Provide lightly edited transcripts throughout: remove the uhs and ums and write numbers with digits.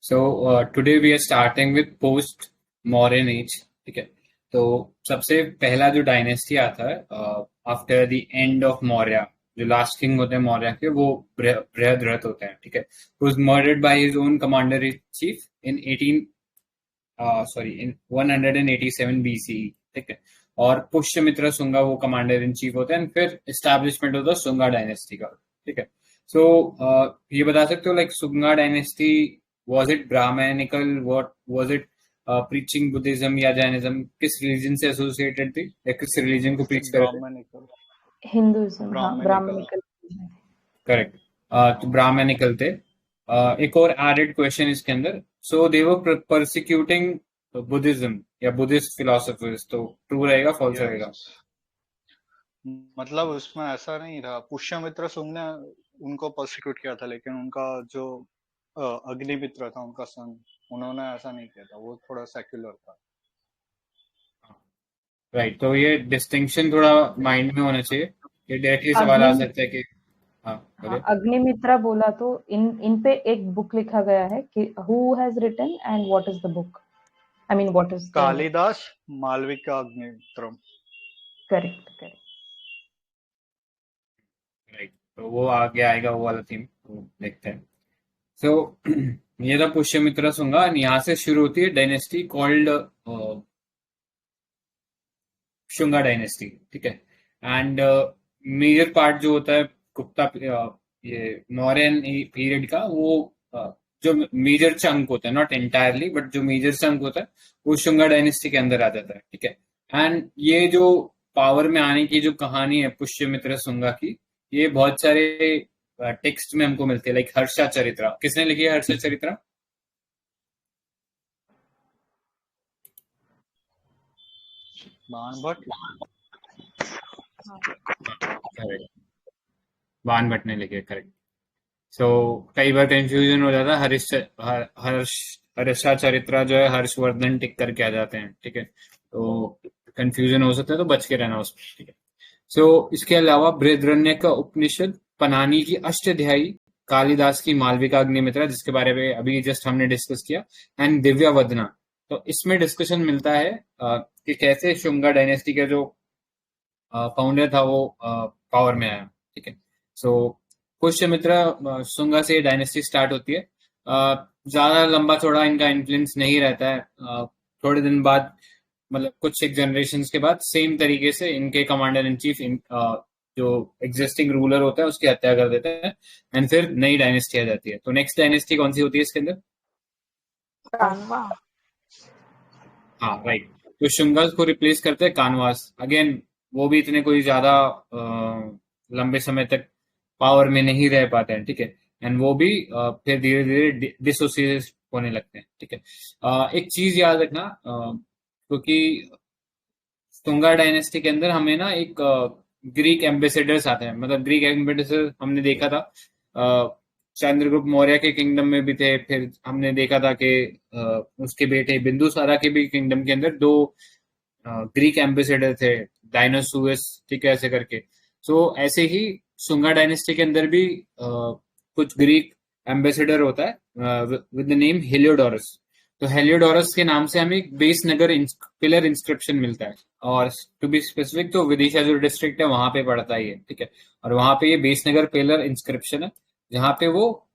Today we are starting with post modern age. ठीक है, तो सबसे पहला जो डायनेस्टी आता है after the end of Maurya, जो लास्ट किंग होते हैं मौर्य के, वो बृहद्रथ होते हैं। ठीक है, was murdered by his own commander in chief in 187 BC. ठीक है, और पुष्यमित्र सुंगा वो कमांडर इन चीफ होते हैं, फिर एस्टैब्लिशमेंट होता है सुंगा डायनेस्टी का। ठीक है, सो ये बता सकते हो like Sunga dynasty, was it brahmanical, what was it, preaching buddhism या jainism, किस रिलीजन से एसोसिएटेड थी या किस रिलीजन को प्रीच कर रहे थे? हिंदुइज्म, हाँ, ब्राह्मणिकल। करेक्ट, तो ब्राह्मणिकल थे। एक और एडेड क्वेश्चन इसके अंदर, सो दे वर परसिक्यूटिंग बुद्धिज्म या बुद्धिस्ट फिलोसफर्स, तो ट्रू रहेगा फॉल्स रहेगा? मतलब उसमें ऐसा नहीं था, पुष्यमित्र सुंग ने उनको परसिक्यूट किया था, लेकिन उनका जो अग्निमित्र था उनका सन, उन्होंने ऐसा नहीं किया था, वो थोड़ा सेक्युलर था। राइट, तो ये डिस्टिंक्शन थोड़ा माइंड में होना चाहिए, ये डायरेक्टली सवाल आ सकता है कि हाँ, अग्निमित्रा बोला तो इन पे एक बुक लिखा गया है कि who has written and what is the book, I mean what is Kalidas Malavika Agnimitram. Correct correct, right, तो वो आगे आएगा वो वाला थीम, तो देखते हैं। सो ये था पुष्यमित्र सुंगा, यहाँ से शुरू होती है डायनेस्टी कॉल्ड शुंगा डायनेस्टी। ठीक है, एंड मेजर पार्ट जो होता है गुप्ता ये मौर्यन पीरियड का, वो जो मेजर चंक होता है, नॉट एंटायरली बट जो मेजर चंक होता है वो शुंगा डायनेस्टी के अंदर आ जाता है। ठीक है, एंड ये जो पावर में आने की जो कहानी है पुष्यमित्र सुंगा की, ये बहुत सारे टेक्स्ट में हमको मिलती है, लाइक हर्षा चरित्रा। किसने लिखी है हर्षा चरित्रा? बाण भट्ट ने लिखे, करेक्ट। सो कई बार कंफ्यूजन हो जाता है, हर्षा चरित्रा जो है हर्षवर्धन टिक करके आ जाते हैं। ठीक है, तो कंफ्यूजन हो सकता है, तो बच के रहना उसमें। ठीक है, सो इसके अलावा बृहद्रण्य का उपनिषद, पनानी की अष्टाध्यायी, कालिदास की मालविका अग्निमित्रा जिसके बारे में अभी जस्ट हमने डिस्कस किया, एंड दिव्यावदना। तो इसमें डिस्कशन मिलता है कि कैसे शुंगा डायनेस्टी का जो फाउंडर था वो पावर में आया। ठीक है, सो पुष्यमित्र शुंगा से डायनेस्टी स्टार्ट होती है। ज्यादा लंबा चौड़ा इनका इन्फ्लुएंस नहीं रहता है। थोड़े दिन बाद, मतलब कुछ एक जनरेशन के बाद, सेम तरीके से इनके कमांडर इन चीफ जो एग्जिस्टिंग रूलर होता है उसकी हत्या कर देते हैं, एंड फिर नई डायनेस्टी आ जाती है। तो नेक्स्ट डायनेस्टी कौन सी होती है इसके अंदर? हाँ, राइट, तो शुंगल्स को रिप्लेस करते हैं कानवास। अगेन वो भी इतने कोई ज्यादा लंबे समय तक पावर में नहीं रह पाते हैं। ठीक है, एंड वो भी फिर धीरे धीरे डिसोसिएट होने लगते हैं। ठीक है, एक चीज याद रखना, क्योंकि शुंगा डायनेस्टी के अंदर हमें ना एक ग्रीक एम्बेसडर्स आते हैं, मतलब ग्रीक एम्बेसडर हमने देखा था चंद्रगुप्त मौर्य के किंगडम में भी थे, फिर हमने देखा था कि उसके बेटे बिंदुसारा के भी किंगडम के अंदर दो ग्रीक एम्बेसडर थे, डायनोसुअस, ठीक है, ऐसे करके। सो ऐसे ही शुंगा डायनेस्टी के अंदर भी कुछ ग्रीक एम्बेसडर होता है विद द नेम हेलियोडोरस। तो हेलियोडोरस के नाम से हमें एक बेस नगर पिलर इंस्क्रिप्शन मिलता है, और टू बी स्पेसिफिक तो विदिशा जो डिस्ट्रिक्ट है वहां पे पड़ता ही है। ठीक है, और वहां पे ये बेस नगर पिलर इंस्क्रिप्शन है, जहां पे वो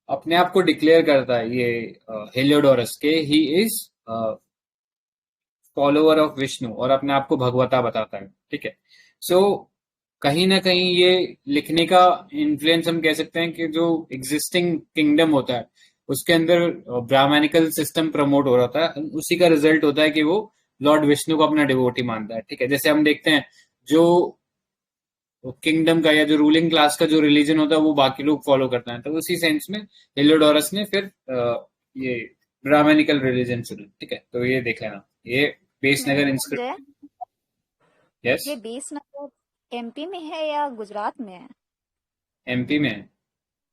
अपने आप को डिक्लेयर करता है, ये हेलियोडोरस के he is follower of Vishnu, और अपने आप को भगवता बताता है। ठीक है, सो कहीं ना कहीं ये लिखने का इन्फ्लुएंस हम कह सकते हैं कि जो एग्जिस्टिंग किंगडम होता है उसके अंदर ब्राह्मणिकल सिस्टम प्रमोट हो रहा था, उसी का रिजल्ट होता है कि वो लॉर्ड विष्णु को अपना डिवोटी मानता है। ठीक है, जैसे हम देखते हैं जो किंगडम का या जो रूलिंग क्लास का जो रिलीजन होता है वो बाकी लोग फॉलो करते हैं, तो उसी सेंस में हेलियोडोरस ने फिर ये ब्राह्मणिकल रिलीजन चुना। ठीक है, तो ये देख लेना, ये बेस नगर इंस्क्रिप्शन। यस, ये बेस नगर एमपी में है या गुजरात में है? एमपी में है,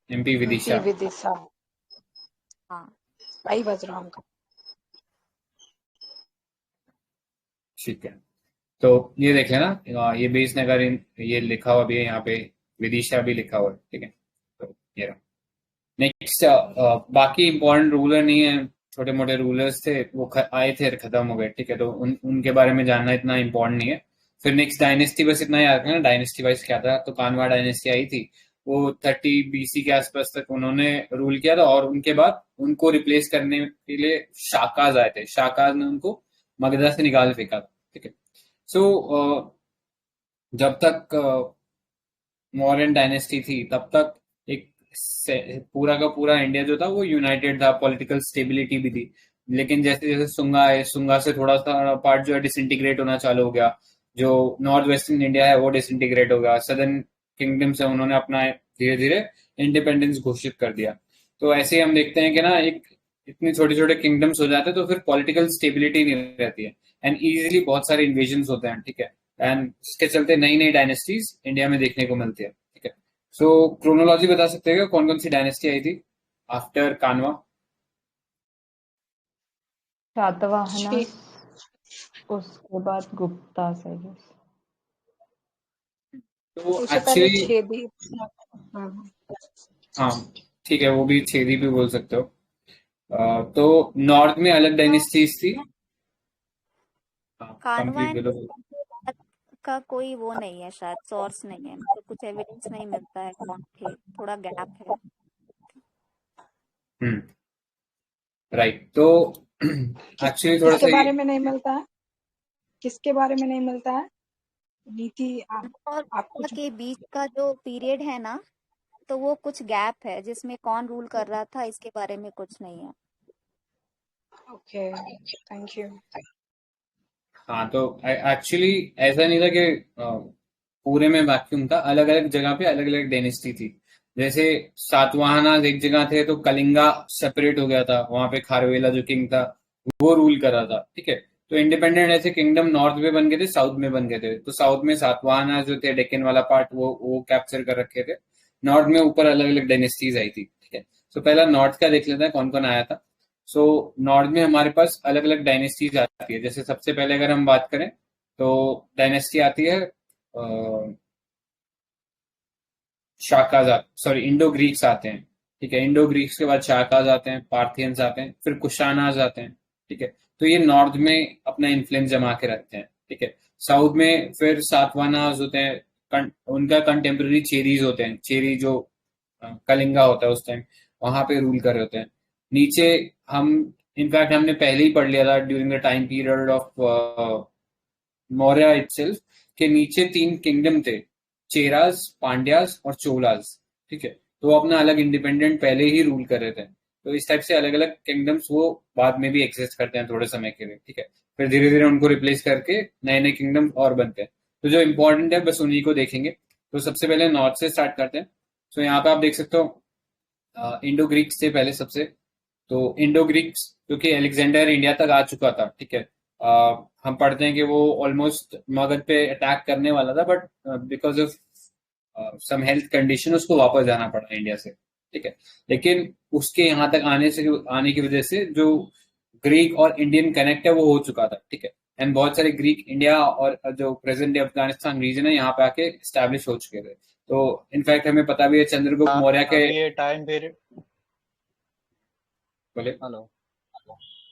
एमपी विदिशा। हाँ, भाई बजरंग का। ठीक है, तो ये देखे ना, ये बेस नगर ये लिखा हुआ भी है यहाँ पे, विदिशा भी लिखा हुआ है। ठीक है, तो ये रहा। नेक्स्ट बाकी इंपॉर्टेंट रूलर नहीं है, छोटे मोटे रूलर्स थे वो आए थे खत्म हो गए, ठीक है, तो उनके बारे में जानना इतना इंपॉर्टेंट नहीं है। फिर नेक्स्ट डायनेस्टी बस इतना याद रखना, डायनेस्टी वाइज क्या था, तो कानवा डायनेस्टी आई थी, वो 30 BC के आसपास तक उन्होंने रूल किया था, और उनके बाद उनको रिप्लेस करने के लिए शाकाज आए थे, शाकाज ने उनको मगधा से निकाल फेंका था, ठीक है। सो जब तक मौर्यन डायनेस्टी थी तब तक एक पूरा का पूरा इंडिया जो था वो यूनाइटेड था, पॉलिटिकल स्टेबिलिटी भी थी। लेकिन जैसे जैसे सुंगा आए, सुंगा से थोड़ा सा पार्ट जो है डिसइंटीग्रेट होना चालू हो गया, जो नॉर्थ वेस्टर्न इंडिया है वो डिसइंटीग्रेट हो गया, सदर्न किंगडम से उन्होंने अपना धीरे धीरे इंडिपेंडेंस घोषित कर दिया। तो ऐसे ही हम देखते हैं कि ना एक इतने छोटे छोटे किंगडम्स हो जाते हैं तो फिर पॉलिटिकल स्टेबिलिटी नहीं रहती है, एंड इजीली बहुत सारे इन्वेजन होते हैं, ठीक है, एंड इसके चलते नई नई डायनेस्टीज इंडिया में देखने को मिलती है, ठीक है। सो क्रोनोलॉजी बता सकते हैं कौन कौन सी डायनेस्टी आई थी आफ्टर कानवा? शातवाहना, ठीक। उसके बाद गुप्ता, आई गेस। तो उससे पहले एक्चुअली छेदी। हाँ ठीक है, वो भी छेदी भी बोल सकते हो। तो नॉर्थ में अलग डायनेस्टीज थी। कानवा कंप्लीट एंड बोलो। का कोई वो नहीं है, शायद सोर्स नहीं है, मतलब कुछ एविडेंस नहीं मिलता है कौन थे, थोड़ा गैप है। राइट, तो एक्चुअली थोड़ा किसके सा बारे में नहीं मिलता है? किसके बारे में नहीं मिलता है? नीति और आप कुछ के बीच का जो पीरियड है ना, तो वो कुछ गैप है जिसमें कौन रूल कर रहा था इसके बारे में कुछ नहीं है। Okay, thank you. हाँ, तो एक्चुअली ऐसा नहीं था कि पूरे में वैक्यूम था, अलग अलग जगह पे अलग अलग डायनेस्टी थी। जैसे सातवाहना एक जगह थे तो कलिंगा सेपरेट हो गया था, वहां पे खारवेला जो किंग था वो रूल कर रहा था, ठीक है। तो इंडिपेंडेंट ऐसे किंगडम नॉर्थ में बन गए थे, साउथ में बन गए थे। तो साउथ में सातवाहना जो थे, डेक्कन वाला पार्ट, वो कैप्चर कर रखे थे। नॉर्थ में ऊपर अलग अलग डायनेस्टीज आई थी, ठीक है। तो पहला नॉर्थ का देख लेते हैं कौन कौन आया था। सो नॉर्थ में हमारे पास अलग अलग डायनेस्टीज आती है। जैसे सबसे पहले अगर हम बात करें तो डायनेस्टी आती है शाकाज, सॉरी इंडो ग्रीक्स आते हैं, ठीक है। इंडो ग्रीक्स के बाद शाकाज आते हैं, पार्थियंस आते हैं, फिर कुशानाज आते हैं, ठीक है। तो ये नॉर्थ में अपना इन्फ्लुएंस जमा के रखते हैं, ठीक है। साउथ में फिर सातवानाज होते हैं, उनका कंटेम्प्रेरी चेरीज होते हैं, चेरी जो कलिंगा होता है उस टाइम, वहां पे रूल कर रहे होते हैं। नीचे हम इनफैक्ट हमने पहले ही पढ़ लिया था during the time period of Maurya itself, के नीचे 3 किंगडम थे, चेराज, पांड्याज और चोलाज, ठीक है। तो वो अपना अलग इंडिपेंडेंट पहले ही रूल कर रहे थे। तो इस टाइप से अलग अलग किंगडम्स वो बाद में भी एग्जिस्ट करते हैं थोड़े समय के लिए, ठीक है। फिर धीरे धीरे उनको रिप्लेस करके नए नए किंगडम और बनते हैं। तो जो इंपॉर्टेंट है बस उन्हीं को देखेंगे। तो सबसे पहले नॉर्थ से स्टार्ट करते हैं। तो यहाँ पे आप देख सकते हो इंडो ग्रीक्स थे पहले सबसे। तो इंडो ग्रीक्स क्योंकि अलेक्जेंडर इंडिया तक आ चुका था, ठीक है। हम पढ़ते हैं कि वो ऑलमोस्ट मगध पे अटैक करने वाला था, but because of some health condition उसको वापस जाना पड़ा इंडिया से, ठीक है। लेकिन उसके यहाँ तक आने की वजह से जो ग्रीक और इंडियन कनेक्ट है वो हो चुका था, ठीक है। एंड बहुत सारे ग्रीक इंडिया और जो प्रेजेंट डे अफगानिस्तान रीजन है यहाँ पे आके स्टैब्लिश हो चुके थे। तो इनफैक्ट हमें पता भी है चंद्रगुप्त मौर्य के अभी ये टाइम पीरियड बोले हेलो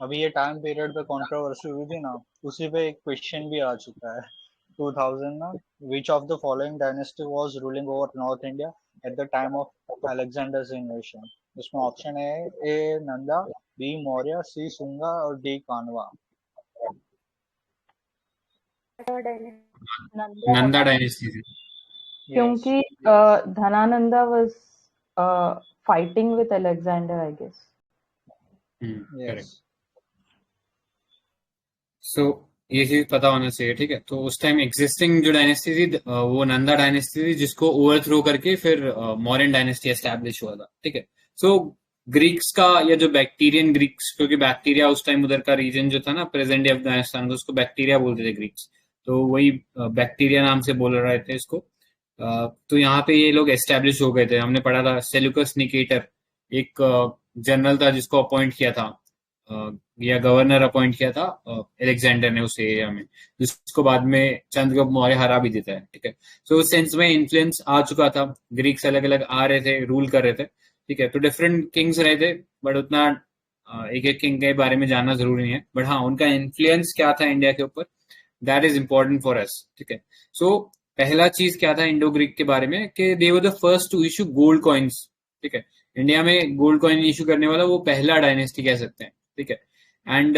अभी ये टाइम पीरियड पे कंट्रोवर्सी हुई थी ना, उसी पे एक क्वेश्चन भी आ चुका है 2000 ना। Which of the following dynasty was ruling over north India at the time of Alexander's invasion? इसमें ऑप्शन है A Nanda, B Maurya, C Sunga और डी कानवा। नंदा डायनेस्टी थी। क्योंकि Dhanananda was fighting with Alexander, I guess. Correct. So ये चीज पता होना चाहिए, ठीक है। तो उस टाइम एग्जिस्टिंग जो डायनेस्टी थी वो नंदा डायनेस्टी थी, जिसको ओवरथ्रो करके फिर मौर्यन डायनेस्टी एस्टैब्लिश हुआ था, ठीक है। सो ग्रीक्स का या जो बैक्टीरियन ग्रीक्स, क्योंकि बैक्टीरिया उस टाइम उधर का रीजन जो था ना प्रेजेंट डे अफगानिस्तान का, उसको बैक्टीरिया बोलते थे ग्रीक्स। तो वही बैक्टीरिया नाम से बोल रहे थे इसको। तो यहाँ पे ये लोग एस्टेब्लिश हो गए थे। हमने पढ़ा था सेल्यूकस निकेटर एक जनरल था जिसको अपॉइंट किया था या गवर्नर अपॉइंट किया था अलेक्जेंडर ने उस एरिया में, जिसको बाद में चंद्रगुप्त मौर्य हरा भी देता है, ठीक है। सो उस सेंस में इन्फ्लुएंस आ चुका था, ग्रीक्स अलग अलग आ रहे थे, रूल कर रहे थे। ठीक है। तो डिफरेंट किंग्स रहे थे, बट उतना एक एक किंग के बारे में जानना जरूरी नहीं है, बट हाँ उनका इन्फ्लुएंस क्या था इंडिया के ऊपर, that is important for us, ठीक है। सो पहला चीज क्या था इंडो ग्रीक के बारे में, कि they were the first to issue gold coins, ठीक है। इंडिया में गोल्ड कॉइन इशू करने वाला वो पहला डायनेस्टी कह सकते हैं, ठीक है। एंड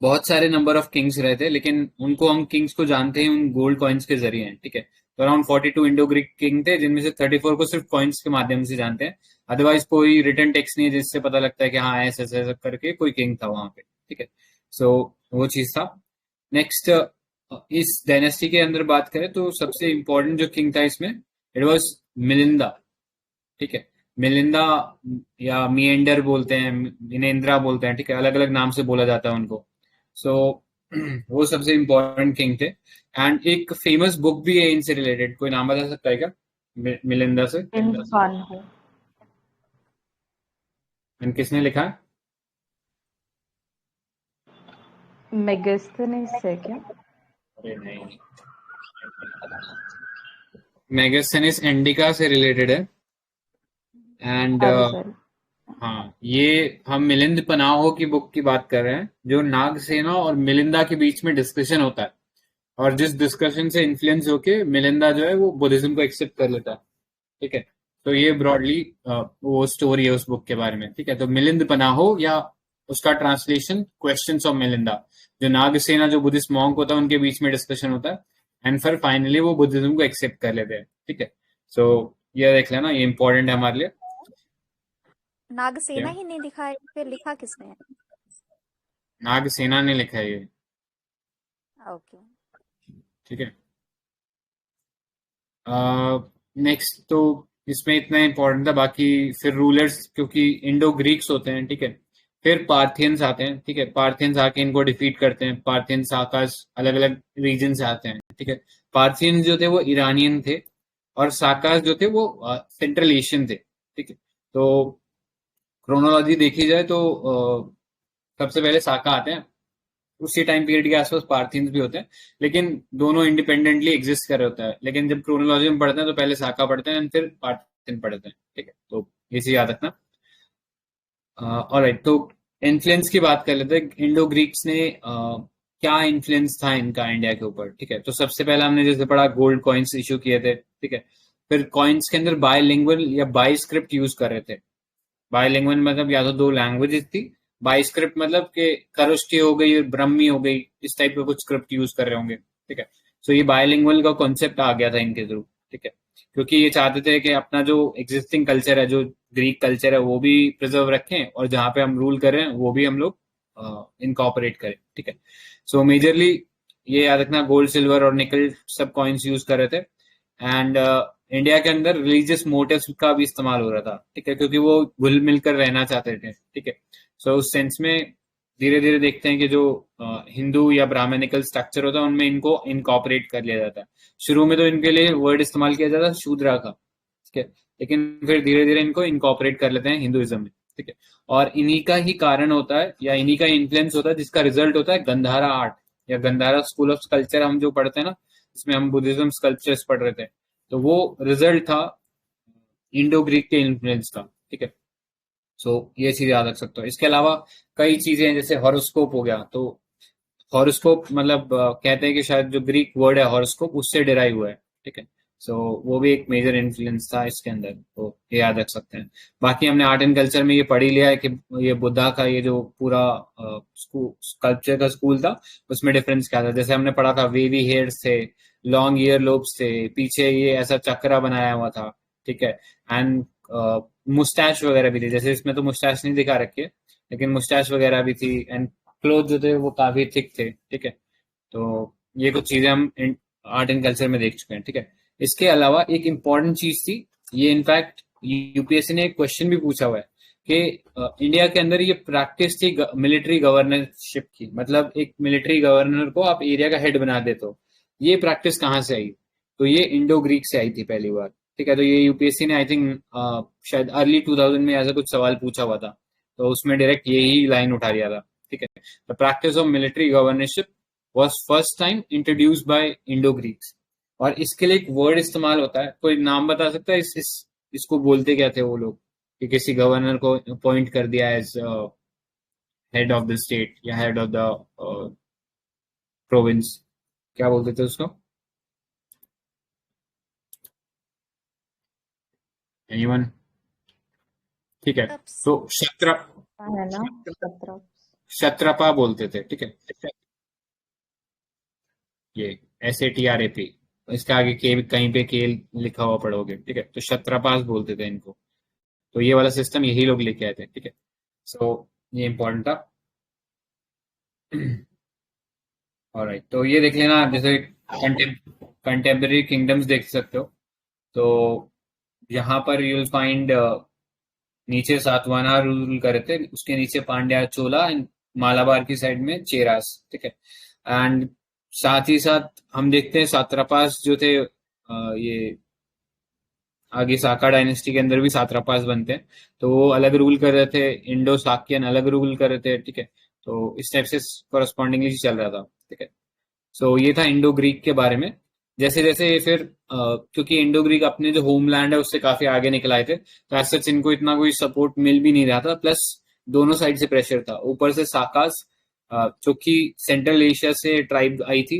बहुत सारे नंबर ऑफ किंग्स रहे थे, लेकिन उनको हम किंग्स को जानते हैं उन गोल्ड कॉइन्स के जरिए हैं, ठीक है। तो अराउंड 42 इंडो ग्रीक किंग थे, जिनमें से 34 को सिर्फ कॉइन्स के माध्यम से जानते हैं, अदरवाइज कोई रिटन टेक्स्ट नहीं है जिससे पता लगता है कि हाँ ऐसा ऐसा करके कोई किंग था वहां पे, ठीक है। सो वो चीज था। नेक्स्ट, इस डायनेस्टी के अंदर बात करें तो सबसे इंपॉर्टेंट जो किंग था इसमें, इट वॉज मिलिंदा, ठीक है। मिलिंदा या मिएंडर बोलते हैं, मिनेंद्रा बोलते हैं, ठीक है, अलग अलग नाम से बोला जाता है उनको। सो वो सबसे इम्पोर्टेंट किंग थे। एंड एक फेमस बुक भी है इनसे रिलेटेड, कोई नाम बता सकता है क्या मिलिंदा से? एंड किसने लिखा है? मेगास्थनीज है क्या? अरे नहीं, मेगास्थनीज इंडिका से रिलेटेड है। एंड हाँ, ये हम मिलिंद पनाहो की बुक की बात कर रहे हैं, जो नागसेना और मिलिंदा के बीच में डिस्कशन होता है, और जिस डिस्कशन से इन्फ्लुएंस होके मिलिंदा जो है वो बुद्धिज्म को एक्सेप्ट कर लेता है, ठीक है। तो ये ब्रॉडली वो स्टोरी है उस बुक के बारे में, ठीक है। तो मिलिंद पनाहो, या उसका ट्रांसलेशन क्वेश्चंस ऑफ मिलिंदा, जो नागसेना जो बुद्धिस्ट मॉन्क होता है उनके बीच में डिस्कशन होता है, एंड फिर फाइनली वो बुद्धिज्म को एक्सेप्ट कर लेते हैं, ठीक है। सो ये देख लेना, ये इंपॉर्टेंट है हमारे लिए। नागसेना ही नहीं लिखा है, फिर लिखा किसने है? नागसेना ने लिखा है ये, ओके, ठीक है। नेक्स्ट तो इसमें इतना इंपॉर्टेंट था, बाकी फिर रूलर्स, क्योंकि इंडो ग्रीक्स होते हैं, ठीक है। फिर पार्थियंस आते हैं, ठीक है। पार्थियंस आके इनको डिफीट करते हैं। पार्थियंस साकास अलग अलग रीजन से आते हैं, ठीक है। पार्थियंस जो थे वो ईरानियन थे, और साकास जो थे वो सेंट्रल एशियन थे, ठीक है। तो क्रोनोलॉजी देखी जाए तो सबसे पहले साका आते हैं, उसी टाइम पीरियड के आसपास पार्थियंस भी होते हैं, लेकिन दोनों इंडिपेंडेंटली एग्जिस्ट कर रहे होता है। लेकिन जब क्रोनोलॉजी में पढ़ते हैं तो पहले साका पढ़ते हैं, फिर पार्थियन पढ़ते हैं, ठीक है। तो ये चीज याद रखना। ऑलराइट, तो इन्फ्लुएंस की बात कर लेते हैं। इंडो ग्रीक्स ने क्या इन्फ्लुएंस था इनका इंडिया के ऊपर, ठीक है। तो सबसे पहले हमने जैसे पढ़ा, गोल्ड कॉइन्स इशू किए थे, ठीक है। फिर कॉइन्स के अंदर बायलिंगुअल या बाई स्क्रिप्ट यूज कर रहे थे। बायलिंगुअल मतलब या तो दो लैंग्वेजेस थी, बाई स्क्रिप्ट मतलब कि खरोष्टी हो गई, ब्रह्मी हो गई, इस टाइप का कुछ स्क्रिप्ट यूज कर रहे होंगे, ठीक है। सो ये बायलिंगुअल का कॉन्सेप्ट आ गया था इनके थ्रू, ठीक है, क्योंकि ये चाहते थे कि अपना जो एग्जिस्टिंग कल्चर है, जो ग्रीक कल्चर है, वो भी प्रिजर्व रखें, और जहाँ पे हम रूल कर रहे हैं वो भी हम लोग इनकॉपरेट करें, ठीक है। सो मेजरली ये याद रखना, गोल्ड सिल्वर और निकल सब कॉइन्स यूज कर रहे थे। एंड इंडिया के अंदर रिलीजियस मोटिव्स का भी इस्तेमाल हो रहा था, ठीक है, क्योंकि वो घुल मिलकर रहना चाहते थे, ठीक है। सो उस सेंस में धीरे धीरे देखते हैं कि जो हिंदू या ब्राह्मणिकल स्ट्रक्चर होता है उनमें इनको इनकॉपरेट कर लिया जाता है। शुरू में तो इनके लिए वर्ड इस्तेमाल किया जाता है शूद्रा का, ठीक है, लेकिन फिर धीरे धीरे इनको इनकॉपरेट कर लेते हैं हिंदुइज्म में, ठीक है। और इन्हीं का ही कारण होता है, या इन्हीं का इन्फ्लुएंस होता है, जिसका रिजल्ट होता है गंधारा आर्ट या गंधारा स्कूल ऑफ स्कल्पचर हम जो पढ़ते हैं ना, इसमें हम बुद्धिज्म स्कल्पचर्स पढ़ रहे थे, तो वो रिजल्ट था इंडो ग्रीक के इन्फ्लुएंस का, ठीक है। सो ये चीज याद रख सकते हो। इसके अलावा कई चीजें, जैसे हॉरोस्कोप हो गया, तो हॉरोस्कोप मतलब कहते हैं कि शायद जो ग्रीक वर्ड है हॉरोस्कोप उससे डिराइव हुआ है, ठीक है। सो वो भी एक मेजर इन्फ्लुएंस था इसके अंदर, तो ये याद रख सकते हैं। बाकी हमने आर्ट एंड कल्चर में ये पढ़ ही लिया है कि ये बुद्धा का ये जो पूरा स्कल्पचर का स्कूल था, उसमें डिफरेंस क्या था। जैसे हमने पढ़ा था, वेवी हेयर्स थे, लॉन्ग ईयर लोब्स थे, पीछे ये ऐसा चक्रा बनाया हुआ था, ठीक है। एंड मुस्टैच वगैरह भी थी, जैसे इसमें तो मुस्टैच नहीं दिखा रखी है, लेकिन मुस्टैच वगैरह भी थी। एंड क्लोथ जो थे वो काफी थिक थे, ठीक है। तो ये कुछ चीजें हम आर्ट एंड कल्चर में देख चुके हैं, ठीक है। इसके अलावा एक इम्पॉर्टेंट चीज थी, ये इनफैक्ट यूपीएससी ने एक क्वेश्चन भी पूछा हुआ है कि इंडिया के अंदर ये प्रैक्टिस थी मिलिट्री गवर्नरशिप की, मतलब एक मिलिट्री गवर्नर को आप एरिया का हेड बना देते हो, ये प्रैक्टिस कहाँ से आई? तो ये इंडो ग्रीक से आई थी पहली बार, ठीक है। तो ये यूपीएससी ने आई थिंक शायद अर्ली 2000 में ऐसा कुछ सवाल पूछा हुआ था, तो उसमें डायरेक्ट यही लाइन उठा दिया था, ठीक है। The practice of military governorship was first time introduced by Indo Greeks. और इसके लिए एक वर्ड इस्तेमाल होता है, कोई नाम बता सकता है इस इसको बोलते क्या थे वो लोग कि किसी गवर्नर को अपॉइंट कर दिया as head of the state या हेड ऑफ द प्रोविंस, क्या बोलते थे उसको? एनीवन? ठीक है, तो है ना, सत्रह। क्षत्रपा बोलते थे, ठीक है, ये SATRAP, इसके आगे के कहीं पे के लिखा हुआ पढ़ोगे, ठीक है, तो क्षत्रपास बोलते थे इनको। तो ये वाला सिस्टम यही लोग लेके आए थे, ठीक है। सो ये इंपॉर्टेंट था। ऑलराइट, तो ये देख लेना, जैसे कंटेम्पररी किंगडम्स देख सकते हो। तो यहाँ पर यूल फाइंड नीचे सातवाहना रूल करे थे, उसके नीचे पांड्या चोला, एंड मालाबार की साइड में चेरास, ठीक है। एंड साथ ही साथ हम देखते हैं सात्रापास जो थे, ये आगे साका डायनेस्टी के अंदर भी सात्रापास बनते हैं, तो वो अलग रूल कर रहे थे, इंडो साकियन अलग रूल कर रहे थे, ठीक है। तो इस टाइप से कोरस्पॉन्डिंगली चल रहा था, ठीक है। सो ये था इंडो ग्रीक के बारे में। जैसे जैसे ये फिर क्योंकि इंडो ग्रीक अपने जो होमलैंड है उससे काफी आगे निकल आए थे, तो एज सच इनको इतना कोई सपोर्ट मिल भी नहीं रहा था, प्लस दोनों साइड से प्रेशर था। ऊपर से साकास जो कि सेंट्रल एशिया से ट्राइब आई थी,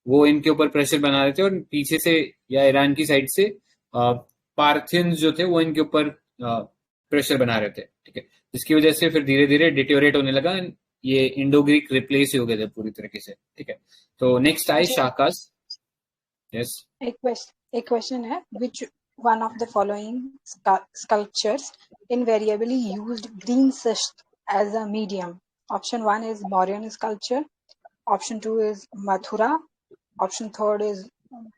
वो इनके ऊपर प्रेशर बना रहे थे, और पीछे से या ईरान की साइड से पार्थियंस जो थे वो इनके ऊपर प्रेशर बना रहे थे, ठीक है। जिसकी वजह से फिर धीरे धीरे डिटोरेट होने लगा, ये इंडो ग्रीक रिप्लेस हो गए थे पूरी तरीके से, ठीक है। तो नेक्स्ट आए जी, शाकास। यस, एक क्वेश्चन है, which one of the following sculptures invariably used green schist as a medium? Option 1 is Mauryan sculpture, option 2 is Mathura, option 3 is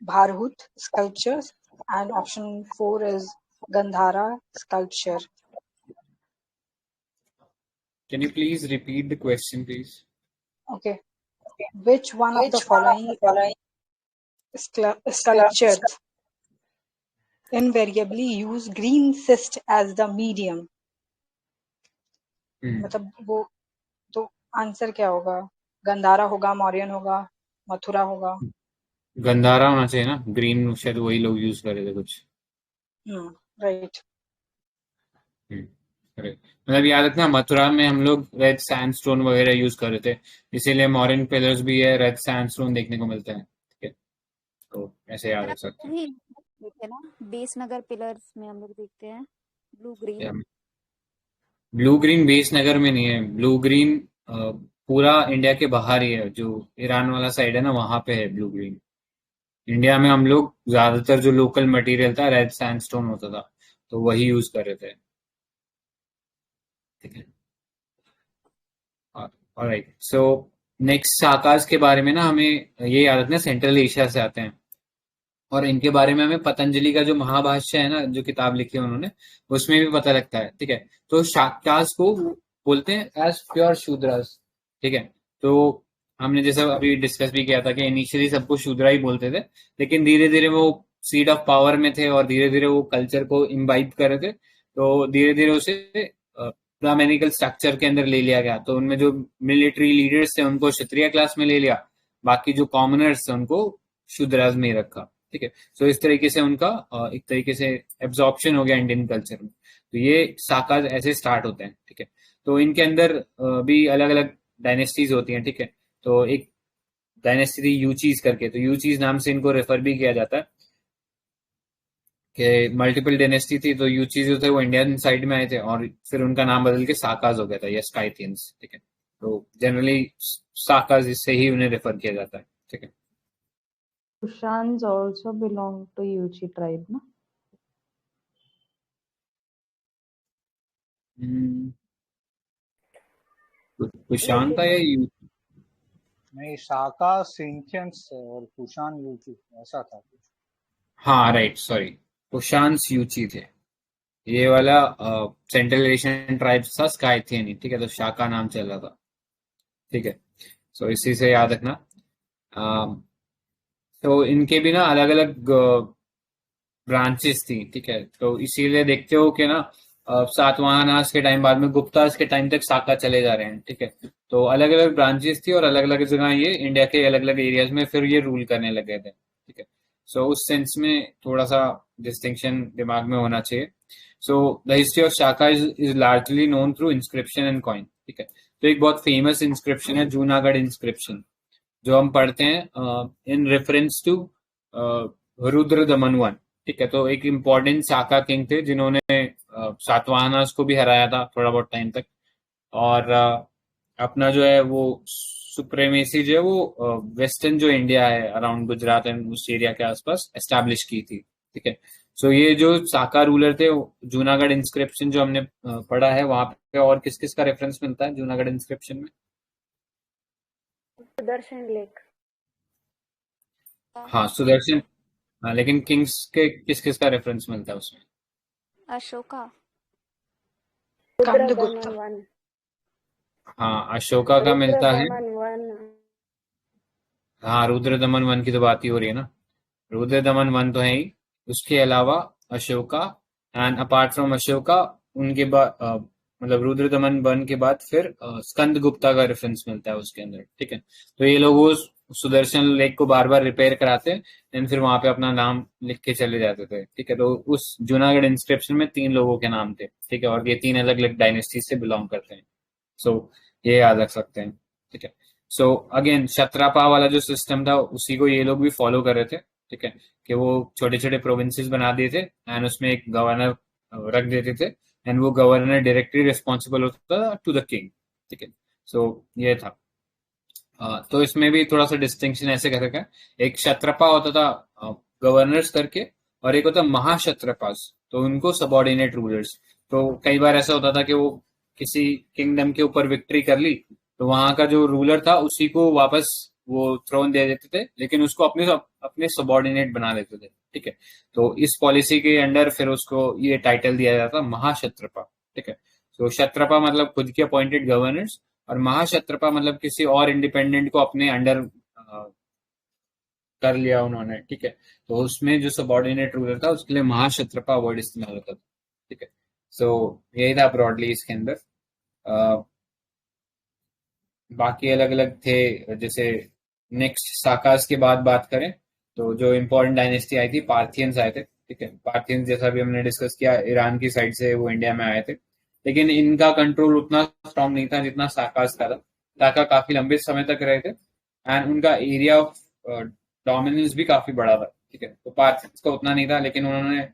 Bharhut sculptures, and option 4 is Gandhara sculpture. can you please repeat the question, please? Okay, which one of the following sculptures invariably use green schist as the medium? मतलब वो तो answer क्या होगा? गंधारा होगा, मौर्यन होगा, मथुरा होगा? गंधारा होना चाहिए ना, ग्रीन शायद वही लोग यूज कर रहे थे कुछ। राइट। मतलब याद रखना, मथुरा में हम लोग रेड सैंडस्टोन वगैरह यूज कर रहे थे, इसीलिए मॉडर्न पिलर्स भी है, रेड सैंडस्टोन देखने को मिलता है, ठीक है। तो ऐसे याद रख सकते हैं। देखते ना, बेस नगर पिलर्स में हम लोग देखते हैं blue green. Blue green base नगर में नहीं है, ब्लू ग्रीन पूरा इंडिया के बाहर ही है, जो ईरान वाला साइड है ना, वहां पे है ब्लू ग्रीन। इंडिया में हम लोग ज्यादातर जो लोकल मटेरियल था रेड सैंडस्टोन होता था, तो वही यूज कर रहे थे, ठीक है। ऑलराइट, सो नेक्स्ट शाकास के बारे में ना हमें ये याद रखना, सेंट्रल एशिया से आते हैं, और इनके बारे में हमें पतंजलि का जो महाभाष्य है ना, जो किताब लिखी है उन्होंने, उसमें भी पता लगता है, ठीक है। तो शाक्यास को बोलते हैं एज प्योर शूद्रास, ठीक है। तो हमने जैसा अभी डिस्कस भी किया था कि इनिशियली सबको शूद्रा ही बोलते थे, लेकिन धीरे धीरे वो सीड ऑफ पावर में थे और धीरे धीरे वो कल्चर को इम्बाइब कर रहे थे, तो धीरे धीरे उसे ब्राह्मणिकल स्ट्रक्चर के अंदर ले लिया गया। तो उनमें जो मिलिट्री लीडर्स थे उनको क्षत्रिय क्लास में ले लिया, बाकी जो कॉमनर्स थे उनको शूद्रास में ही रखा, ठीक है। सो इस तरीके से उनका एक तरीके से एब्जॉर्प्शन हो गया इंडियन कल्चर में। तो ये साकाज ऐसे स्टार्ट होते हैं, ठीक है। तो इनके अंदर भी अलग अलग डायनेस्टीज होती हैं, ठीक है। तो एक डायनेस्टी थी यूचीज करके, तो यूचीज नाम से इनको रेफर भी किया जाता है कि मल्टीपल डायनेस्टी थी, तो यूचीज जो थे वो इंडियन साइड में आए थे, और फिर उनका नाम बदल के साकाज हो गया था, या स्काइथियंस, ठीक है। तो जनरली साकाज इससे ही उन्हें रेफर किया जाता है, ठीक है। Kushans also belong to Yuchi tribe, ना? कुशान था या नहीं, शाका सिंथियंस और कुशान यूची ऐसा था कुछ। हाँ राइट, सॉरी, कुशान्स यूची थे। ये वाला सेंट्रल एशियन ट्राइब्स था स्काइथियन, ठीक है। तो शाका नाम चल रहा था, ठीक है। सो इसी से याद रखना। तो इनके भी ना अलग अलग ब्रांचेस थी, ठीक है। तो इसीलिए देखते हो कि ना सातवाहनास के टाइम बाद में गुप्तास के टाइम तक साका चले जा रहे हैं, ठीक है। तो अलग अलग ब्रांचेस थी और अलग अलग जगह ये इंडिया के अलग अलग एरियाज में फिर ये रूल करने लगे थे, ठीक है। सो उस सेंस में थोड़ा सा डिस्टिंक्शन दिमाग में होना चाहिए. So the history of Shaka is largely known through inscription and coin. ठीक है, तो एक बहुत फेमस इंस्क्रिप्शन है जूनागढ़ इंस्क्रिप्शन, जो हम पढ़ते हैं in reference to Rudra Daman one. ठीक है, तो एक इम्पोर्टेंट शाका किंग थे जिन्होंने सातवाहनास को भी हराया था थोड़ा बहुत टाइम तक, और अपना जो है वो सुप्रेमेसी जो है वो वेस्टर्न जो इंडिया है अराउंड गुजरात एंड उस एरिया के आसपास एस्टैब्लिश की थी. ठीक है, सो ये जो साका रूलर थे, जूनागढ़ इंस्क्रिप्शन जो हमने पढ़ा है वहां पे, और किस किस का रेफरेंस मिलता है जूनागढ़ इंस्क्रिप्शन में? सुदर्शन लेक. हाँ, सुदर्शन. हाँ, लेकिन किंग्स के किस किस का रेफरेंस मिलता है उसमें? अशोका. Kamdagupta. रुद्रदमन वन. हाँ, अशोका का मिलता है. रुद्रदमन वन. हाँ, रुद्र दमन वन की तो बात ही हो रही है ना. रुद्र दमन वन तो है ही, उसके अलावा Ashoka, and apart from Ashoka उनके बाद मतलब रुद्र दमन वन के बाद फिर स्कंद गुप्ता का रेफरेंस मिलता है उसके अंदर. ठीक है, तो ये लोग वो सुदर्शन लेक को बार बार रिपेयर कराते एंड फिर वहां पे अपना नाम लिख के चले जाते थे. ठीक है, तो उस जूनागढ़ इंस्क्रिप्शन में 3 लोगों के नाम थे. ठीक है, और ये 3 अलग अलग डायनेस्टीज से बिलोंग करते हैं. सो ये याद रख सकते हैं. ठीक है, सो अगेन क्षत्रपा वाला जो सिस्टम था उसी को ये लोग भी फॉलो कर रहे थे. ठीक है, कि वो छोटे छोटे प्रोविंसेस बना दिए थे एंड उसमें एक गवर्नर रख देते थे एंड वो गवर्नर डायरेक्टली रिस्पॉन्सिबल होता था टू द किंग. ठीक है, सो ये था. तो इसमें भी थोड़ा सा डिस्टिंक्शन ऐसे कर रखा है. एक क्षत्रपा होता था गवर्नर्स करके, और एक होता महाक्षत्रपास, तो उनको सबॉर्डिनेट रूलर्स. तो कई बार ऐसा होता था कि वो किसी किंगडम के ऊपर विक्ट्री कर ली तो वहां का जो रूलर था उसी को वापस वो थ्रोन दे देते थे, लेकिन उसको अपने सबॉर्डिनेट बना देते थे. ठीक है, तो इस पॉलिसी के अंडर फिर उसको ये टाइटल दिया जाता महाक्षत्रपा. ठीक है, तो क्षत्रपा मतलब खुद के अपॉइंटेड गवर्नर्स, और महाक्षत्रपा मतलब किसी और इंडिपेंडेंट को अपने अंडर कर लिया उन्होंने. ठीक है, तो उसमें जो सबॉर्डिनेट रूलर था उसके लिए महाक्षत्रपा वर्ड इस्तेमाल होता था. ठीक है, सो यही था ब्रॉडली इसके अंदर. बाकी अलग अलग थे. जैसे नेक्स्ट साकास के बाद बात करें तो जो इम्पोर्टेंट डायनेस्टी आई थी, पार्थियंस आए थे. ठीक है, पार्थियंस जैसा भी हमने डिस्कस किया ईरान की साइड से वो इंडिया में आए थे, लेकिन इनका कंट्रोल उतना स्ट्रांग नहीं था जितना साकास का था. साका काफी लंबे समय तक रहे थे एंड उनका एरिया ऑफ डोमिनेंस भी काफी बड़ा था. ठीक है, तो पार्थियंस का उतना नहीं था, लेकिन उन्होंने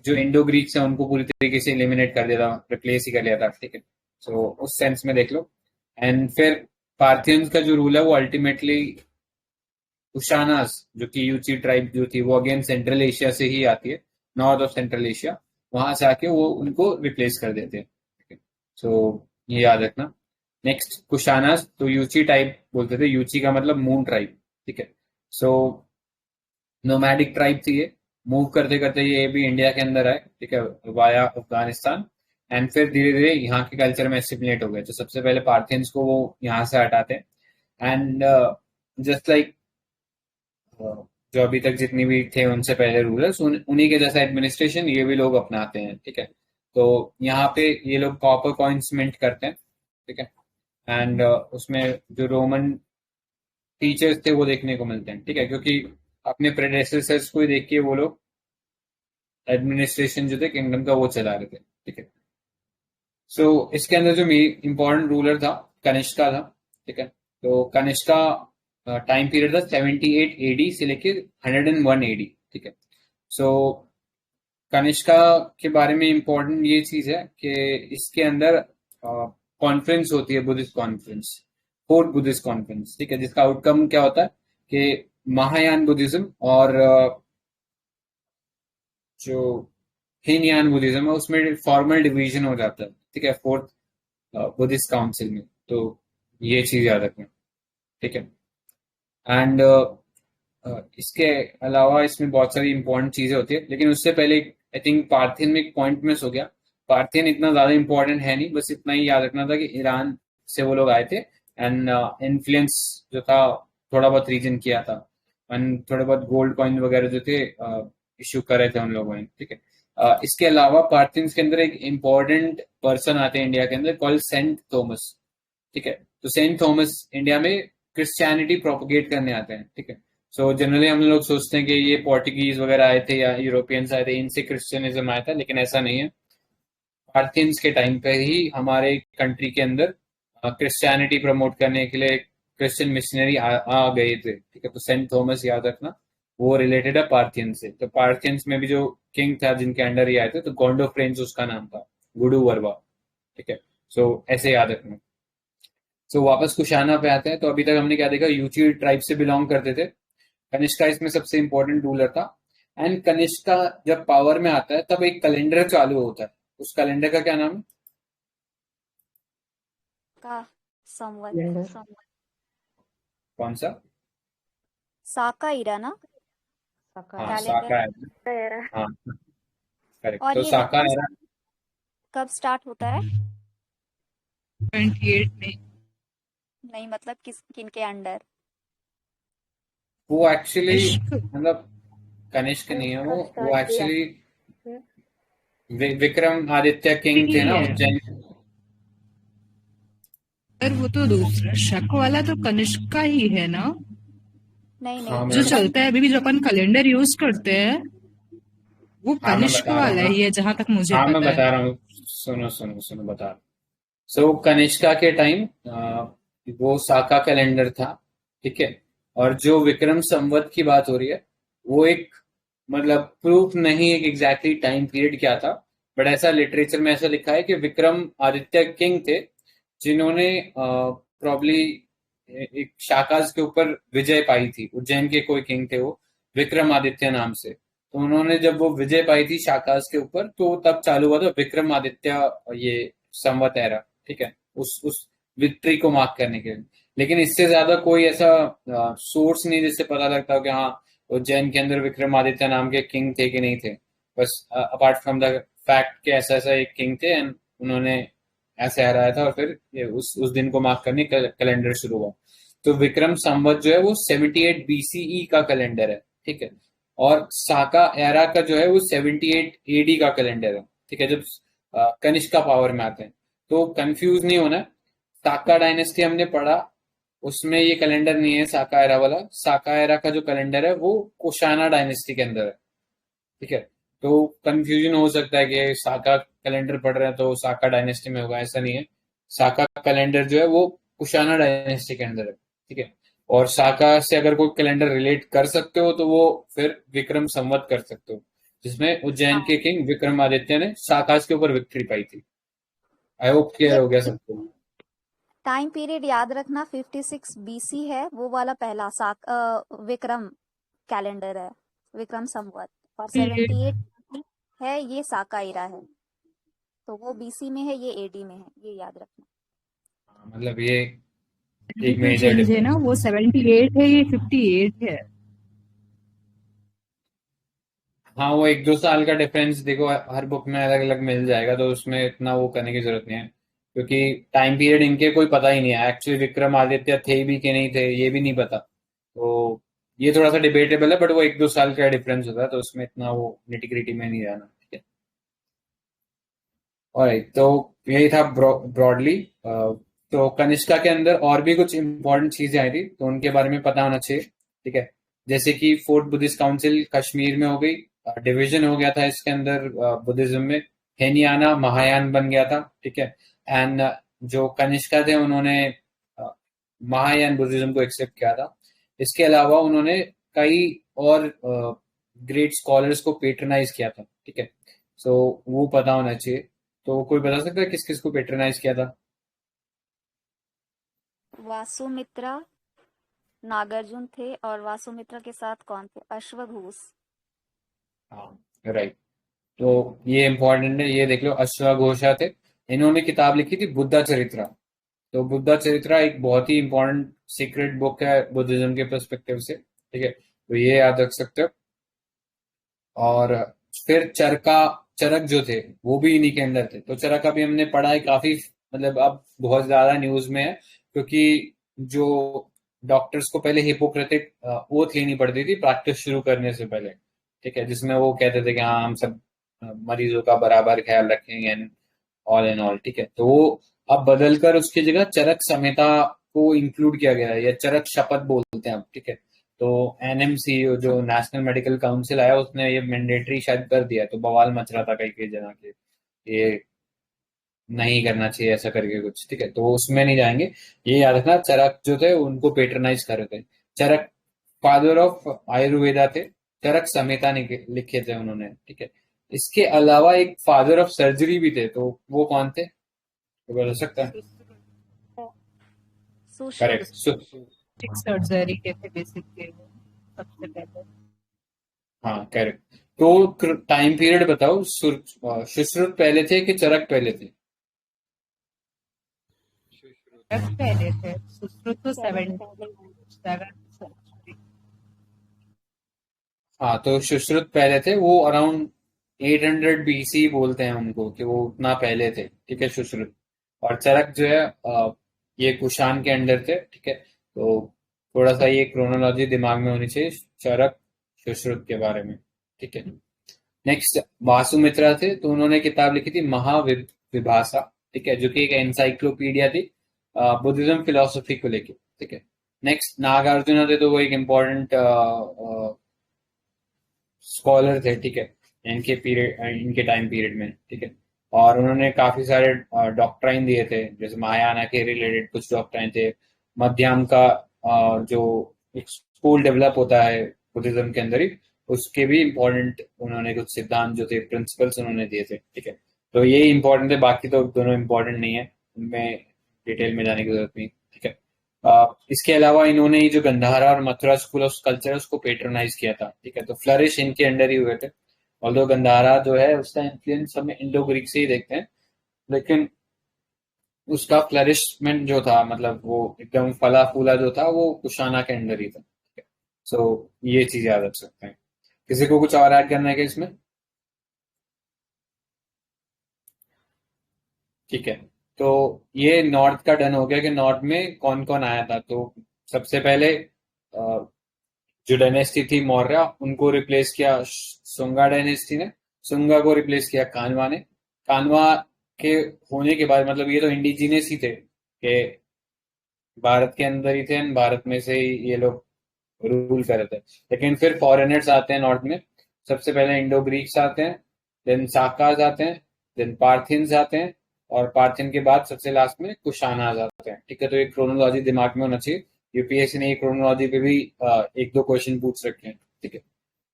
जो इंडो ग्रीक्स है उनको पूरी तरीके से एलिमिनेट कर दिया था, रिप्लेस ही कर लिया था. ठीक है, सो उस सेंस में देख लो. एंड फिर पार्थियंस का जो रूल है वो अल्टीमेटली कुशानास, जो कि यूची ट्राइब जो थी वो अगेन सेंट्रल एशिया से ही आती है, नॉर्थ ऑफ सेंट्रल एशिया, वहां से आके वो उनको रिप्लेस कर देते हैं. ठीक है, सो ये याद रखना. नेक्स्ट कुशानास, तो यूची टाइप बोलते थे. यूची का मतलब मून ट्राइब. ठीक है, सो नोमैडिक ट्राइब थी ये. मूव करते करते ये भी इंडिया के अंदर आए. ठीक है, वाया अफगानिस्तान, एंड फिर धीरे धीरे यहाँ के कल्चर में एसिमिलेट हो गए. तो सबसे पहले पार्थियंस को वो यहाँ से हटाते हैं एंड जस्ट लाइक जो अभी तक जितनी भी थे उनसे पहले रूलर्स, उन्हीं के जैसा एडमिनिस्ट्रेशन ये भी लोग अपनाते हैं. ठीक है, तो यहाँ पे ये लोग कॉपर कॉइन्स मिंट करते हैं. ठीक है, एंड उसमें जो रोमन टीचर्स थे वो देखने को मिलते हैं. ठीक है, क्योंकि अपने प्रेडेसेसर्स को ही देख के वो लोग एडमिनिस्ट्रेशन जो थे किंगडम का वो चला रहे थे. ठीक है, सो इसके अंदर जो इम्पोर्टेंट रूलर था कनिष्का था. ठीक है, तो कनिष्का टाइम पीरियड था 78 एडी से लेके 101 एडी. ठीक है, सो कनिष्का के बारे में इम्पोर्टेंट ये चीज है कि इसके अंदर कॉन्फ्रेंस होती है, Buddhist conference, fourth Buddhist conference. ठीक है, जिसका आउटकम क्या होता है कि महायान बुद्धिज्म और जो हीनयान बुद्धिज्म है उसमें फॉर्मल डिवीजन हो जाता है. ठीक है, फोर्थ बुद्धिस्ट काउंसिल में. तो ये चीज याद रखना. ठीक है, एंड इसके अलावा इसमें बहुत सारी इंपॉर्टेंट चीजें होती है, लेकिन उससे पहले आई थिंक पार्थियन में एक पॉइंट मिस हो गया. पार्थियन इतना ज्यादा इंपॉर्टेंट है नहीं, बस इतना ही याद रखना था कि ईरान से वो लोग आए थे एंड इन्फ्लुएंस जो था थोड़ा बहुत रीजन किया था एंड थोड़े बहुत गोल्ड कॉइन वगैरह जो थे इश्यू कर रहे थे उन लोगों ने. ठीक है, इसके अलावा पार्थियंस के अंदर एक इम्पोर्टेंट पर्सन आते हैं इंडिया के अंदर कॉल्ड सेंट थॉमस. ठीक है, तो सेंट थॉमस इंडिया में क्रिश्चियनिटी प्रोपोगेट करने आते हैं. ठीक है, सो जनरली हम लोग सोचते हैं कि ये पोर्टुगीज वगैरह आए थे या यूरोपियंस आए थे, इनसे क्रिश्चियनिज्म आया था, लेकिन ऐसा नहीं है। पार्थियंस के टाइम पे ही हमारे कंट्री के अंदर क्रिश्चियनिटी प्रमोट करने के लिए क्रिश्चियन मिशनरी आ गए थे, ठीक है। तो सेंट थॉमस याद रखना, वो रिलेटेड है पार्थियंस से। तो पार्थियंस में भी जो किंग था जिनके अंडर ये आए थे, तो गोंडो फ्रेंच उसका नाम था, गुडू वर्वा, ठीक है। सो ऐसे याद रखना। सो वापस कुशाना पे आते हैं। तो अभी तक हमने क्या देखा, यूची ट्राइब से बिलोंग करते थे। कनिष्का इसमें सबसे इंपॉर्टेंट रूलर था। एंड कनिष्का जब पावर में आता है तब एक कैलेंडर चालू होता है। उस कैलेंडर का क्या नाम है? का संवत कैलेंडर संवत कौन सा? साका इरा ना हाँ, साका साका कैलेंडर। एरा। हाँ, करेक्ट। और तो ये साका विक्रम एरा संवत कब स्टार्ट होता है? 28 में। नहीं, मतलब किस किन के अंडर? वो एक्चुअली इश्क मतलब कनिष्क नहीं है, उसका वो स्टार्ट किया एक्चुअली है। विक्रम आदित्य किंग ही थे ना है, उज्जैन। पर वो तो दूसरा शक वाला तो कनिष्क का ही है ना, नहीं हाँ नहीं, जो मैं विक्रम। चलता है अभी भी, जो अपन कैलेंडर यूज करते हैं वो हाँ मैं कनिष्क बता रहा हूँ वाला ना। ही है जहां तक मुझे हाँ मैं पता है। बता रहा हूँ, सुनो सुनो सुनो, बता रहा हूँ। सो कनिष्का के टाइम वो साका कैलेंडर था, ठीक है। और जो विक्रम संवत की बात हो रही है, वो एक मतलब प्रूफ नहीं है कि एग्जैक्टली टाइम पीरियड क्या था, बट ऐसा लिटरेचर में ऐसा लिखा है कि विक्रम आदित्य किंग थे जिन्होंने प्रॉब्ली एक शाकाज के ऊपर विजय पाई थी। उज्जैन के कोई किंग थे वो, विक्रमादित्य नाम से। तो उन्होंने जब वो विजय पाई थी शाकाज के ऊपर, तो तब चालू हुआ था विक्रमादित्य ये संवत एरा, ठीक है, उस विक्ट्री को मार्क करने के लिए। लेकिन इससे ज्यादा कोई ऐसा सोर्स नहीं जिससे पता लगता हो कि हाँ उज्जैन के अंदर विक्रमादित्य नाम के किंग थे कि नहीं थे। बस अपार्ट फ्रॉम द फैक्ट के ऐसा ऐसा एक किंग थे एंड उन्होंने ऐसे हराया था, और फिर ये उस दिन को मार्क करने कैलेंडर शुरू हुआ। तो विक्रम संवत जो है वो 78 बीसीई का कैलेंडर है, ठीक है। और साका एरा का जो है वो 78 एडी का कैलेंडर है, ठीक है, जब कनिष्क का पावर में आते हैं। तो कंफ्यूज नहीं होना। साका डायनेस्टी हमने पढ़ा, उसमें ये कैलेंडर नहीं है साका एरा वाला। साका एरा का जो कैलेंडर है वो कुशाना डायनेस्टी के अंदर है, ठीक है। तो कंफ्यूजन हो सकता है कि साका कैलेंडर पढ़ रहे हैं तो साका डायनेस्टी में होगा, ऐसा नहीं है। साका कैलेंडर जो है वो कुशाना डायनेस्टी के अंदर है, ठीक है। और साका से अगर कोई कैलेंडर रिलेट कर सकते हो तो वो फिर विक्रम संवत कर सकते हो, जिसमें उज्जैन के किंग विक्रमादित्य ने साकास के ऊपर विक्ट्री पाई थी। आई होप क्लियर ये हो गया सबको। टाइम पीरियड याद रखना, 56 बीसी है वो वाला पहला विक्रम कैलेंडर है, विक्रम संवत। और 78 है, ये साका इरा है। तो वो बीसी में है, ये एडी में है, ये याद रखना। मतलब ये एक बिल्कुल मेजर चेंज है ना, डिफरेंस। वो 78 है, ये 58 है। हाँ, वो 1-2 साल का डिफरेंस देखो हर बुक में अलग अलग मिल जाएगा, तो उसमें इतना वो करने की जरूरत नहीं है, क्योंकि टाइम पीरियड इनके कोई पता ही नहीं है एक्चुअली विक्रमादित्य थे भी कि नहीं थे, ये भी नहीं पता। तो ये थोड़ा सा डिबेटेबल है, बट वो 1-2 साल का डिफरेंस होता है, तो उसमें इतना वो निटिग्रिटी में नहीं जाना, ठीक है। ऑलराइट, तो यही था ब्रॉडली। तो कनिष्का के अंदर और भी कुछ इंपॉर्टेंट चीजें आई थी, तो उनके बारे में पता होना चाहिए, ठीक है। जैसे कि फोर्थ बुद्धिस्ट काउंसिल कश्मीर में हो गई, डिवीजन हो गया था इसके अंदर बुद्धिज्म में, हेनियाना महायान बन गया था, ठीक है। एंड जो कनिष्का थे उन्होंने महायान बुद्धिज्म को एक्सेप्ट किया था। इसके अलावा उन्होंने कई और ग्रेट स्कॉलर्स को पेट्रनाइज किया था, ठीक है। सो वो पता होना चाहिए। तो कोई बता सकता है किस किस को पेट्रनाइज किया था? वासुमित्रा, नागार्जुन थे, और वासुमित्रा के साथ कौन थे? अश्वघोष। हाँ, राइट। तो ये इंपॉर्टेंट है, ये देख लो, अश्वघोषा थे। इन्होंने किताब लिखी थी बुद्धा चरित्रा। तो बुद्धा चरित्रा एक बहुत ही इंपॉर्टेंट सीक्रेट बुक है बुद्धिज्म के पर्सपेक्टिव से, ठीक है। तो ये याद रख सकते हो। और फिर चरक जो थे वो भी इन्हीं के अंदर थे। तो चरक अभी हमने पढ़ा है काफी, मतलब अब बहुत ज्यादा न्यूज में है, क्योंकि जो डॉक्टर्स को पहले हिपोक्रेटिक ओथ लेनी पड़ती थी प्रैक्टिस शुरू करने से पहले, ठीक है, जिसमें वो कहते थे कि हाँ हम सब मरीजों का बराबर ख्याल रखेंगे एंड ऑल एंड ऑल, ठीक है। तो वो अब बदलकर उसकी जगह चरक संहिता को इंक्लूड किया गया है, या चरक शपथ बोलते हैं अब, ठीक है। तो एनएमसी जो नेशनल मेडिकल काउंसिल आया उसने ये मैंडेटरी शायद कर दिया, तो बवाल मच रहा था कई कई जगह के ये नहीं करना चाहिए ऐसा करके कुछ, ठीक है, तो उसमें नहीं जाएंगे। ये याद रखना, चरक जो थे उनको पेट्रोनाइज कर रहे थे। चरक फादर ऑफ आयुर्वेदा थे, चरक संहिता लिखे थे उन्होंने, ठीक है। इसके अलावा एक फादर ऑफ सर्जरी भी थे, तो वो कौन थे, तो बता सकता है? सुश्रुत। करेक्ट, सर्जरी के थे बेसिकली सबसे पहले। हाँ करेक्ट। तो टाइम पीरियड बताओ, सुश्रुत पहले थे कि चरक पहले थे? पहले थे, सुश्रुत तो 7 हाँ, तो सुश्रुत पहले थे, वो अराउंड 800 बीसी बोलते हैं उनको, कि वो उतना पहले थे, ठीक है, सुश्रुत। और चरक जो है ये कुषाण के अंडर थे, ठीक है। तो थोड़ा सा ये क्रोनोलॉजी दिमाग में होनी चाहिए, चरक सुश्रुत के बारे में, ठीक है। नेक्स्ट वासुमित्रा थे, तो उन्होंने किताब लिखी थी महाविभाषा, ठीक है, जो कि एक एनसाइक्लोपीडिया थी बुद्धिज्म फिलोसफी को लेके, ठीक है। नेक्स्ट नागार्जुन थे, तो वो एक इम्पोर्टेंट स्कॉलर थे, ठीक है, इनके टाइम पीरियड में, ठीक है। और उन्होंने काफी सारे डॉक्ट्राइन दिए थे, जैसे महायाना के रिलेटेड कुछ डॉक्ट्राइन थे, मध्यम का जो एक स्कूल डेवलप होता है बुद्धिज्म के अंदर ही, उसके भी इम्पोर्टेंट उन्होंने कुछ सिद्धांत जो थे, प्रिंसिपल्स उन्होंने दिए थे, ठीक है। तो ये इम्पोर्टेंट थे, बाकी तो दोनों इम्पोर्टेंट नहीं है, उनमें डिटेल में जाने की जरूरत नहीं, ठीक है। इसके अलावा इन्होंने जो गंधारा और मथुरा स्कूल ऑफ कल्चर उसको पेट्रोनाइज किया था, ठीक है, तो फ्लरिश इनके अंडर ही हुए थे। ऑल्दो गंधारा जो है उसका इन्फ्लुएंस हमें इंडो ग्रीक से ही देखते हैं, लेकिन उसका फ्लरिशमेंट जो था, मतलब वो एकदम फला फूला जो था, वो कुशाना के अंडर ही था, ठीक है। सो ये चीज याद रख सकते हैं। किसी को कुछ और ऐड करना है क्या इसमें? ठीक है, तो ये नॉर्थ का डन हो गया कि नॉर्थ में कौन कौन आया था। तो सबसे पहले जो डायनेस्टी थी मौर्य, उनको रिप्लेस किया सुंगा डायनेस्टी ने, सुंगा को रिप्लेस किया कानवा ने। कानवा के होने के बाद, मतलब ये तो इंडिजिनियस ही थे कि भारत के अंदर ही थे, भारत में से ही ये लोग रूल कर रहे थे, लेकिन फिर फॉरेनर्स आते हैं नॉर्थ में। सबसे पहले इंडो ग्रीक्स आते हैं, देन साकाज आते हैं, देन पार्थियंस आते हैं, और पार्थियन के बाद सबसे लास्ट में कुशानाज आते हैं, ठीक है। तो ये क्रोनोलॉजी दिमाग में होना चाहिए, यूपीएससी ने ये क्रोनोलॉजी पे भी एक दो क्वेश्चन पूछ रखे हैं, ठीक है।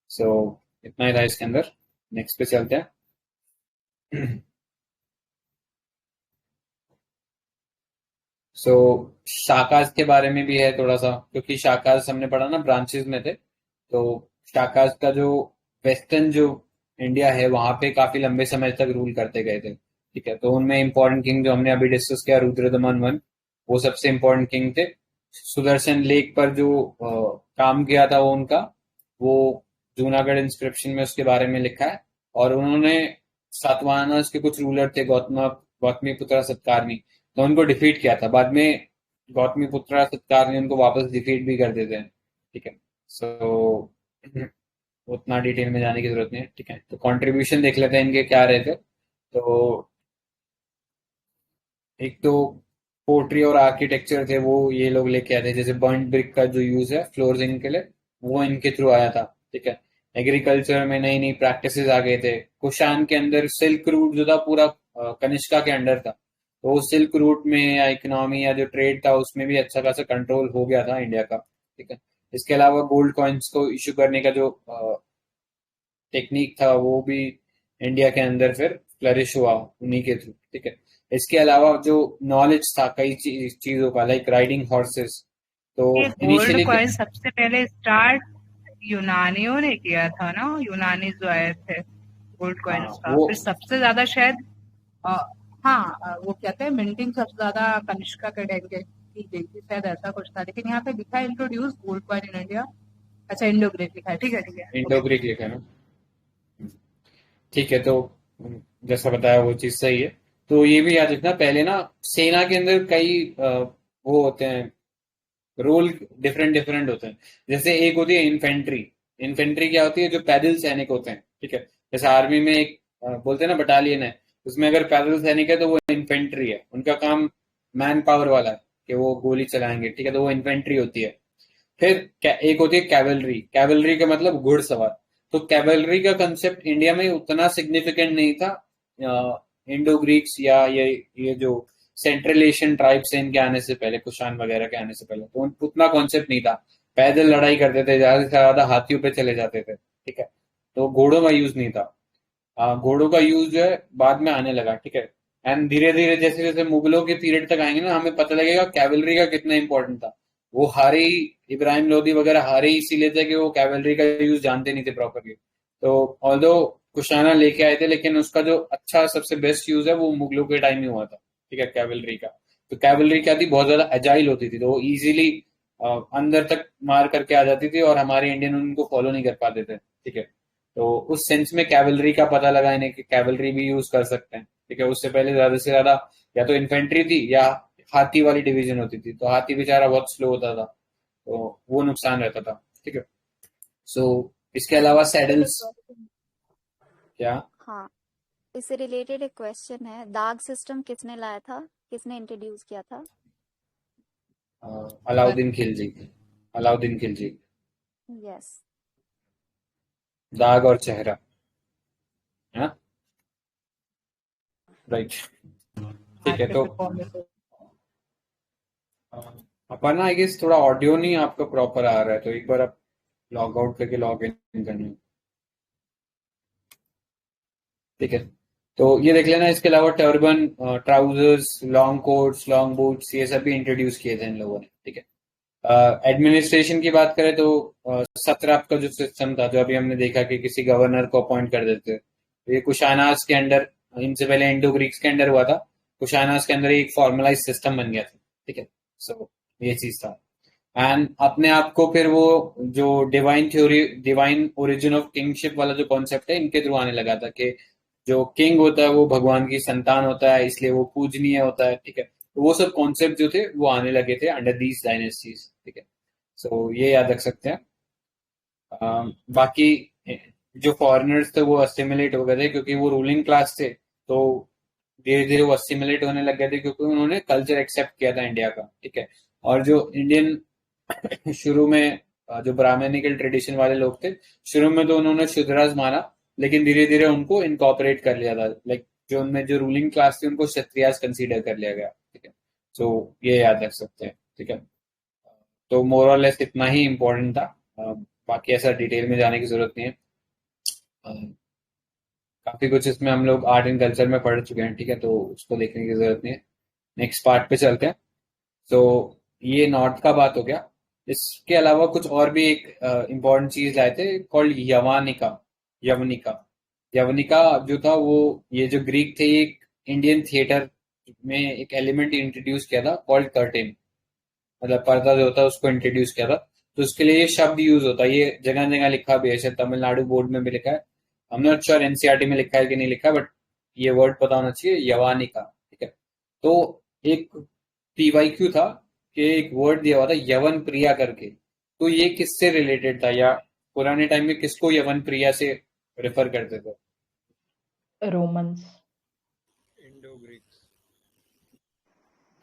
सो इतना ही था इसके अंदर, नेक्स्ट पे चलते हैं। सो शाकाज के बारे में भी है थोड़ा सा, क्योंकि शाकाज हमने पढ़ा ना ब्रांचेस में थे, तो शाकाज का जो वेस्टर्न जो इंडिया है वहां पे काफी लंबे समय तक रूल करते गए थे, ठीक है। तो उनमें इंपॉर्टेंट किंग जो हमने अभी डिस्कस किया, रुद्रदमन वन, वो सबसे इंपॉर्टेंट किंग थे। सुदर्शन लेक पर जो काम किया था वो उनका, वो जूनागढ़ इंस्क्रिप्शन में उसके बारे में लिखा है। और उन्होंने सातवाहनस के कुछ रूलर थे, गौतमीपुत्र सत्कारनी, तो उनको डिफीट किया था। बाद में गौतमीपुत्र सत्कारनी उनको वापस डिफीट भी कर देते हैं, ठीक है। सो उतना डिटेल में जाने की जरूरत नहीं है, ठीक है। तो कंट्रीब्यूशन देख लेते हैं इनके क्या रहे थे। तो एक तो पोट्री और आर्किटेक्चर थे, वो ये लोग लेके आए थे, जैसे बर्न ब्रिक का जो यूज है फ्लोरिंग के लिए, वो इनके थ्रू आया था, ठीक है। एग्रीकल्चर में नई नई प्रैक्टिसेस आ गए थे। कुषाण के अंदर सिल्क रूट जो था पूरा कनिष्का के अंडर था, तो सिल्क रूट में या इकोनॉमी या जो ट्रेड था उसमें भी अच्छा खासा कंट्रोल हो गया था इंडिया का, ठीक है। इसके अलावा गोल्ड कॉइन्स को इशू करने का जो टेक्निक था वो भी इंडिया के अंदर फिर फ्लरिश हुआ उन्हीं के थ्रू, ठीक है। इसके अलावा जो नॉलेज था कई चीजों का, लाइक राइडिंग हॉर्सेस, तो गोल्ड इनिशियली कॉइन सबसे पहले स्टार्ट यूनानियों ने किया था ना, यूनानी जो आए थे गोल्ड कॉइन्स का। फिर सबसे ज्यादा शायद वो कहते हैं मिंटिंग सबसे ज्यादा कनिष्का के टाइम के की गई थी, शायद ऐसा कुछ था। लेकिन यहाँ पे लिखा है introduce gold coin in India. अच्छा, इंडो ग्रीक लिखा है, ठीक है ठीक है, इंडो ग्रीक लिखा है ना, ठीक है। तो जैसा बताया वो चीज सही है। तो ये भी याद रखना, पहले ना सेना के अंदर कई वो होते हैं, रोल डिफरेंट डिफरेंट होते हैं। जैसे एक होती है इन्फेंट्री। इन्फेंट्री क्या होती है? जो पैदल सैनिक होते हैं, ठीक है। जैसे आर्मी में एक बोलते हैं ना बटालियन है, उसमें अगर पैदल सैनिक है तो वो इन्फेंट्री है, उनका काम मैन पावर वाला है कि वो गोली चलाएंगे, ठीक है, तो वो इन्फेंट्री होती है। फिर एक होती है कैवलरी। कैवलरी का मतलब घुड़सवार। तो कैवलरी का कंसेप्ट इंडिया में उतना सिग्निफिकेंट नहीं था इंडो ग्रीक्स या ये जो सेंट्रल एशियन ट्राइब्स हैं इनके आने से पहले, कुषाण वगैरह के आने से पहले, तो उतना कॉन्सेप्ट नहीं था। पैदल लड़ाई करते थे, ज्यादा से ज्यादा हाथियों पे चले जाते थे, ठीक है। तो घोड़ों का यूज नहीं था। घोड़ों का यूज जो है बाद में आने लगा, ठीक है। एंड धीरे धीरे जैसे जैसे मुगलों के पीरियड तक आएंगे ना, हमें पता लगेगा कैवलरी का कितना इंपॉर्टेंट था। वो हारे ही, इब्राहिम लोदी वगैरह हारे ही इसीलिए थे कि वो कैवलरी का यूज जानते नहीं थे प्रॉपरली। तो ऑल्दो कुशाना लेके आए थे, लेकिन उसका जो अच्छा सबसे बेस्ट यूज है वो मुगलों के टाइम में हुआ था, ठीक है, कैवलरी का। तो कैवलरी क्या थी, बहुत ज्यादा एजाइल होती थी, तो वो इजीली अंदर तक मार करके आ जाती थी और हमारे इंडियन उनको फॉलो नहीं कर पाते थे, ठीक है। तो उस सेंस में कैवलरी का पता लगाने की कैवलरी भी यूज कर सकते हैं, ठीक है। उससे पहले ज्यादा से ज्यादा या तो इन्फेंट्री थी या हाथी वाली डिवीजन होती थी, तो हाथी बेचारा बहुत स्लो होता था, तो वो नुकसान रहता था, ठीक है। सो इसके अलावा सैडल्स क्या। हाँ, इससे रिलेटेड एक क्वेश्चन है, दाग सिस्टम किसने लाया था, किसने इंट्रोड्यूस किया था? अलाउद्दीन खिलजी। अलाउद्दीन खिलजी। यस। दाग और चेहरा, है, राइट, ठीक है। तो अपन आई गेस थोड़ा ऑडियो नहीं आपका प्रॉपर आ रहा है, तो एक बार आप लॉग आउट करके लॉग इन करना, ठीक है। तो ये देख लेना। इसके अलावा turban, trousers, long quotes, long boots, ये सब भी इंट्रोड्यूस किए थे इन लोगों ने, ठीक है। एडमिनिस्ट्रेशन की बात करें तो सत्रप का जो सिस्टम था, जो अभी हमने देखा कि किसी गवर्नर को अपॉइंट कर देते, तो ये कुशानास के अंडर, इनसे पहले इंडो ग्रीक्स के अंडर हुआ था, कुशानास के अंदर एक फॉर्मलाइज सिस्टम बन गया था, ठीक है। सो ये चीज था। एंड अपने आप को फिर वो जो divine theory, divine origin of kingship वाला जो कॉन्सेप्ट है, इनके थ्रू आने लगा था कि जो किंग होता है वो भगवान की संतान होता है, इसलिए वो पूजनीय होता है, ठीक है। तो वो सब कॉन्सेप्ट जो थे वो आने लगे थे अंडर दीज डायनेस्टीज, ठीक है। सो ये याद रख सकते हैं। बाकी जो फॉरेनर्स थे वो असिमिलेट हो गए थे क्योंकि वो रूलिंग क्लास थे, तो धीरे धीरे वो असिमिलेट होने लग गए थे क्योंकि उन्होंने कल्चर एक्सेप्ट किया था इंडिया का, ठीक है। और जो इंडियन शुरू में जो ब्राह्मणिकल ट्रेडिशन वाले लोग थे, शुरू में तो उन्होंने शूद्रास माना, लेकिन धीरे धीरे उनको इनकॉर्पोरेट कर लिया था। लाइक जो उनमें जो रूलिंग क्लास थी उनको क्षत्रियास कंसीडर कर लिया गया, ठीक है। सो ये याद रख सकते हैं, ठीक है। तो मोर और लेस इतना ही इम्पोर्टेंट था। बाकी ऐसा डिटेल में जाने की जरूरत नहीं है। काफी कुछ इसमें हम लोग आर्ट एंड कल्चर में पढ़ चुके हैं, ठीक है, तो उसको देखने की जरूरत नहीं है। नेक्स्ट पार्ट पे चलते हैं। तो ये नॉर्थ का बात हो गया। इसके अलावा कुछ और भी एक इम्पोर्टेंट चीज लाए थे कॉल्ड यवानिका। यवनिका। यवनिका जो था वो, ये जो ग्रीक थे, एक इंडियन थिएटर में एक एलिमेंट इंट्रोड्यूस किया था कॉल्ड कर्टेन, मतलब पर्दा जो होता है उसको इंट्रोड्यूस किया था। तो उसके लिए ये शब्द यूज होता है, ये जगह जगह लिखा भी है, शायद तमिलनाडु बोर्ड में भी लिखा है, हम नॉट श्योर एनसीईआरटी में लिखा है कि नहीं लिखा है, बट ये वर्ड पता होना चाहिए, यवानिका, ठीक है। तो एक पीवाईक्यू था कि एक वर्ड दिया हुआ था यवन प्रिया करके, तो ये किससे रिलेटेड था, या पुराने टाइम में किसको यवन प्रिया से रेफर करते थे? रोमन्स। Indo Greeks.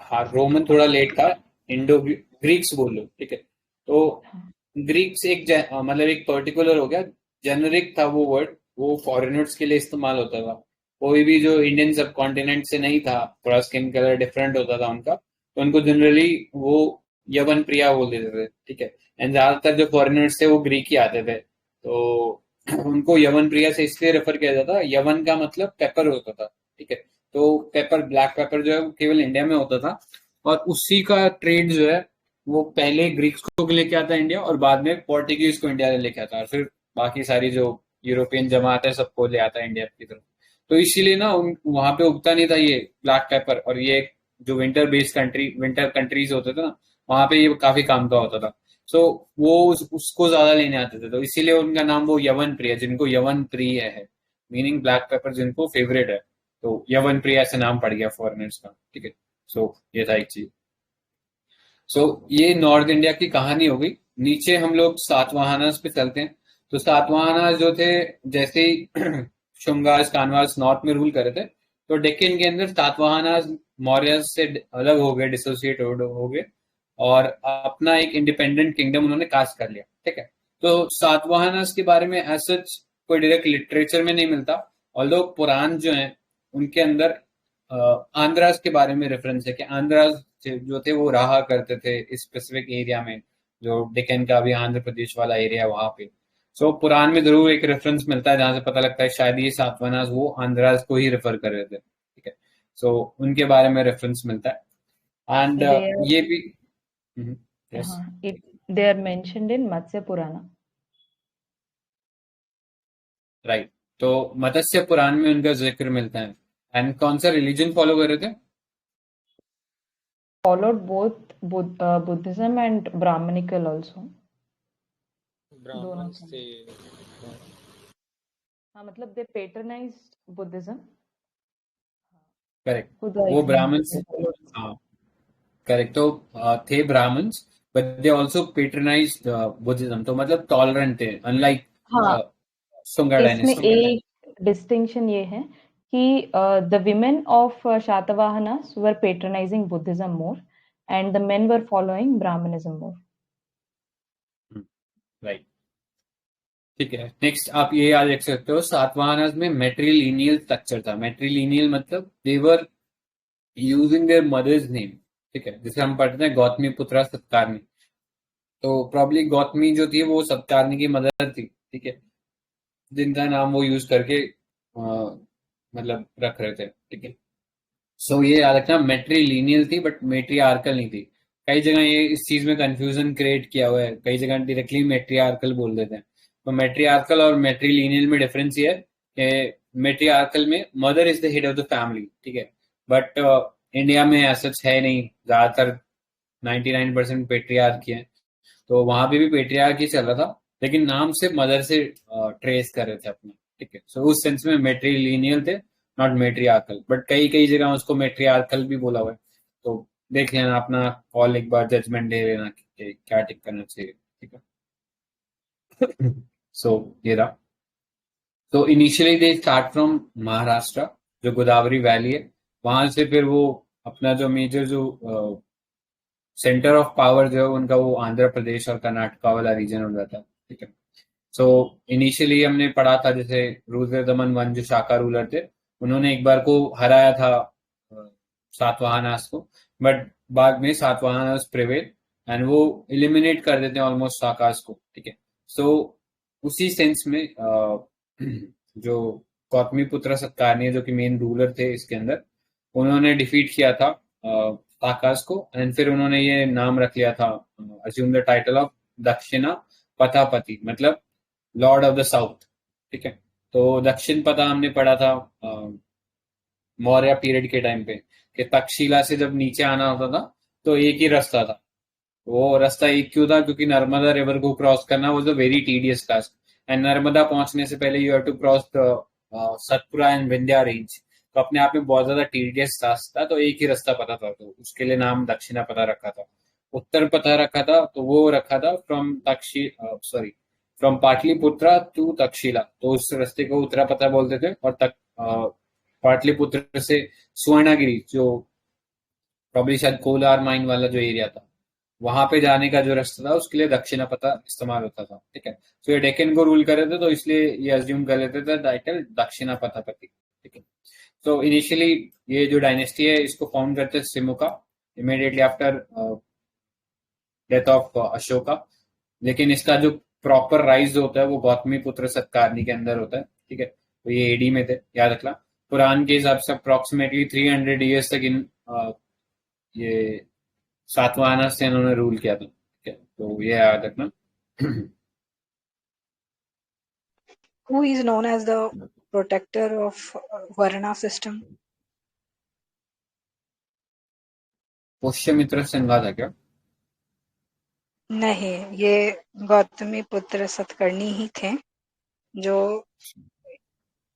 हाँ, रोमन थोड़ा लेट था, इंडो ग्रीक्स बोल लो, ठीक है। तो ग्रीक्स एक मतलब एक पर्टिकुलर हो गया, जेनरिक था वो वर्ड, वो फॉरेनर्स के लिए इस्तेमाल होता था। कोई भी जो इंडियन सब कॉन्टिनेंट से नहीं था, थोड़ा स्किन कलर डिफरेंट होता था उनका, तो उनको जनरली वो यवन प्रिया बोल देते थे, ठीक है। एंड ज्यादातर जो फॉरेनर्स थे वो ग्रीक ही आते थे, तो उनको यवन प्रिया से इसलिए रेफर किया जाता। यवन का मतलब पेपर होता था, ठीक है। तो पेपर, ब्लैक पेपर जो है वो केवल इंडिया में होता था, और उसी का ट्रेड जो है वो पहले ग्रीक्स को लेके आता इंडिया, और बाद में पोर्टुगीज को इंडिया लेके आता, और फिर बाकी सारी जो यूरोपियन जमात है सबको ले आता है इंडिया की तरफ। तो इसीलिए ना वहां पे उगता नहीं था ये ब्लैक पेपर, और ये जो विंटर बेस्ड विंटर कंट्रीज होते थे ना, वहां पे ये काफी काम का होता था। सो वो उसको ज्यादा लेने आते थे, तो इसीलिए उनका नाम वो यवन प्रिय, जिनको यवन प्रिय है, मीनिंग ब्लैक पेपर जिनको फेवरेट है, तो यवन प्रिय से नाम पड़ गया फॉरेनर्स का, ठीक है। सो ये था एक चीज। सो ये नॉर्थ इंडिया की कहानी हो गई। नीचे हम लोग सातवाहनास पे चलते हैं। तो सातवाहनास जो थे, जैसे ही शुंगास कानवास नॉर्थ में रूल करे थे, तो डेक्कन के अंदर सातवाहनास मौर्य से अलग हो गए, डिसोसिएट हो गए, और अपना एक इंडिपेंडेंट किंगडम उन्होंने कास्ट कर लिया, ठीक है। तो सातवाहनास के बारे में एज सच कोई डायरेक्ट लिटरेचर में नहीं मिलता, ऑल्दो पुराण जो है उनके अंदर आंध्रास के बारे में रेफरेंस है कि आंध्रास जो थे वो रहा करते थे इस स्पेसिफिक एरिया में, जो डेक्कन का भी आंध्र प्रदेश वाला एरिया वहां पे। सो पुराण में जरूर एक रेफरेंस मिलता है जहां से पता लगता है शायद ये सातवाहनास वो आंध्रास को ही रेफर कर रहे थे, ठीक है। सो उनके बारे में रेफरेंस मिलता है एंड ये भी yes. they are mentioned in Matsya Purana. Right, तो मत्स्य पुराण में उनका जिक्र मिलता है। एंड कौन सा रिलीजन फॉलो कर रहे थे? Followed both Buddhism and Brahmanical also. ब्राह्मण से हाँ, मतलब they patronized Buddhism. करेक्ट, खुद वो ब्राह्मण से, हाँ करेक्ट, तो थे Brahmans but they also patronised Buddhism, तो मतलब टॉलरेंट थे अनलाइक शुंगा डायनेस्टी। इसमें एक डिस्टिंक्शन ये है कि the women of Shatavahanas were patronizing Buddhism more and the men were following Brahmanism more. Right, ठीक है। नेक्स्ट आप ये याद रख सकते हो सातवाहनास में मैट्रिलिनियल स्ट्रक्चर था। मैट्रिलिनियल मतलब they were using their mother's name, ठीक है, जिसे हम पढ़ते हैं गौतमी पुत्रा सत्कारनी। तो प्रॉब्ली गौतमी जो थी वो सत्कारनी की मदर थी, ठीक है, जिनका नाम वो यूज करके मतलब रख रहे थे, ठीक है। सो ये याद रखना मैट्रिलिनियल थी बट मैट्रियार्कल नहीं थी। कई जगह ये इस चीज में कंफ्यूजन क्रिएट किया हुआ है, कई जगह डायरेक्टली मैट्रियार्कल बोल देते हैं। तो मैट्रियार्कल और मैट्रिलिनियल में डिफरेंस ये है कि मैट्रियार्कल में mother is the head of the family, ठीक है, बट इंडिया में ऐसा है नहीं, ज्यादातर 99% पेट्रियार्की है, तो वहां पे भी पेट्रियार्की चल रहा था लेकिन नाम से मदर से ट्रेस कर रहे थे अपना, ठीक है। सो उस सेंस में मैट्रिलिनियल थे, नॉट मैट्रियार्कल, बट कई कई जगह उसको मैट्रियार्कल भी बोला हुआ है। तो देख लेना अपना कॉल, एक बार जजमेंट दे लेना कि क्या टिक करना चाहिए, ठीक है। सो ये रहा। तो initially they start from Maharashtra, जो गोदावरी वैली है, वहां से फिर वो अपना जो मेजर जो सेंटर ऑफ पावर जो है उनका वो आंध्र प्रदेश और कर्नाटका वाला रीजन हो जाता है, ठीक है। सो इनिशियली हमने पढ़ा था जैसे रुद्रदमन वन जो शाका रूलर थे, उन्होंने एक बार को हराया था सातवाहनास को, बट बाद में सातवाहनास प्रिवेल एंड वो एलिमिनेट कर देते हैं ऑलमोस्ट शाकास को, ठीक है। सो उसी सेंस में जो गौतमी पुत्र सत्कारनी जो कि मेन रूलर थे इसके अंदर, उन्होंने डिफीट किया था शाकास को एंड फिर उन्होंने ये नाम रख लिया था, अज्यूम द टाइटल ऑफ दक्षिणा पथापति, मतलब लॉर्ड ऑफ द साउथ, ठीक है। तो दक्षिण पथा हमने पढ़ा था मौर्य पीरियड के टाइम पे कि तक्षशिला से जब नीचे आना होता था तो एक ही रास्ता था। वो रास्ता एक क्यों था? क्योंकि नर्मदा रिवर को क्रॉस करना was a very tedious task and Narmada पहुंचने से पहले you have to cross the Satpura and Vindhya range, तो अपने आप में बहुत ज्यादा टीडियस टास्क था, तो एक ही रास्ता पता था, तो उसके लिए नाम दक्षिणा पता रखा था। उत्तर पता रखा था तो वो रखा था फ्रॉम पाटलिपुत्रा टू तक्षशिला, तो उस रास्ते को उत्तरा पता बोलते थे, और पाटलिपुत्र से सुवर्णगिरी जो प्रॉब्ली शायद कोलार माइन वाला जो एरिया था वहां पे जाने का जो रास्ता था उसके लिए दक्षिणा पता इस्तेमाल होता था, ठीक है। तो ये डेक्कन को रूल कर रहे थे तो इसलिए ये अज्यूम कर लेते थे टाइटल दक्षिणा पथापति, ठीक है। तो इनिशियली ये जो डायनेस्टी है इसको फॉर्म करते थे Simuka immediately after death of Ashoka, लेकिन इसका जो प्रॉपर राइज होता है वो गौतमी पुत्र सत्कारनी के अंदर होता है, ठीक है। तो ये एडी में थे, याद रखना। पुराण के हिसाब से अप्रोक्सीमेटली 300 ईयर्स तक इन ये सातवाहना से इन्होंने रूल किया था, ठीक है। तो ये याद रखना। Who is known as the protector of Varna system? Pushyamitra Singha था क्या? नहीं, ये गौतमी पुत्र सतकर्णी ही थे जो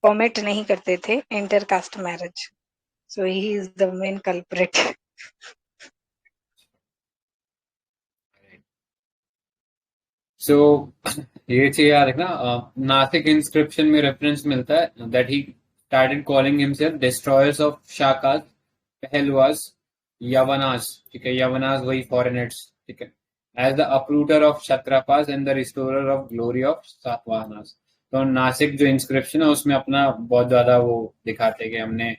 परमिट नहीं करते थे intercaste marriage, so he is the main culprit. So ये चीज याद रखना। नासिक इंस्क्रिप्शन में रेफरेंस मिलता है that he started calling himself destroyers of Shakas, Pahlavas Yavanas, ठीक है, यवनास वही फॉरेनर्स, ठीक है, as the uprooter of Kshatrapas and the restorer of glory of Satavahanas. तो नासिक जो इंस्क्रिप्शन है उसमें अपना बहुत ज्यादा वो दिखाते हैं कि हमने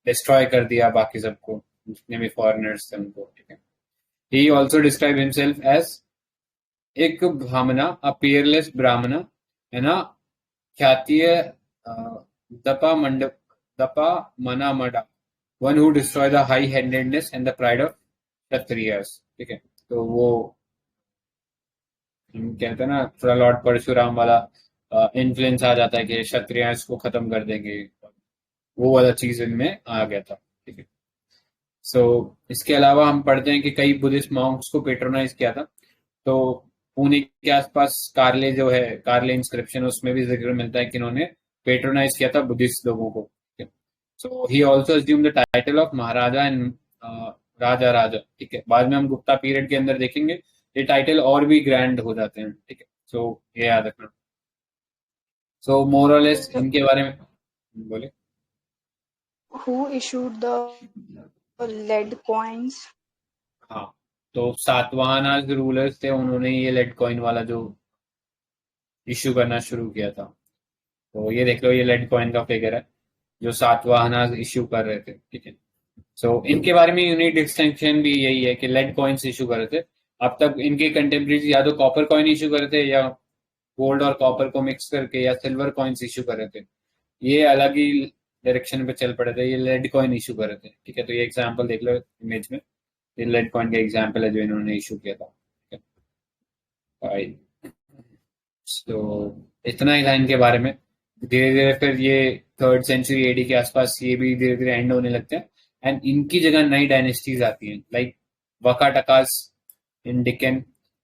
डिस्ट्रॉय कर दिया बाकी सबको, जितने भी फॉरेनर्स थे उनको, ठीक है। He also describe himself as एक ब्राह्मणा, अ पीयरलेस ब्राह्मणा, है ना, ख्यातीय दपा मंडप, दपा मना मडा, one who destroy the high handedness and the pride of Kshatriyas, ठीक है। तो वो हम कहते हैं ना, थोड़ा लॉर्ड परशुराम वाला इन्फ्लुएंस आ जाता है कि क्षत्रियस को खत्म कर देंगे, वो वाला चीज इनमें आ गया था, ठीक है। सो इसके अलावा हम पढ़ते हैं कि कई बुद्धिस्ट मॉन्क्स को पेट्रोनाइज किया था। तो पुणे के आसपास कार्ले जो है, कार्ले इंस्क्रिप्शन, उसमें भी जिक्र मिलता है कि इन्होंने पेट्रोनाइज किया था बुद्धिस्ट लोगों को। So he also assume the title of Maharaja and Raja Raja, ठीक है। बाद में हम गुप्ता पीरियड के अंदर देखेंगे ये टाइटल और भी ग्रैंड हो जाते हैं, ठीक है। सो ये याद रखना। सो मोर और लेस इनके बारे में बोले। Who issued the lead coins? हाँ, तो सातवाहना जो रूलर्स थे उन्होंने ये लेड कॉइन वाला जो इश्यू करना शुरू किया था। तो ये देख लो, ये लेड कॉइन का फिगर है जो सातवाहना इश्यू कर रहे थे, ठीक है। सो इनके बारे में यूनिक डिस्टिंक्शन भी यही है कि लेड कॉइन्स इशू कर रहे थे। अब तक इनके कंटेम्प्रेरीज या तो कॉपर कॉइन इशू कर रहे थे, या गोल्ड और कॉपर को मिक्स करके, या सिल्वर कॉइन्स इशू कर रहे थे। ये अलग ही डायरेक्शन पे चल पड़े थे, ये लेड कॉइन इशू कर रहे थे, ठीक है। तो ये एग्जाम्पल देख लो इमेज में, ये लेड कॉइन का एग्जाम्पल है जो इन्होंने इशू किया था, ठीक है। तो इतना ही था इनके बारे में। धीरे धीरे फिर ये 3rd सेंचुरी एडी के आसपास ये भी धीरे धीरे एंड होने लगते हैं, एंड इनकी जगह नई डायनेस्टीज आती हैं, like Vakatakas in Deccan,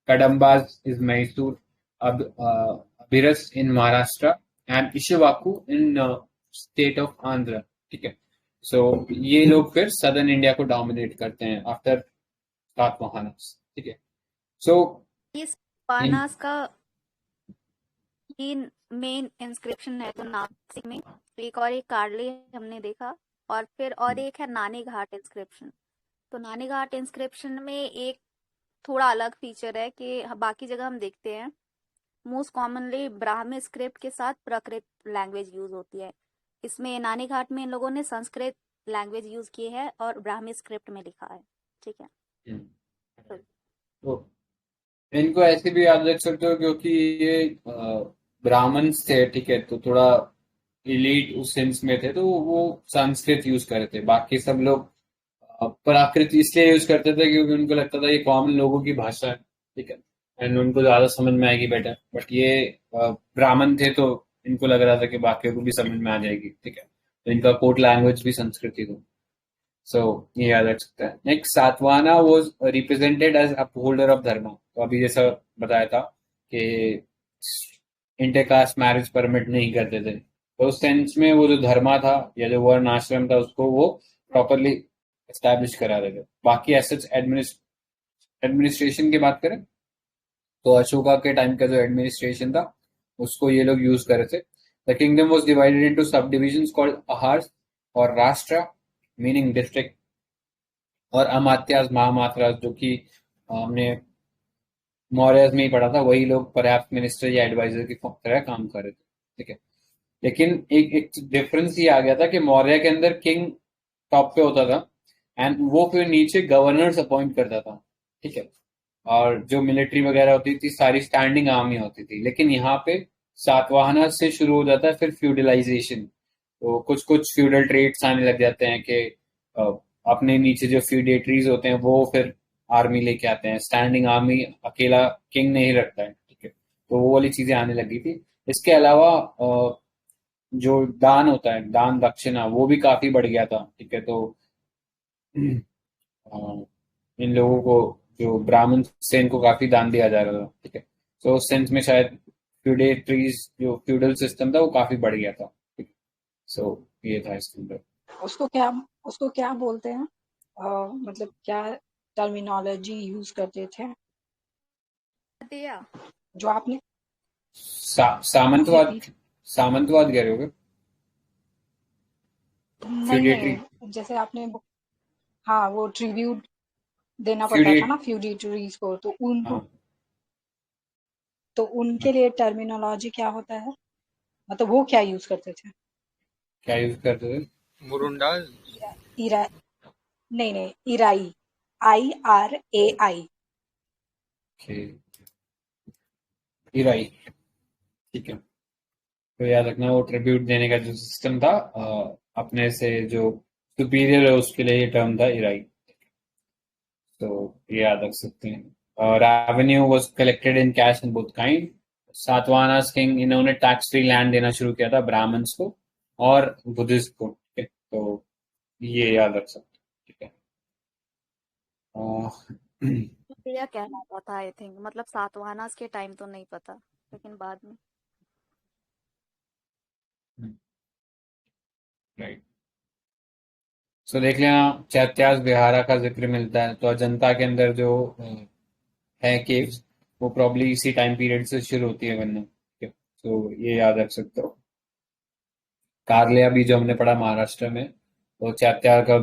Kadambas is Mysore, Abhiras in Maharashtra, and Ikshvaku in state of Andhra, ठीक है। सो ये लोग फिर सदर्न इंडिया को डोमिनेट करते हैं आफ्टर सातवाहनास, ठीक है। सो इस वानास का तीन मेन इंस्क्रिप्शन है तो नासिक में, एक और एक कार्ले हमने देखा, और फिर और एक है नानी घाट इंस्क्रिप्शन। तो नानी घाट इंस्क्रिप्शन में एक थोड़ा अलग फीचर है कि बाकी जगह हम देखते हैं मोस्ट कॉमनली ब्राह्मी स्क्रिप्ट के साथ प्राकृत लैंग्वेज यूज होती है। इसमें नानी घाट में इन लोगों ने संस्कृत लैंग्वेज यूज की है और ब्राह्मी स्क्रिप्ट में लिखा है, ठीक है। तो इनको ऐसे भी याद रख सकते हो क्योंकि ये ब्राह्मण्स थे, ठीक है, तो थोड़ा इलीट उस सेंस में थे, तो वो संस्कृत यूज कर रहे थे। बाकी सब लोग प्राकृत इसलिए यूज करते थे क्योंकि उनको लगता था ये कॉमन लोगों की भाषा है, ठीक है, एंड उनको ज्यादा समझ में आएगी बेटर। बट ये ब्राह्मण थे तो इनको लग रहा था कि बाकियों को भी समझ में आ जाएगी, ठीक है, तो इनका कोड लैंग्वेज भी संस्कृत ही था। सो ये याद रख सकता है। Next, Satavahana was represented as upholder of dharma. तो अभी जैसा बताया था कि इंटरकास्ट मैरिज परमिट नहीं करते थे, तो उस सेंस में वो जो धर्मा था या जो वर्ण आश्रम था उसको वो प्रॉपरली एस्टैब्लिश करा रहे थे। बाकी एसेट्स एडमिनिस्ट्रेशन की बात करें तो अशोका के टाइम का जो एडमिनिस्ट्रेशन था उसको ये लोग यूज कर रहे थे। The kingdom was divided into sub divisions called Aharas और राष्ट्र, मीनिंग डिस्ट्रिक्ट, और अमात्यास, महामात्रास, जो कि हमने मौर्यस में ही पढ़ा था, वही लोग पर्याप्त मिनिस्टर या एडवाइजर की तरह काम कर रहे थे, ठीक है। लेकिन एक डिफरेंस ये आ गया था कि मौर्य के अंदर किंग टॉप पे होता था एंड वो फिर नीचे गवर्नर्स अपॉइंट करता था, ठीक है, और जो मिलिट्री वगैरह होती थी सारी स्टैंडिंग आर्मी होती थी। लेकिन यहाँ पे सातवाहना से शुरू हो जाता है फिर फ्यूडलाइजेशन। तो कुछ कुछ फ्यूडल ट्रेड्स आने लग जाते हैं कि अपने नीचे जो फ्यूडेटरीज होते हैं वो फिर आर्मी लेके आते हैं, स्टैंडिंग आर्मी अकेला किंग नहीं रखता है, ठीक है। तो वो वाली चीजें आने लगी थी। इसके अलावा जो दान होता है, दान दक्षिणा, वो भी काफी बढ़ गया था, ठीक है। तो इन लोगों को, जो ब्राह्मण से, इनको काफी दान दिया जा रहा था, ठीक है। तो उस सेंस में शायद फ्यूडेटरीज जो फ्यूडल सिस्टम था वो काफी बढ़ गया था, ठीक है। सो ये था इसके अंदर। उसको क्या बोलते हैं? मतलब क्या टर्मिनोलॉजी यूज करते थे जो आपने सामंतवाद सामंतवाद कह रहे हो? नहीं, जैसे आपने हाँ वो ट्रिब्यूट देना पड़ता था फ्यूडिएट, ना फ्यूडिटरीज को, तो उनको, हाँ तो उनके लिए टर्मिनोलॉजी क्या होता है, मतलब वो क्या यूज करते थे? क्या यूज करते थे? मुरुंडास। इरा, इरा नहीं नहीं, इराई, IRAI। इराई, ठीक है। तो याद रखना वो ट्रिब्यूट देने का जो सिस्टम था, अपने से जो सुपीरियर है उसके लिए ये टर्म था इराई। तो ये याद रख सकते हैं। Revenue was collected in cash in both kind. Satavahanas king, इन्होंने टैक्स फ्री लैंड देना शुरू किया था ब्राह्मण्स को और बुद्धिस्ट को, ठीक है। तो ये याद रख सकते हैं, ठीक है। इंडिया कहलाता था आई थिंक, मतलब सातवाहनास के टाइम तो नहीं पता, लेकिन बाद में। राइट। सो देख लेना, चैत्यास विहारा का जिक्र मिलता है, तो अजंता के अंदर जो है केव्स, वो प्रॉब्ली इसी टाइम पीरियड से शुरू होती है बनना, ठीक है। तो ये याद रख सकते हो। कारलिया भी जो हमने पढ़ा महाराष्ट्र में, तो चैत्यार का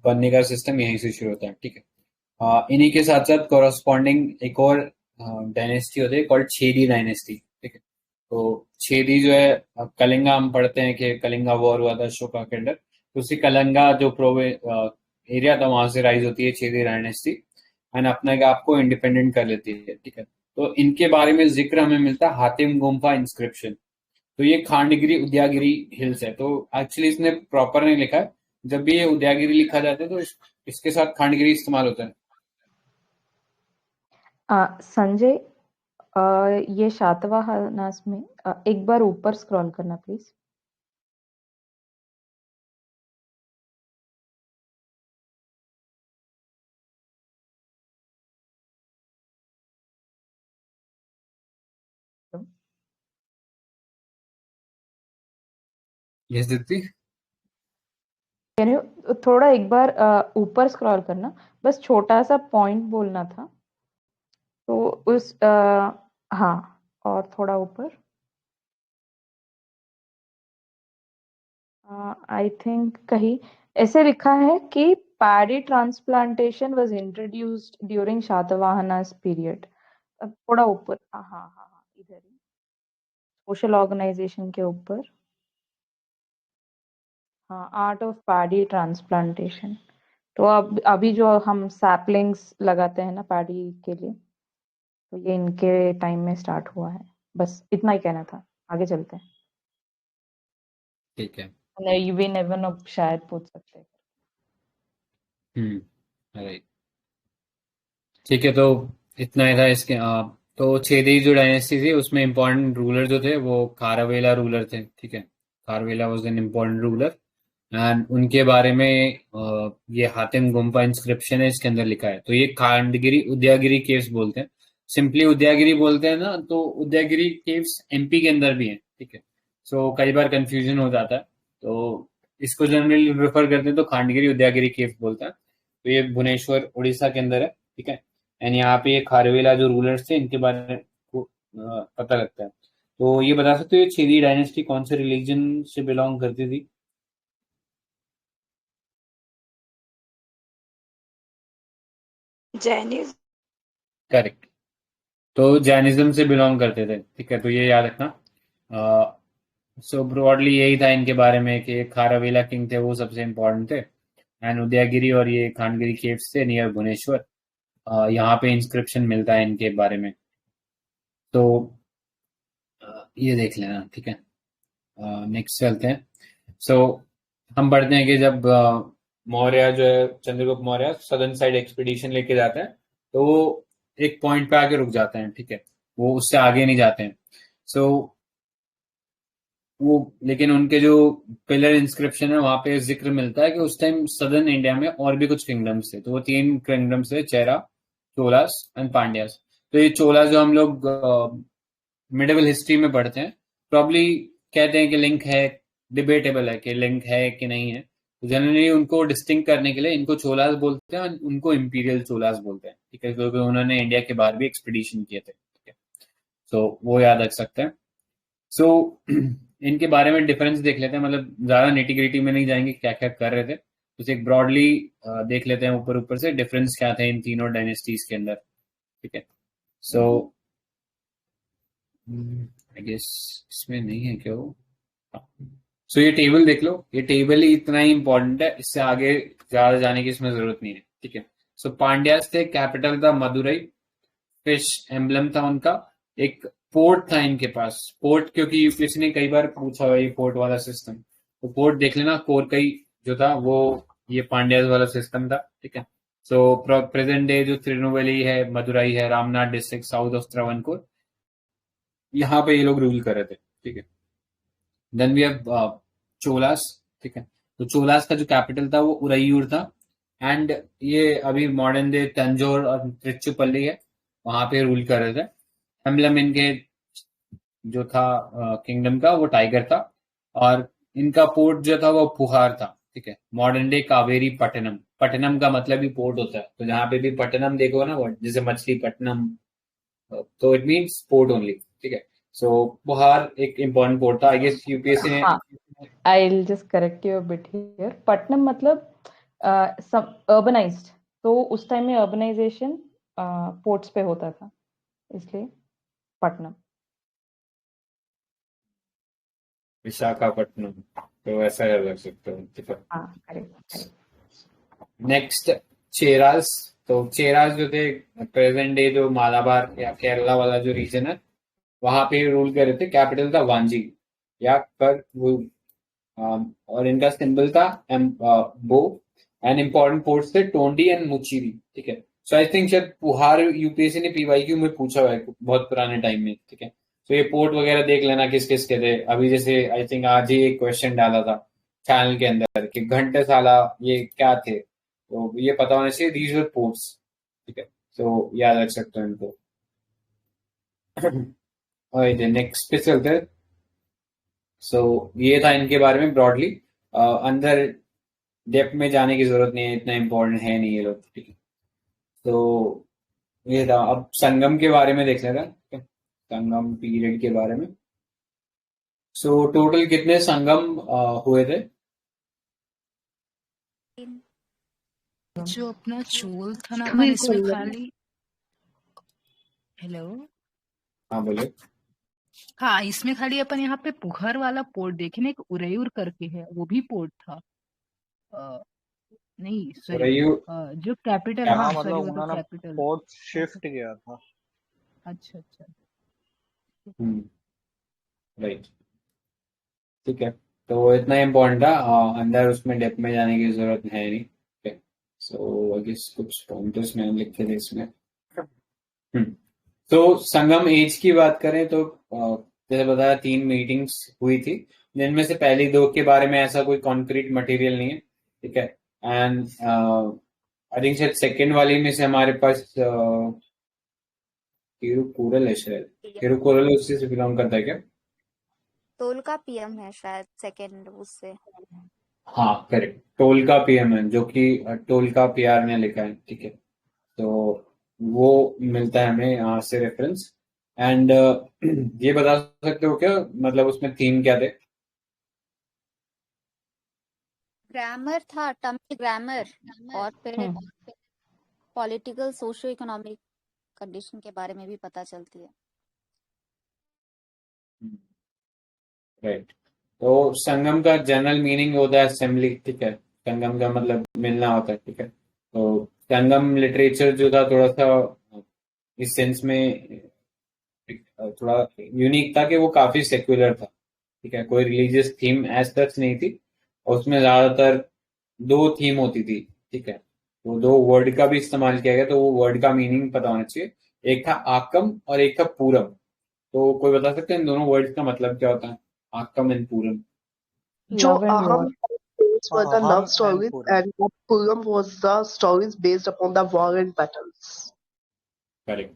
बनने का सिस्टम यहीं से शुरू होता है, ठीक है। इन्हीं के साथ साथ कोरस्पॉन्डिंग एक और डायनेस्टी होती है कॉल्ड छेदी डायनेस्टी, ठीक है। तो छेदी जो है, कलिंगा हम पढ़ते हैं कि कलिंगा वॉर हुआ था अशोका के अंदर, तो उसी कलिंगा जो एरिया था वहां से राइज होती है छेदी डायनेस्टी, एंड अपने आप को इंडिपेंडेंट कर लेती है, ठीक है। तो इनके बारे में जिक्र हमें मिलता है हातिम गुम्फा इंस्क्रिप्शन। तो ये खांडगिरी उदयागिरी हिल्स है, तो एक्चुअली इसने प्रॉपर नहीं लिखा है। जब भी ये उदयागिरी लिखा जाता है तो इसके साथ खांडगिरी इस्तेमाल होता है। संजय, ये शातवाहनास में एक बार ऊपर स्क्रॉल करना please. Yes Deepti. Can you थोड़ा एक बार ऊपर स्क्रॉल करना, बस छोटा सा पॉइंट बोलना था, तो उस हाँ, और थोड़ा ऊपर। आई थिंक कहीं ऐसे लिखा है कि paddy transplantation was introduced during Satavahanas period. थोड़ा ऊपर, हाँ हाँ हाँ, इधर ही सोशल ऑर्गेनाइजेशन के ऊपर। हाँ, आर्ट ऑफ पैडी ट्रांसप्लांटेशन। तो अब अभी जो हम सैपलिंग्स लगाते हैं ना पैडी के लिए, तो ये इनके टाइम में स्टार्ट हुआ है। बस इतना ही कहना था, आगे चलते हैं। ठीक है। नहीं, वी नेवर नो, शायद पूछ सकते हैं। राइट, ठीक है। तो इतना ही था इसके। तो छेदी जो डायनेस्टी थी उसमें इम्पोर्टेंट रूलर जो थे वो खारवेला रूलर थे, ठीक है। Kharavela was an important ruler, and उनके बारे में ये हातिम गुम्फा इंस्क्रिप्शन है, इसके अंदर लिखा है। तो ये खांडगिरी उदयागिरी केव्स बोलते हैं, सिंपली उदयागिरी बोलते हैं ना, तो उदयागिरी केव्स एमपी के अंदर भी हैं, ठीक है। सो कई बार कंफ्यूजन हो जाता है, तो इसको जनरली रेफर करते हैं तो खांडगिरी उदयागिरी केव्स बोलते हैं। तो ये भुवनेश्वर उड़ीसा के अंदर है, ठीक है। एंड यहाँ पे ये खारवेला जो रूलर्स थे इनके बारे में पता लगता है। तो ये बता सकते हो ये छेदी डायनेस्टी कौन से रिलीजन से बिलोंग करती थी? जैनिज्म। करेक्ट। तो जैनिज्म से बिलोंग करते थे, ठीक है। तो ये याद रखना। सो ब्रॉडली यही था इनके बारे में कि खारवेला किंग थे वो सबसे इम्पोर्टेंट थे, एंड उदयगिरी और ये खानगिरी केव्स थे नियर भुवनेश्वर। यहाँ पे इंस्क्रिप्शन मिलता है इनके बारे में, तो ये देख लेना, ठीक है। नेक्स्ट चलते हैं। सो हम बढ़ते हैं कि जब मौर्य जो है Chandragupta Maurya southern side expedition लेके जाते हैं, तो वो एक पॉइंट पे आके रुक जाते हैं, ठीक है। वो उससे आगे नहीं जाते हैं। सो वो, लेकिन उनके जो पिलर इंस्क्रिप्शन है वहां पे जिक्र मिलता है कि उस टाइम सदर्न इंडिया में और भी कुछ किंगडम्स थे। तो वो 3 किंगडम्स थे, चेरा, चोलास एंड पांड्यास। तो ये चोला जो हम लोग मिडिवल हिस्ट्री में पढ़ते हैं, प्रॉब्ली कहते हैं कि लिंक है, डिबेटेबल है कि लिंक है कि नहीं है। तो जनरली उनको डिस्टिंक्ट करने के लिए इनको चोलास बोलते हैं और उनको इंपीरियल चोलास बोलते हैं, ठीक है, क्योंकि उन्होंने इंडिया के बाहर भी एक्सपीडिशन किए थे, ठीक है। तो वो याद रख सकते हैं। सो इनके बारे में डिफरेंस देख लेते हैं, मतलब ज्यादा नेटिग्रिटी में नहीं जाएंगे क्या क्या कर रहे थे, तो एक ब्रॉडली देख लेते हैं ऊपर ऊपर से डिफरेंस क्या थे इन तीनों डायनेस्टीज के अंदर, ठीक है। सो आई गेस इसमें नहीं है क्या वो। सो ये टेबल देख लो, ये टेबल ही इतना ही इंपॉर्टेंट है, इससे आगे ज्यादा जाने की इसमें जरूरत नहीं है, ठीक है। सो पांड्यास थे, कैपिटल था मदुरई, फिश एम्बलम था उनका, एक पोर्ट था इनके पास, पोर्ट क्योंकि यूपीएससी ने कई बार पूछा हुआ ये पोर्ट वाला सिस्टम, तो पोर्ट देख लेना, कोरकई जो था वो ये पांड्यास वाला सिस्टम था, ठीक है। सो प्रेजेंट डे जो तिरुनेलवेली है, मदुरई है, Ramnath district south of Travancore, यहाँ पे ये लोग रूल कर रहे थे, ठीक है। देन वी हैव चोलास, ठीक है। तो चोलास का जो कैपिटल था वो उरैयूर था, एंड ये अभी मॉडर्न डे तंजौर और त्रिचुपल्ली है, वहां पे रूल कर रहे थे। एम्बलम इनके जो था किंगडम का वो टाइगर था, और इनका पोर्ट जो था वो पुहार था, ठीक है। मॉडर्न डे कावेरी पट्टनम, पट्टनम का मतलब ही पोर्ट होता है, तो जहाँ पे भी पट्टनम देखो ना, जैसे मछलीपट्टनम, तो इट मीन्स पोर्ट ओनली, ठीक है। सो पुहार एक इम्पोर्टेंट पोर्ट था, आई गेस यूपीएससी ने। हाँ, I'll just correct you a bit here. Pattanam मतलब अर्बनाइज्ड, तो उस टाइम में अर्बनाइजेशन पोर्ट्स पे होता था, इसलिए पट्टनम। विशाखापट्टनम, तो ऐसा लग सकता है, ठीक है। हाँ, करेक्ट। नेक्स्ट चेरास, तो चेरास जो थे प्रेजेंट डे जो मालाबार या केरला वाला जो रीजन है वहां पे रूल कर रहे थे, कैपिटल था वांजी या कर वो, और इनका सिंबल था बो, एंड इम्पोर्टेंट पोर्ट्स थे टोंडी एंड मुचीरी, ठीक है। सो आई थिंक शायद पुहार यूपीएससी ने पीवाईक्यू में पूछा हुआ है बहुत पुराने टाइम में, ठीक है। तो ये पोर्ट वगैरह देख लेना किस किस के थे, अभी जैसे आई थिंक आज ही एक क्वेश्चन डाला था चैनल के अंदर कि घंटेसाला ये क्या थे, तो ये पता होना चाहिए, दीज वर पोर्ट्स, ठीक है। तो याद रख सकते हो इनको। और नेक्स्ट पे चलते हैं। सो ये था इनके बारे में ब्रॉडली, अंदर डेप्थ में जाने की जरूरत नहीं है, इतना इम्पोर्टेंट है नहीं ये लोग, ठीक है। तो ये था, अब संगम के बारे में देख लेते हैं, ठीक है? संगम पीरियड के बारे में। सो टोटल कितने संगम हुए थे? जो अपना चोल था ना अपन, इसमें खाली, हेलो, हाँ बोले। हाँ इसमें खाली अपन यहाँ पे पुहर वाला पोर्ट देखे ना, एक उरैयूर करके है, वो भी पोर्ट था। नहीं सॉरी, उरैयूर जो कैपिटल, हाँ हाँ मतलब सॉरी वो तो उन्होंने कैपिटल। पोर्ट शिफ्ट किया था। अच्छा अच्छा, राइट, ठीक है। तो इतना इम्पोर्टेंट था, अंदर उसमें डेप्थ में जाने की जरूरत है नहीं, ठीक है। सो आई गेस कुछ पॉइंटर्स मैंने लिखे थे इसमें। तो संगम एज की बात करें तो जैसे बताया 3 मीटिंग्स हुई थी, जिनमें से पहली 2 के बारे में ऐसा कोई कॉन्क्रीट मटेरियल नहीं है, ठीक है। एंड आई थिंक शायद सेकेंड वाली में से हमारे पास तिरुकुरल है, शायद तिरुकुरल उसी से बिलोंग करता है क्या? टोल का पीएम है शायद सेकंड उससे। हाँ करेक्ट, टोल का पीएम है, जो कि टोल का पीआर ने लिखा है, ठीक है। तो वो मिलता है हमें यहाँ से रेफरेंस। एंड ये बता सकते हो क्या मतलब उसमें थीम क्या थे? ग्रामर था, तमिल ग्रामर, और फिर पॉलिटिकल सोशो इकोनॉमिक कंडीशन के बारे में भी पता चलती है। राइट, तो संगम का जनरल मीनिंग होता है असेंबली, ठीक है। संगम का मतलब मिलना होता है, ठीक है। तो संगम लिटरेचर जो था थोड़ा सा इस सेंस में थोड़ा यूनिक था कि वो काफी सेक्युलर था, ठीक है। कोई रिलीजियस थीम एज सच नहीं थी, और उसमें ज्यादातर 2 थीम होती थी, ठीक है। तो 2 वर्ड का भी इस्तेमाल किया गया, तो वो वर्ड का मीनिंग पता होना चाहिए। एक था आकम और एक था पूरम, तो कोई बता सकते हैं इन दोनों वर्ड्स का मतलब क्या होता है, आकम एंड पूरम? जो Love and war. Aham were the Aham love and stories, Puram. and Puram was the stories based upon the war and battles. Correct,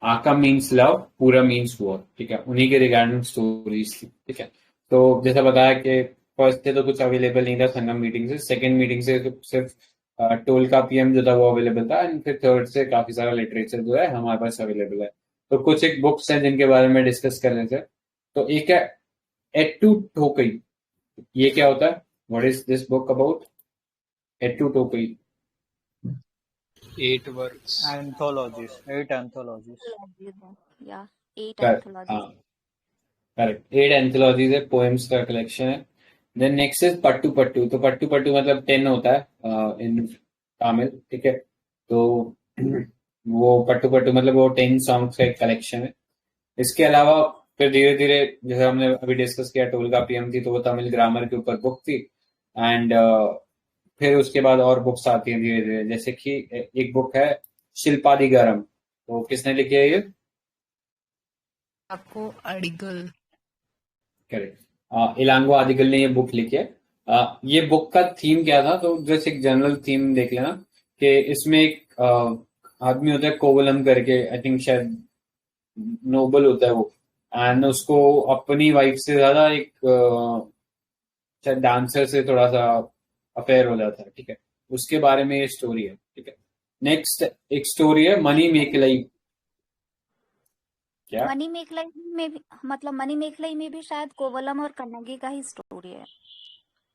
आका मीन्स लव, पूरा मीन्स वॉर, ठीक है। उन्हीं के रिगार्डिंग स्टोरीज थी, ठीक है। तो जैसा बताया कि फर्स्ट से तो कुछ अवेलेबल नहीं था संगम मीटिंग से, सेकंड मीटिंग से तो सिर्फ टोल का पीएम जो था वो अवेलेबल था, एंड फिर थर्ड से काफी सारा लिटरेचर जो है हमारे पास अवेलेबल है। तो कुछ एक बुक्स हैं जिनके बारे में डिस्कस कर लेते हैं। तो एक है एट्टू ठोकई, ये क्या होता है? What is this book about? Etutopy. 8 works. Anthologies, 8 anthologies. Yeah, 8 Correct. anthologies. Correct, 8 anthologies है, पोएम्स का कलेक्शन है. Then next is Pattu Pattu. तो पट्टू पट्टू मतलब 10 होता है इन तमिल, ठीक है. तो वो पट्टू पट्टू मतलब वो 10 सॉन्ग्स का एक कलेक्शन है. इसके अलावा फिर धीरे धीरे, जैसे हमने अभी डिस्कस किया, टोलगा पीएम थी, तो वो तमिल ग्रामर के ऊपर बुक थी. एंड फिर उसके बाद और बुक्स आती हैं धीरे धीरे, जैसे कि एक बुक है शिल्पादिगारम. तो किसने लिखी है ये? आपको अडिगल. करेक्ट, इलांगो आदिगल ने ये बुक लिखी है. ये बुक का थीम क्या था? तो जैसे एक जनरल थीम देख लेना कि इसमें एक आदमी होता है कोवलम करके, आई थिंक शायद नोबल होता है वो, एंड उसको अपनी वाइफ से ज्यादा एक शायद डांसर से थोड़ा सा अफेयर हो जाता है, ठीक है. उसके बारे में ये स्टोरी है, ठीक है. नेक्स्ट एक स्टोरी है मनी मेकलाई. क्या? मनी मेकलाई में भी, मतलब मनी मेकलाई में भी शायद कोवलम और कन्नगी का ही स्टोरी है.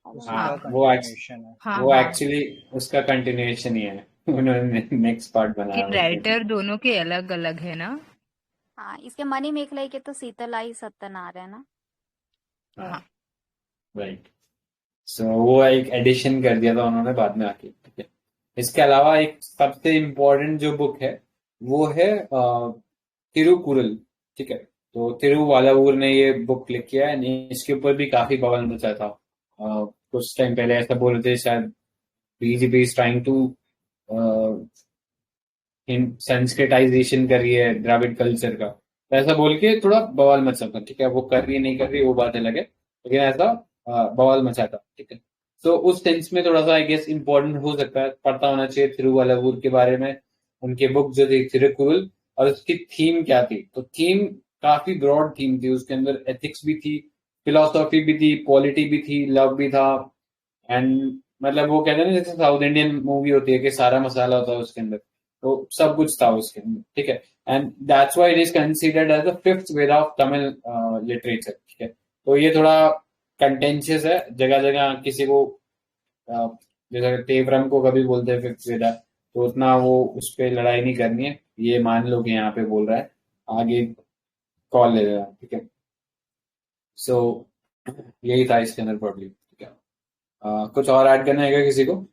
हाँ, उसका वो कंटिन्यूएशन है. हाँ वो हाँ, एक्चुअली उसका कंटिन्यूएशन ही है. उन्होंने नेक्स्ट पार्ट कि बनाया हुआ है. राइटर दोनों के अलग अलग है ना. हाँ, इसके मनी मेकलाई के तो शीतलाई सत्यनारायण है ना. हाँ, राइट. सो वो एक एडिशन कर दिया था उन्होंने बाद में आके, ठीक है. इसके अलावा एक सबसे इम्पोर्टेंट जो बुक है वो है तिरुकुरल, ठीक है. तो तिरुवालावुर ने ये बुक लिखी है. इसके ऊपर भी काफी बवाल मचा था. कुछ टाइम पहले ऐसा बोल रहे थे शायद BJP is trying to sanskritization कर रही है द्राविड कल्चर का, तो ऐसा बोल के थोड़ा बवाल मचा था, ठीक है. वो कर रही है नहीं कर रही वो बात अलग है, लेकिन ऐसा बवाल मचा था, ठीक है. तो उस सेंस में थोड़ा सा आई गेस इम्पोर्टेंट हो सकता है, पता होना चाहिए तिरुवल्लुवर के बारे में. उनके बुक जो थी तिरुकुरल, और उसकी थीम क्या थी? तो थीम काफी ब्रॉड थीम थी. उसके अंदर एथिक्स भी थी, फिलोसॉफी भी थी, पॉलिटी भी थी, लव भी था. एंड मतलब वो कहते हैं ना, जैसे साउथ इंडियन मूवी होती है कि सारा मसाला होता है उसके अंदर, तो सब कुछ था उसके अंदर, ठीक है. And that's why it is considered as the fifth Veda of Tamil literature, ठीक है. तो ये थोड़ा कंटेंशियस है जगह जगह. किसी को जैसे तेवरम को कभी बोलते हैं फिफ्थ वेदा, तो उतना वो उस पर लड़ाई नहीं करनी है. ये मान लो कि यहाँ पे बोल रहा है, आगे कॉल ले लेना, ठीक है. सो यही था इसके अंदर प्रॉब्लम, ठीक है. कुछ और ऐड करना है क्या किसी को?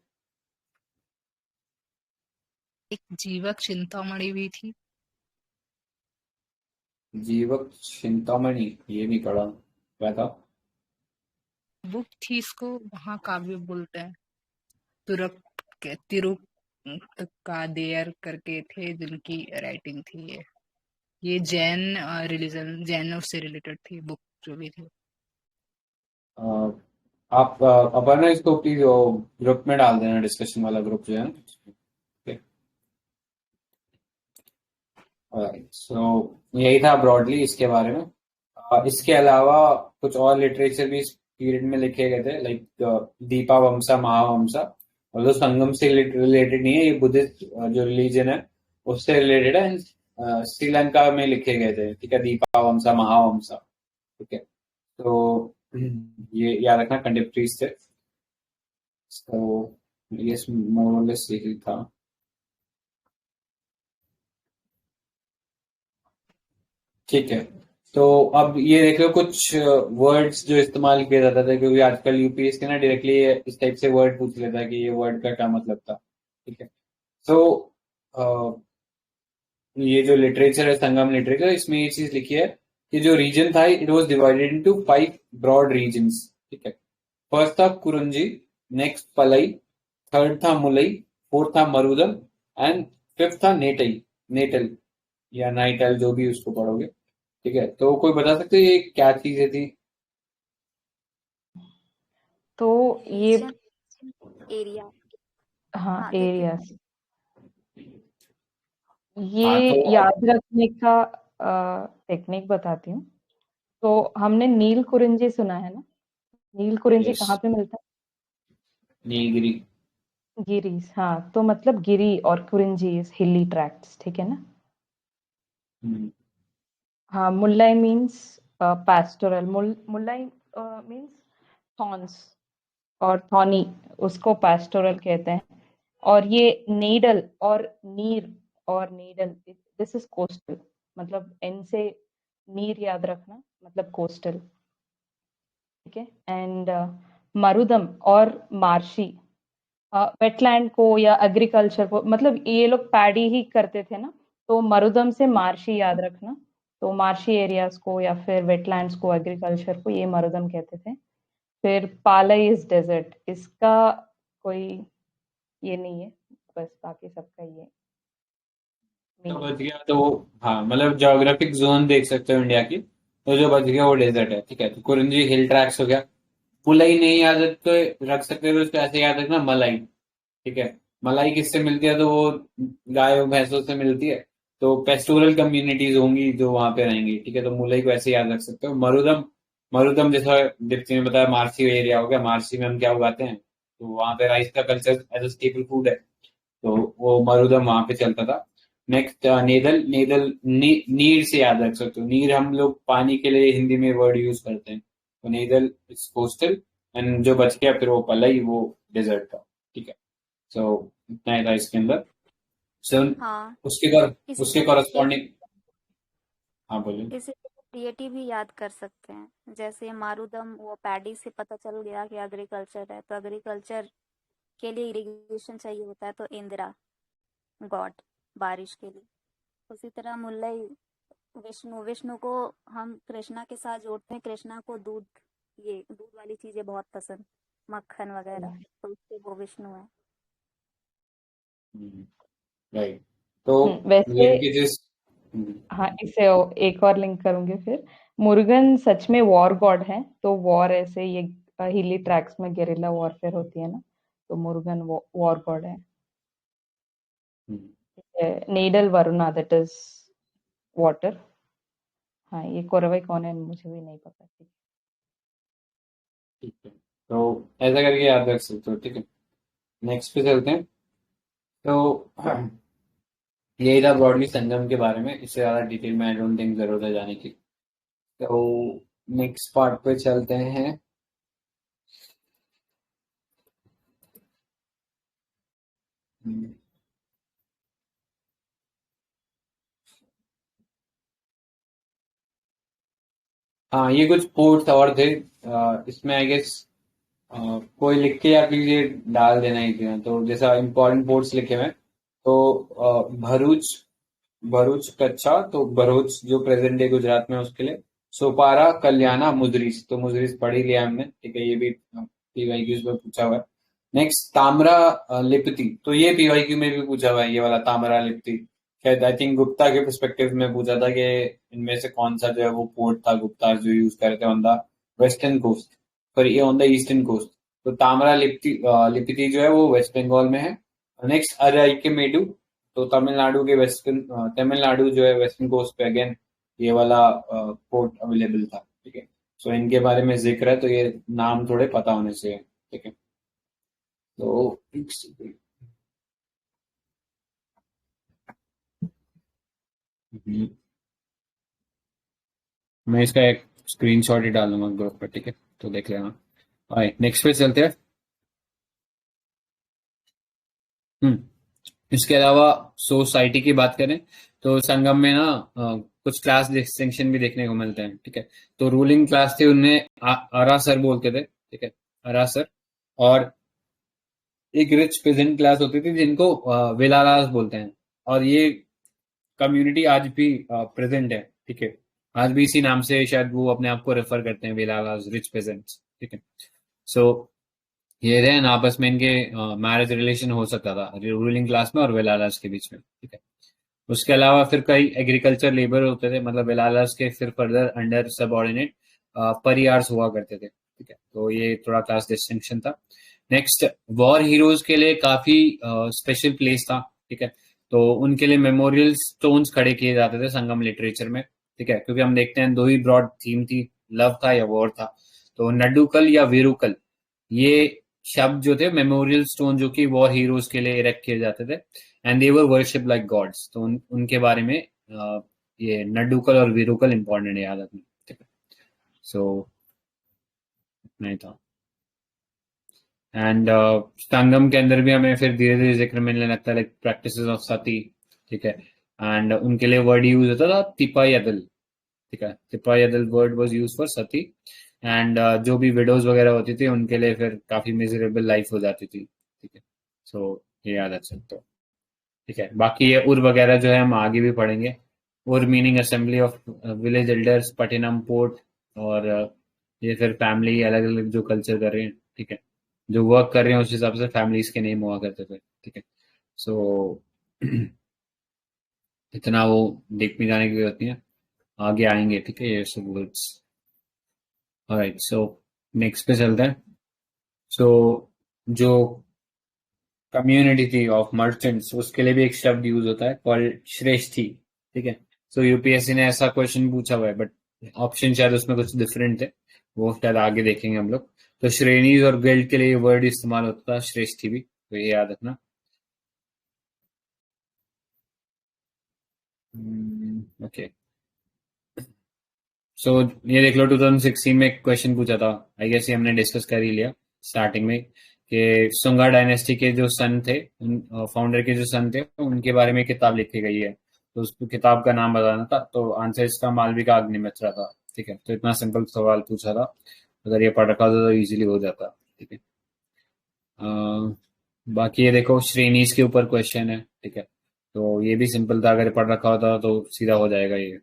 एक जीवक चिंतामणि भी थी. जीवक चिंतामणि, ये नहीं पढ़ा, क्या था? बुक थी, इसको महाकाव्य बोलते हैं. तिरुक का देयर करके थे जिनकी राइटिंग थी ये जैन रिलीजन, जैनों से रिलेटेड थी बुक जो भी थी. आप अपर्णा इसको प्लीज ग्रुप में डाल देना, डिस्कशन वाला ग्रुप जो है ना. सो यही था ब्रॉडली इसके बारे में. इसके अलावा कुछ और लिटरेचर भी इस पीरियड में लिखे गए थे, लाइक दीपा वंसा, महावंसा. और जो संगम से रिलेटेड नहीं है, ये बुद्धिस्ट जो रिलीजन है उससे रिलेटेड है. श्रीलंका में लिखे गए थे, ठीक है, दीपा वंसा, महावंसा, ठीक है. तो ये याद रखना, कंटेम्प्रेरीज थे. तो ये मोर और लेस यही था. ठीक है. तो अब ये देख लो कुछ वर्ड्स जो इस्तेमाल किया जाता था, क्योंकि आजकल यूपीएससी ना डायरेक्टली इस टाइप से वर्ड पूछ लेता है कि ये वर्ड का क्या मतलब था, ठीक है. तो ये जो लिटरेचर है संगम लिटरेचर, इसमें ये चीज लिखी है कि जो रीजन था it was divided into 5 broad regions, ठीक है. फर्स्ट था कुरुंजी, नेक्स्ट पलई, थर्ड था मुलई, फोर्थ था मरुदम, एंड फिफ्थ था नेटई, नेटल या नाइटल, जो भी उसको पढ़ोगे, ठीक है. तो कोई बता सकते हैं ये क्या चीजें थी? तो ये एरिया. हाँ हाँ, देखिए. एरियाज, हाँ, ये तो याद रखने का टेक्निक बताती हूँ. तो हमने नील कुरिंजी सुना है ना. नील कुरिंजी यस, कहाँ पे मिलता नीलगिरी. है? गिरीज. हाँ, तो मतलब गिरी और कुरिंजीज हिली ट्रैक्ट्स, ठीक है ना. हम्म, हाँ, Mullai means pastoral. Mullai means thorns. और थॉनी उसको पास्टोरल कहते हैं। और ये नीडल और नीडल दिस इज कोस्टल, मतलब एन से नीर याद रखना, मतलब कोस्टल, ठीक है। एंड मरुदम और मार्शी वेटलैंड को या एग्रीकल्चर को, मतलब ये लोग पैडी ही करते थे ना, तो मरुदम से मार्शी याद रखना। तो मार्शी एरियाज को या फिर वेटलैंड्स को, एग्रीकल्चर को ये मरुदम कहते थे। फिर पालई इज डेजर्ट, इसका कोई ये नहीं है, बस बाकी सबका ये तो meaning। बच गया तो हाँ, मतलब ज्योग्राफिक जोन देख सकते हो इंडिया की, तो जो बच गया वो डेजर्ट है, ठीक है। तो कुरिंजी हिल ट्रैक्स हो गया। पुलई नहीं याद रख सकते तो उसको ऐसे याद रखना मलाई, ठीक है। मलाई किससे मिलती है, तो वो गाय और भैंसों से मिलती है। तो पेस्टोरल कम्युनिटीज होंगी जो वहां पे रहेंगी, ठीक है। तो मुलई को ऐसे याद रख सकते हो। मरुदम, मरुदम जैसा दीप्ति ने बताया मार्सी एरिया हो गया, मार्सी में हम क्या उगाते हैं, तो वहां पे राइस का culture as a staple food है, तो वो मरुदम वहां पे चलता था। नेक्स्ट नेदल, नीर से याद रख सकते हो। नीर हम लोग पानी के लिए हिंदी में वर्ड यूज करते हैं, तो नेदल इज कोस्टल। एंड जो बच गया फिर वो पलई, वो डेजर्ट था, ठीक है। सो इतना ही था इसके अंदर। सो हाँ इसी उसके को कॉरस्पॉन्डिंग, हाँ बोलिए। इसी क्रिएटिव भी याद कर सकते हैं। जैसे मारुदम वो पैडी से पता चल गया कि एग्रीकल्चर है, तो एग्रीकल्चर के लिए इरिगेशन चाहिए होता है, तो इंदिरा गॉड बारिश के लिए। उसी तरह मुल्लई विष्णु को हम कृष्णा के साथ जोड़ते हैं। कृष्णा को दूध, ये दूध वाली चीजें बहुत पसंद, मक्खन वगैरह, तो उससे वो विष्णु है। राइट। तो वैसे लिंकेजेस, हाँ, इसे एक और लिंक करूंगी फिर। मुरुगन सच में वॉर गॉड है, तो वॉर ऐसे ये हिली ट्रैक्स में गेरिल्ला वॉरफेयर होती है ना, तो मुरुगन वॉर गॉड है। Needle Varuna that is water. हाँ, ये कोरवई कौन है मुझे भी नहीं पता, ठीक। ठीक है। तो ऐसा करके याद रख सकते हो, ठीक है। नेक्स्ट पे चलते हैं। तो यही था ब्रॉडली संगम के बारे में, इससे ज्यादा डिटेल में आई डोंट थिंक जरूरत है जाने की। तो नेक्स्ट पार्ट पे चलते हैं। हाँ, ये कुछ पोर्ट्स और थे। इसमें आई गेस कोई लिख के या फिर ये डाल देना ही चाहिए। तो जैसा इंपॉर्टेंट पोर्ट्स लिखे हुए हैं, तो भरूच, भरूच कच्छा, तो भरूच जो प्रेजेंट डे गुजरात में है, उसके लिए सोपारा, कल्याणा, मुदरिस, तो मुदरिस पढ़ ही लिया हमने, ठीक है। ये भी पीवाईक्यूज में पूछा हुआ है। नेक्स्ट ताम्रा लिपति, तो ये पीवाईक्यू में भी पूछा हुआ है, ये वाला ताम्रा लिपति। शायद आई थिंक गुप्ता के पर्सपेक्टिव में पूछा था कि इनमें से कौन सा जो है वो पोर्ट था गुप्ता जो यूज करते ऑन द वेस्टर्न कोस्ट, पर ये ऑन द ईस्टर्न कोस्ट। तो ताम्रा लिपति जो है वो वेस्ट बंगाल में है। नेक्स्ट अराइकेमेडु, तो तमिलनाडु के वेस्टर्न, तमिलनाडु जो है वेस्टर्न कोस्ट पे अगेन ये वाला पोर्ट अवेलेबल था, ठीक है। सो इनके बारे में जिक्र है, तो ये नाम थोड़े पता होने चाहिए, ठीक है। तो मैं इसका एक स्क्रीनशॉट ही डाल दूंगा ग्रुप पर, ठीक है, तो देख लेना। नेक्स्ट पे चलते हैं। इसके अलावा सोसाइटी की बात करें, तो संगम में ना कुछ क्लास डिस्टिंक्शन भी देखने को मिलते हैं, ठीक है। तो रूलिंग क्लास थे, उन्हें अरासर बोलते थे, ठीक है, अरासर। और एक रिच पेजेंट क्लास होती थी जिनको वेलारास बोलते हैं। और ये कम्युनिटी आज भी प्रेजेंट है, ठीक है। आज भी इसी नाम से शायद वो अपने आप को रेफर करते हैं, वेलारास, रिच पेजेंट्स, ठीक है। सो ये रहे न, आपस में इनके मैरिज रिलेशन हो सकता था रूलिंग क्लास में और वेलारास के बीच में, ठीक है। उसके अलावा फिर कई एग्रीकल्चर लेबर होते थे, मतलब वेलारास के फिर फर्दर अंडर सबऑर्डिनेट परियार्स हुआ करते थे, ठीक है। तो ये थोड़ा क्लास डिस्टिंक्शन था। नेक्स्ट, वॉर हीरोज के लिए काफी स्पेशल प्लेस था, ठीक है। तो उनके लिए मेमोरियल स्टोन्स खड़े किए जाते थे संगम लिटरेचर में, ठीक है। क्योंकि हम देखते हैं दो ही ब्रॉड थीम थी, लव था या वॉर था। तो नड्डुकल या वीरुकल, ये शब्द जो थे मेमोरियल स्टोन जो कि वॉर हीरोज के लिए इरेक्ट किए जाते थे, and they were worship like gods. तो उनके बारे में ये नड्डुकल और वीरुकल इंपॉर्टेंट है, याद रखना, ठीक है। सो नहीं था। एंड संगम के अंदर भी हमें फिर धीरे धीरे जिक्र मिलने लगता है, लाइक प्रैक्टिसेस ऑफ सती, ठीक है। एंड उनके लिए वर्ड यूज होता था तिपायदल, ठीक है, तिपायदल word was use for sati. And जो भी विडोज वगैरह होती थी उनके लिए फिर काफी मिजरेबल लाइफ हो जाती थी, ठीक है। सो ये याद रख सकते हो, ठीक है। बाकी ये उर वगैरह जो है हम आगे भी पढ़ेंगे। Ur meaning assembly of village elders, Pattinam port, और ये फिर फैमिली अलग अलग जो कल्चर कर रहे हैं, ठीक है, जो वर्क कर रहे हैं उस हिसाब से फैमिलीज के नेम हुआ करते थे, ठीक है। सो इतना वो देख में जाने की जरूरत नहीं है, आगे आएंगे, ठीक है, ये सब वर्ड्स। ऑलराइट, सो नेक्स्ट पे चलते हैं। सो जो कम्युनिटी थी ऑफ मर्चेंट्स, उसके लिए भी एक शब्द यूज होता है कॉल्ड श्रेष्ठी, ठीक है। सो यूपीएससी ने ऐसा क्वेश्चन पूछा हुआ है, बट ऑप्शन शायद उसमें कुछ डिफरेंट है, वो शायद आगे देखेंगे हम लोग। तो श्रेणीज और गिल्ड के लिए वर्ड इस्तेमाल होता था श्रेष्ठी भी, तो ये याद रखना। ओके, सो ये देख लो 2016 में एक क्वेश्चन पूछा था, आई गेस ये हमने डिस्कस कर ही लिया स्टार्टिंग में, कि सुंगा डायनेस्टी के जो सन थे, फाउंडर के जो सन थे, उनके बारे में किताब लिखी गई है, तो उस किताब का नाम बताना था। तो आंसर इसका मालविका अग्निमित्रा था, ठीक है। तो इतना सिंपल सवाल पूछा था, अगर ये पढ़ रखा होता तो इजीली हो जाता, ठीक है। बाकी ये देखो श्रेणीज के ऊपर क्वेश्चन है, ठीक है, तो ये भी सिंपल था, अगर पढ़ रखा होता तो सीधा हो जाएगा ये।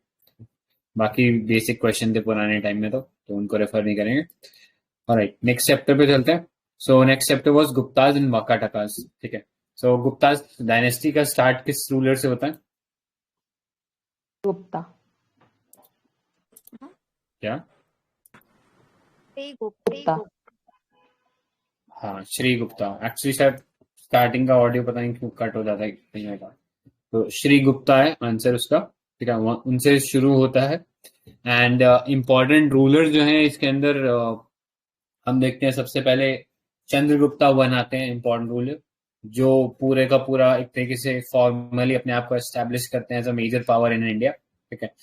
बाकी बेसिक क्वेश्चन थे पुराने टाइम में, तो उनको रेफर नहीं करेंगे। ऑलराइट, नेक्स्ट चैप्टर पे चलते हैं। So next chapter was Guptas and Vakatakas, ठीक है। सो गुप्ताज डायनेस्टी का स्टार्ट किस रूलर से होता है? गुप्ता। क्या? गुप्ता। हाँ, श्री गुप्ता। एक्चुअली शायद स्टार्टिंग का ऑडियो पता नहीं क्यों कट हो जाता है कहीं का, तो श्री गुप्ता है आंसर उसका, ठीक है, उनसे शुरू होता है। एंड इम्पोर्टेंट रूलर जो है इसके अंदर हम देखते हैं, सबसे पहले चंद्रगुप्ता वन आते हैं, इम्पोर्टेंट रूलर, जो पूरे का पूरा एक तरीके से फॉर्मली अपने आप को एस्टेब्लिश करते हैं as a major power in India, ठीक है।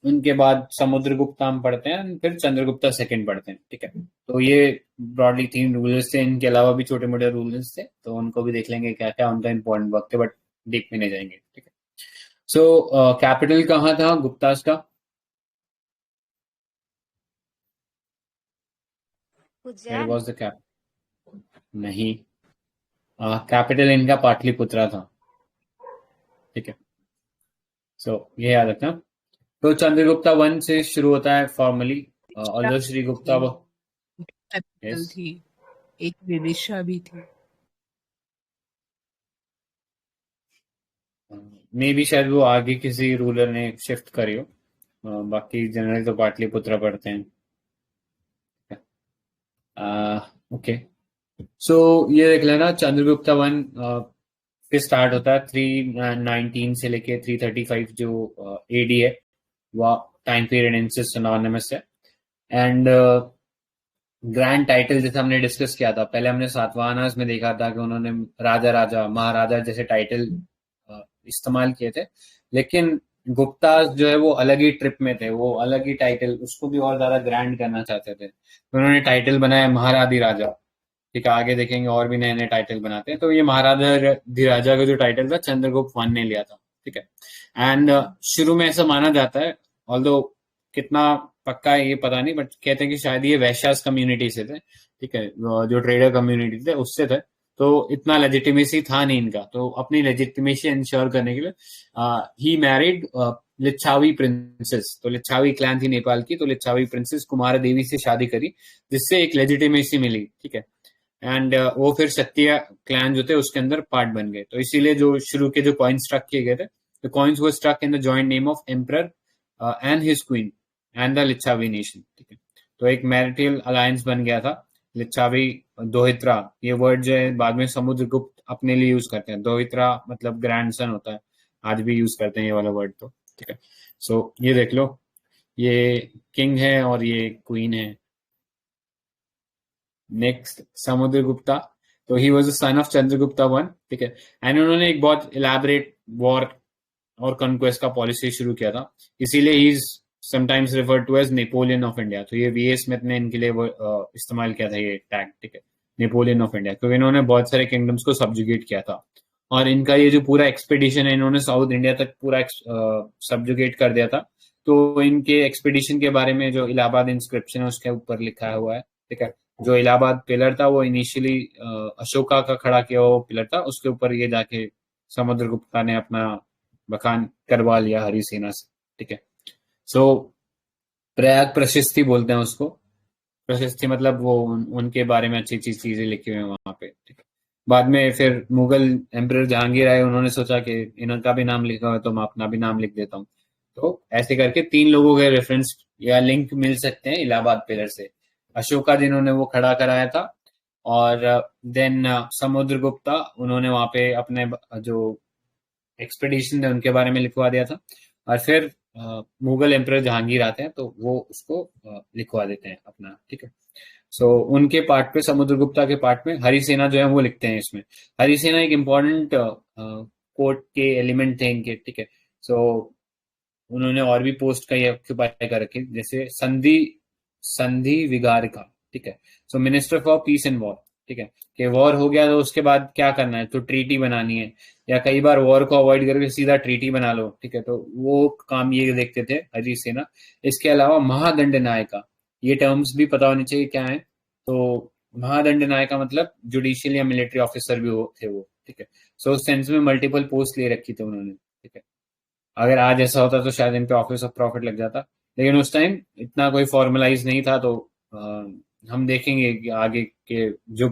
उनके बाद समुद्रगुप्ता हम पढ़ते हैं, फिर चंद्रगुप्ता सेकंड पढ़ते हैं, ठीक है। तो ये ब्रॉडली 3 रूलर्स थे, इनके अलावा भी छोटे मोटे रूलर्स थे, तो उनको भी देख लेंगे क्या क्या उनका इंपॉर्टेंट वक्त है, बट डीप में नहीं जाएंगे, ठीक है। सो कैपिटल कहाँ था गुप्तास का? Where was the cap? नहीं, कैपिटल इनका पाटलिपुत्रा था, ठीक है। सो ये याद रखना। तो चंद्रगुप्ता वन से शुरू होता है formally, although Shri Gupta capital थी, एक विदिशा भी थी। मे भी शायद वो आगे किसी रूलर ने शिफ्ट करी हो, बाकी जनरली तो पाटलिपुत्रा पढ़ते हैं, ओके। सो ये देख लेना, चंद्रगुप्ता वन फिर स्टार्ट होता है 319 से लेके 335 जो एडी है, वो टाइम पीरियड इनसे सिनोनिमस है। एंड ग्रैंड टाइटल जैसे हमने डिस्कस किया था पहले, हमने सातवाहनास में देखा था कि उन्होंने राजा राजा महाराजा जैसे टाइटल इस्तेमाल किए थे, लेकिन गुप्तास जो है वो अलग ही ट्रिप में थे, वो अलग ही टाइटल, उसको भी और ज्यादा ग्रैंड करना चाहते थे, तो उन्होंने टाइटल बनाया महाराधि राजा, ठीक है। आगे देखेंगे और भी नए नए टाइटल बनाते हैं, तो ये महाराजा धीराजा का जो टाइटल था चंद्रगुप्त वन ने लिया था, ठीक है। एंड शुरू में ऐसा माना जाता है, ऑल्दो कितना पक्का है ये पता नहीं, बट कहते हैं कि शायद ये वैश्यास कम्युनिटी से थे, ठीक है, जो ट्रेडर कम्युनिटी थे उससे थे, तो इतना लेजिटिमेसी था नहीं इनका, तो अपनी लेजिटिमेसी इंश्योर करने के लिए ही मैरिड लिच्छावी प्रिंसेस, तो लिच्छावी क्लैन थी नेपाल की, तो लिच्छावी प्रिंसेस कुमार देवी से शादी करी, जिससे एक लेजिटिमेसी मिली, ठीक है। एंड वो फिर क्षत्रिय क्लैन जो थे उसके अंदर पार्ट बन गए, तो इसीलिए जो शुरू के जो कॉइन्स स्ट्रक किए गए थे, the coins were struck in the joint name of emperor and his queen and the Lichchhavi nation, ठीक है। तो एक मैरिटल अलायंस बन गया था लिच्छावी दोहित्रा, ये वर्ड जो है बाद में समुद्रगुप्त अपने लिए यूज करते हैं, दोहित्रा मतलब ग्रैंडसन होता है, आज भी यूज करते हैं ये वाला वर्ड, तो ठीक है। सो ये देख लो, ये किंग है और ये क्वीन है। नेक्स्ट समुद्रगुप्ता, तो he was the son of Chandragupta one, ठीक है। एंड उन्होंने एक बहुत इलैबोरेट वॉर और कॉन्क्वेस्ट का पॉलिसी शुरू किया था, इसीलिए he is sometimes referred to as Napoleon of India, तो ये वी.ए. स्मिथ ने इनके लिए इस्तेमाल किया था ये टैग, ठीक है। नेपोलियन ऑफ इंडिया, क्योंकि इन्होंने बहुत सारे किंगडम्स को सब्जुगेट किया था। और इनका ये जो पूरा एक्सपेडिशन है, इन्होंने साउथ इंडिया तक पूरा सब्जुगेट कर दिया था। तो इनके एक्सपेडिशन के बारे में जो इलाहाबाद इंस्क्रिप्शन है उसके ऊपर लिखा हुआ है, ठीक है। जो इलाहाबाद पिलर था वो इनिशियली अशोका का खड़ा किया हुआ पिलर था, उसके ऊपर ये जाके समुद्रगुप्ता ने अपना बखान करवा लिया हरिसेना से, ठीक है। सो प्रयाग प्रशस्ति बोलते हैं उसको। प्रशस्ति मतलब वो उनके बारे में अच्छी अच्छी चीजें लिखी हुई हैं वहां पे, ठीक है। बाद में फिर मुगल एम्परर जहांगीर आए, उन्होंने सोचा कि इनका भी नाम लिखा हुआ है तो मैं अपना भी नाम लिख देता हूँ। तो ऐसे करके 3 लोगों के रेफरेंस या लिंक मिल सकते हैं इलाहाबाद पिलर से। अशोका जिन्होंने वो खड़ा कराया था, और देन समुद्रगुप्ता, उन्होंने वहां पे अपने जो एक्सपेडिशन थे उनके बारे में लिखवा दिया था। और फिर मुगल एम्परर जहांगीर आते हैं तो वो उसको लिखवा देते हैं अपना, ठीक है। सो उनके पार्ट पे, समुद्रगुप्ता के पार्ट में हरिसेना जो है वो लिखते हैं इसमें। हरिसेना एक इम्पोर्टेंट कोर्ट के एलिमेंट थे इनके, ठीक है। सो उन्होंने और भी पोस्ट कई ऑक्यूपाई कर रखी, जैसे संधि विगारिका, ठीक है। So minister for peace and war, ठीक है। कि वॉर हो गया तो उसके बाद क्या करना है, तो ट्रीटी बनानी है, या कई बार वॉर को अवॉइड करके सीधा ट्रीटी बना लो, ठीक है। तो वो काम ये देखते थे हरिसेना। इसके अलावा महादंड नायका, ये टर्म्स भी पता होनी चाहिए क्या है। तो महादंड नायका मतलब जुडिशियल या मिलिट्री ऑफिसर भी थे वो, ठीक है। सो उस सेंस में मल्टीपल पोस्ट ले रखी थी उन्होंने, ठीक है। अगर आज ऐसा होता तो शायद इन पे ऑफिस ऑफ प्रॉफिट लग जाता, लेकिन उस टाइम इतना कोई फॉर्मलाइज नहीं था। तो हम देखेंगे कि आगे के जो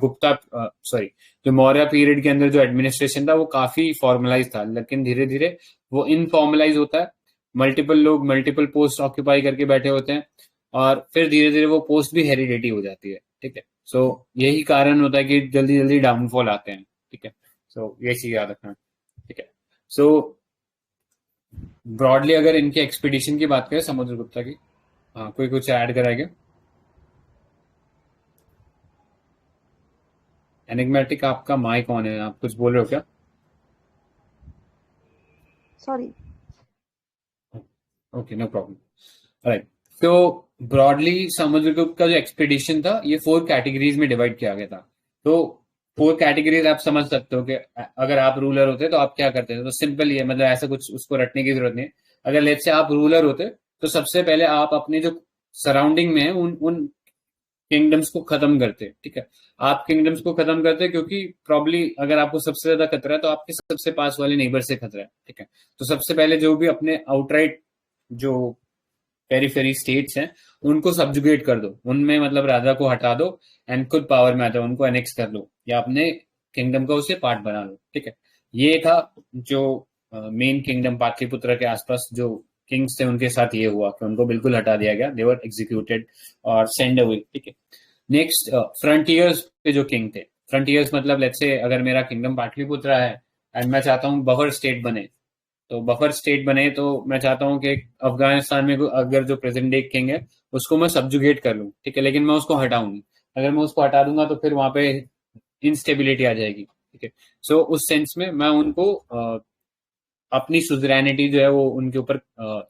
जो मौर्य पीरियड के अंदर जो एडमिनिस्ट्रेशन था वो काफी फॉर्मलाइज था, लेकिन धीरे धीरे वो इनफॉर्मलाइज होता है। मल्टीपल लोग मल्टीपल पोस्ट ऑक्यूपाई करके बैठे होते हैं, और फिर धीरे धीरे वो पोस्ट भी हेरिडेटी हो जाती है, ठीक है। सो यही कारण होता है कि जल्दी जल्दी डाउनफॉल आते हैं, ठीक है। सो ये चीज याद रखना, ठीक है। सो ब्रॉडली अगर इनके एक्सपीडिशन की बात करें समुद्रगुप्ता की, हाँ कोई कुछ ऐड कराएगा? एनिग्मेटिक आपका माइक ऑन है, आप कुछ बोल रहे हो क्या? Sorry. Okay, no problem. Right, तो ब्रॉडली समुद्रगुप्त का जो एक्सपीडिशन था ये 4 कैटेगरीज में डिवाइड किया गया था। तो 4 कैटेगरीज आप समझ सकते हो कि अगर आप रूलर होते तो आप क्या करते थे। तो सिंपल ये, मतलब ऐसा कुछ उसको रटने की जरूरत नहीं है। अगर लेट्स से आप रूलर होते तो सबसे पहले आप अपने जो सराउंडिंग में है उन किंगडम्स को खत्म करते, ठीक है। आप किंगडम्स को खत्म करते क्योंकि प्रॉब्ली अगर आपको सबसे ज्यादा खतरा है तो आपके सबसे पास वाले नेबर से खतरा है, ठीक है। तो सबसे पहले जो भी अपने आउटराइट जो पेरीफेरी स्टेट्स हैं उनको सब्जुगेट कर दो, उनमें मतलब राजा को हटा दो एंड खुद पावर में आ जाओ, उनको एनेक्स कर लो या अपने किंगडम का उसे पार्ट बना लो, ठीक है। ये था जो मेन किंगडम पाटलिपुत्र के आसपास जो किंग्स थे उनके साथ ये हुआ कि उनको बिल्कुल हटा दिया गया, दे वर एग्जीक्यूटेड और सेंड अवे, ठीक है। नेक्स्ट, फ्रंटियर्स पे जो किंग थे, फ्रंटियर्स मतलब लेट्स से अगर मेरा किंगडम पाटलिपुत्र है एंड मैं चाहता हूँ बफर स्टेट बने, तो बफर स्टेट बने तो मैं चाहता हूँ कि अफगानिस्तान में अगर जो प्रेजेंट डे किंग है उसको मैं सब्जुगेट कर लूँ, ठीक है। लेकिन मैं उसको हटाऊंगी, अगर मैं उसको हटा दूंगा तो फिर वहां पे इंस्टेबिलिटी आ जाएगी, ठीक है। सो उस सेंस में मैं उनको अपनी सुजरैनिटी जो है वो उनके ऊपर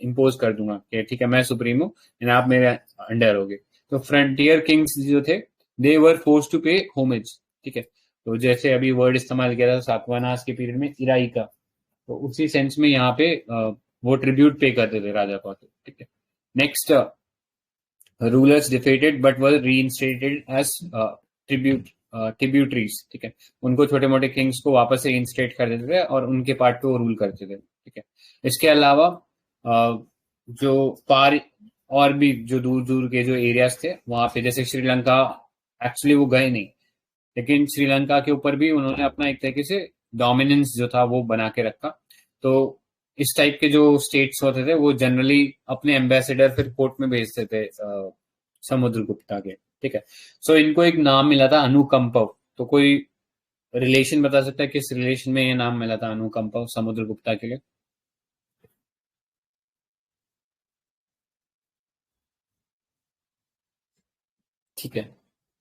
इम्पोज कर दूंगा कि ठीक है मैं सुप्रीम हूँ एंड आप मेरे अंडर होगे। तो फ्रंटियर किंग्स जो थे दे वर फोर्स टू पे होमेज, ठीक है। तो जैसे अभी वर्ड इस्तेमाल किया था सातवाहनास के पीरियड में इराई का, तो उसी सेंस में यहाँ पे वो ट्रिब्यूट पे करते थे राजा को, ठीक है। Next, rulers defeated but were reinstated as tributaries, ठीक है। उनको छोटे मोटे किंग्स को वापस से इंस्टेट कर देते थे और उनके पार्ट पे वो रूल करते थे, ठीक है। इसके अलावा जो पार और भी जो दूर दूर के जो एरियाज थे वहां पे, जैसे श्रीलंका, एक्चुअली वो गए नहीं, लेकिन श्रीलंका के ऊपर भी उन्होंने अपना एक तरीके से डोमिनेंस जो था वो बना के रखा। तो इस टाइप के जो स्टेट्स होते थे वो जनरली अपने एम्बेसडर फिर कोर्ट में भेजते थे समुद्रगुप्ता के, ठीक है। सो इनको एक नाम मिला था अनुकंपव। तो कोई रिलेशन बता सकता है किस रिलेशन में ये नाम मिला था अनुकंपव समुद्रगुप्ता के लिए? ठीक है।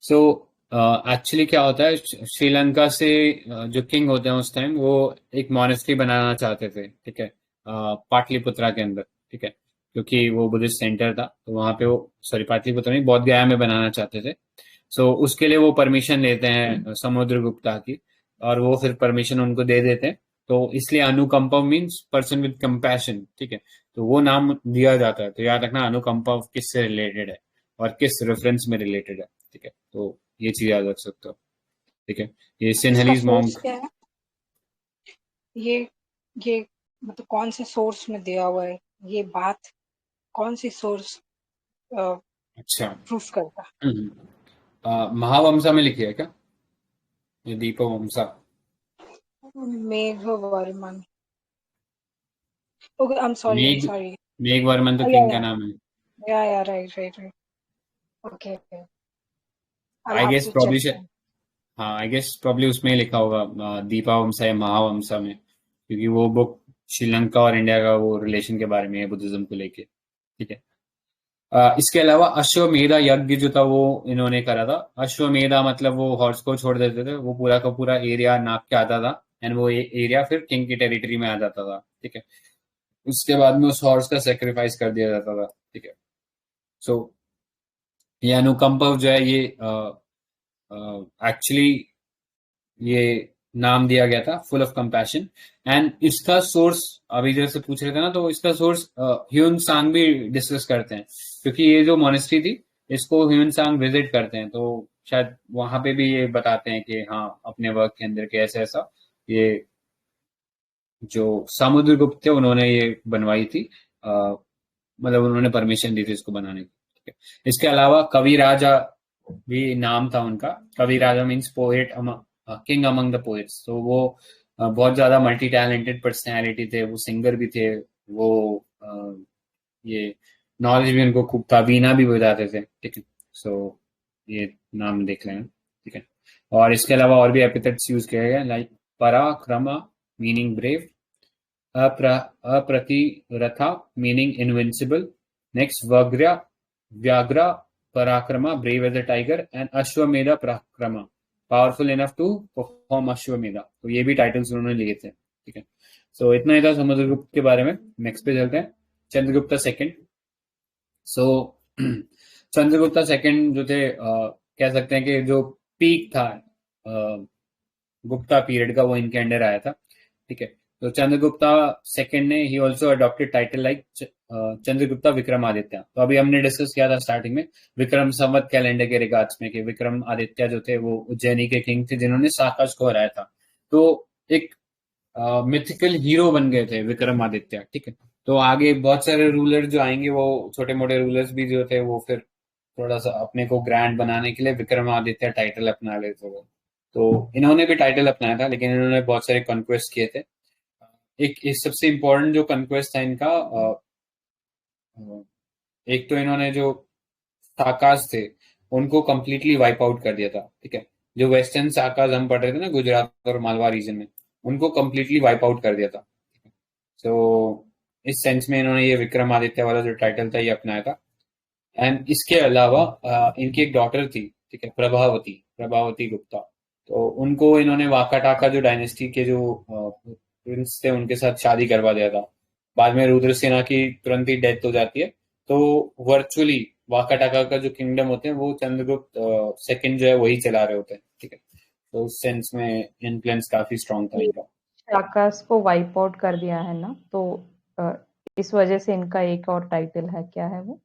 सो एक्चुअली क्या होता है, श्रीलंका से जो किंग होते हैं उस टाइम वो एक मॉनेस्ट्री बनाना चाहते थे, ठीक है, पाटलिपुत्रा के अंदर, ठीक है, क्योंकि वो बुद्धिस्ट सेंटर था। तो वहां पे वो, सॉरी पाटलिपुत्रा नहीं, बोध गया में बनाना चाहते थे। सो उसके लिए वो परमिशन लेते हैं समुद्रगुप्ता की, और वो फिर परमिशन उनको दे देते हैं। तो इसलिए अनुकंपा मीन्स पर्सन विद कंपैशन, ठीक है। तो वो नाम दिया जाता है। तो याद रखना अनुकंपा किससे रिलेटेड है और किस रेफरेंस में रिलेटेड है, ठीक है। तो ये चीज याद रख सकते हो, ठीक है। ये इसका सिन्हलीज सोर्स मॉन्क, क्या है? ये मतलब कौन से सोर्स में दिया हुआ है? ये बात कौन सी सोर्स अच्छा, प्रूफ करता? महावंसा में लिखी है क्या ये दीपवंसा? मेघवर्मन। ओके, I'm मेघ sorry. मेघवर्मन तो किंग का नाम है। Yeah, right. Okay. I'll I have guess to check probably, them. हाँ आई गेस प्रॉब्ली उसमें ही लिखा होगा दीपावंसा या महावंसा में, क्योंकि वो बुक श्रीलंका और इंडिया का वो रिलेशन के बारे में है बुद्धिज्म को लेके, ठीक है। इसके अलावा अश्वमेधा यज्ञ जो था वो इन्होंने करा था। अश्वमेधा मतलब वो हॉर्स को छोड़ देते थे, वो पूरा का पूरा एरिया नाप के आता था, एंड वो एरिया फिर किंग की टेरिटरी में आ जाता था, ठीक है। उसके बाद में उस हॉर्स का सेक्रीफाइस कर दिया जाता था, ठीक है। सो ये अनुकंपा जो है ये एक्चुअली ये नाम दिया गया था फुल ऑफ कंपैशन। एंड इसका सोर्स अभी जैसे पूछ रहे थे ना, तो इसका सोर्स ह्यून सांग भी डिस्कस करते हैं, क्योंकि ये जो मोनेस्ट्री थी इसको ह्यून सांग विजिट करते हैं, तो शायद वहां पे भी ये बताते हैं कि हाँ अपने वर्क के अंदर के ऐसा ऐसा ये जो समुद्रगुप्त थे उन्होंने ये बनवाई थी, मतलब उन्होंने परमिशन दी थी इसको बनाने की, ठीक है। इसके अलावा कवि राजा भी नाम था उनका। Kavi Raja means poet, king among the poets. तो वो बहुत ज्यादा मल्टी टैलेंटेड पर्सनैलिटी थे, वो सिंगर भी थे, वो ये नॉलेज भी उनको खूब था, वीणा भी बजाते थे, ठीक है। सो ये नाम देख लें, ठीक है। और इसके अलावा और भी एपिथेट्स यूज किए गए, like Parakrama meaning brave, Apratiratha meaning invincible, next Vyaghra Parakrama brave as a tiger, and Ashvamedha Parakrama powerful enough to perform Ashvamedha. तो ये भी टाइटल्स उन्होंने लिए थे, ठीक है। सो इतना ही था समुद्रगुप्त के बारे में। नेक्स्ट पे चलते हैं, चंद्रगुप्ता सेकंड। सो चंद्रगुप्ता सेकंड जो थे कह सकते हैं कि जो पीक था गुप्ता पीरियड का, वो इनके अंडर आया था, ठीक है। तो चंद्रगुप्ता सेकंड ने he also adopted title like Chandragupta Vikramaditya. तो अभी हमने डिस्कस किया था स्टार्टिंग में विक्रम संवत कैलेंडर के रिगार्ड्स में कि विक्रमादित्य जो थे वो उज्जैनी के किंग थे जिन्होंने साकाश को हराया था। तो एक मिथिकल हीरो बन गए थे विक्रमादित्य, ठीक है। तो आगे बहुत सारे रूलर जो आएंगे, वो छोटे मोटे रूलर्स भी जो थे वो फिर थोड़ा सा अपने को ग्रैंड बनाने के लिए विक्रमादित्य टाइटल अपना लेते थे। तो इन्होंने भी टाइटल अपनाया था, लेकिन इन्होंने बहुत सारे कॉन्क्वेस्ट किए थे। एक सबसे इम्पोर्टेंट जो कॉन्क्वेस्ट था इनका, एक तो इन्होंने जो साकाज थे उनको कंप्लीटली वाइप आउट कर दिया था, ठीक है। जो वेस्टर्न साकाज हम पढ़ रहे थे ना गुजरात और मालवा रीजन में, उनको कंप्लीटली वाइप आउट कर दिया था। तो इस सेंस में इन्होंने ये विक्रमादित्य वाला जो टाइटल था ये अपनाया था। एंड इसके अलावा इनकी एक डॉटर थी, ठीक है, प्रभावती गुप्ता। तो उनको इन्होंने वाकाटाका जो डायनेस्टी के जो प्रिंस थे उनके साथ शादी करवा दिया था। बाद में रुद्रसेना की तुरंत ही डेथ हो जाती है, तो वर्चुअली वाकाटाका का जो किंगडम होते हैं वो चंद्रगुप्त सेकंड जो है वही चला रहे होते हैं, ठीक है। तो उस सेंस में इन्फ्लुएंस काफी स्ट्रांग था इनका। शाकास को वाइप आउट कर दिया है ना, तो अ, इस वजह से इनका एक और टाइटल है, क्या है वो?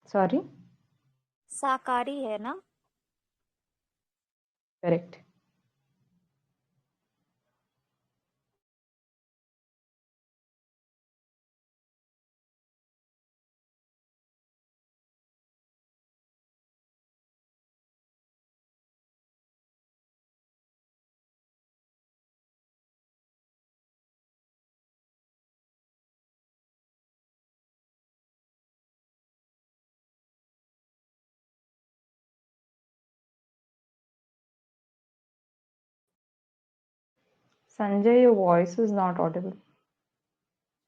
सॉरी, साकारी है ना? Correct. Sanjay, your voice is not audible.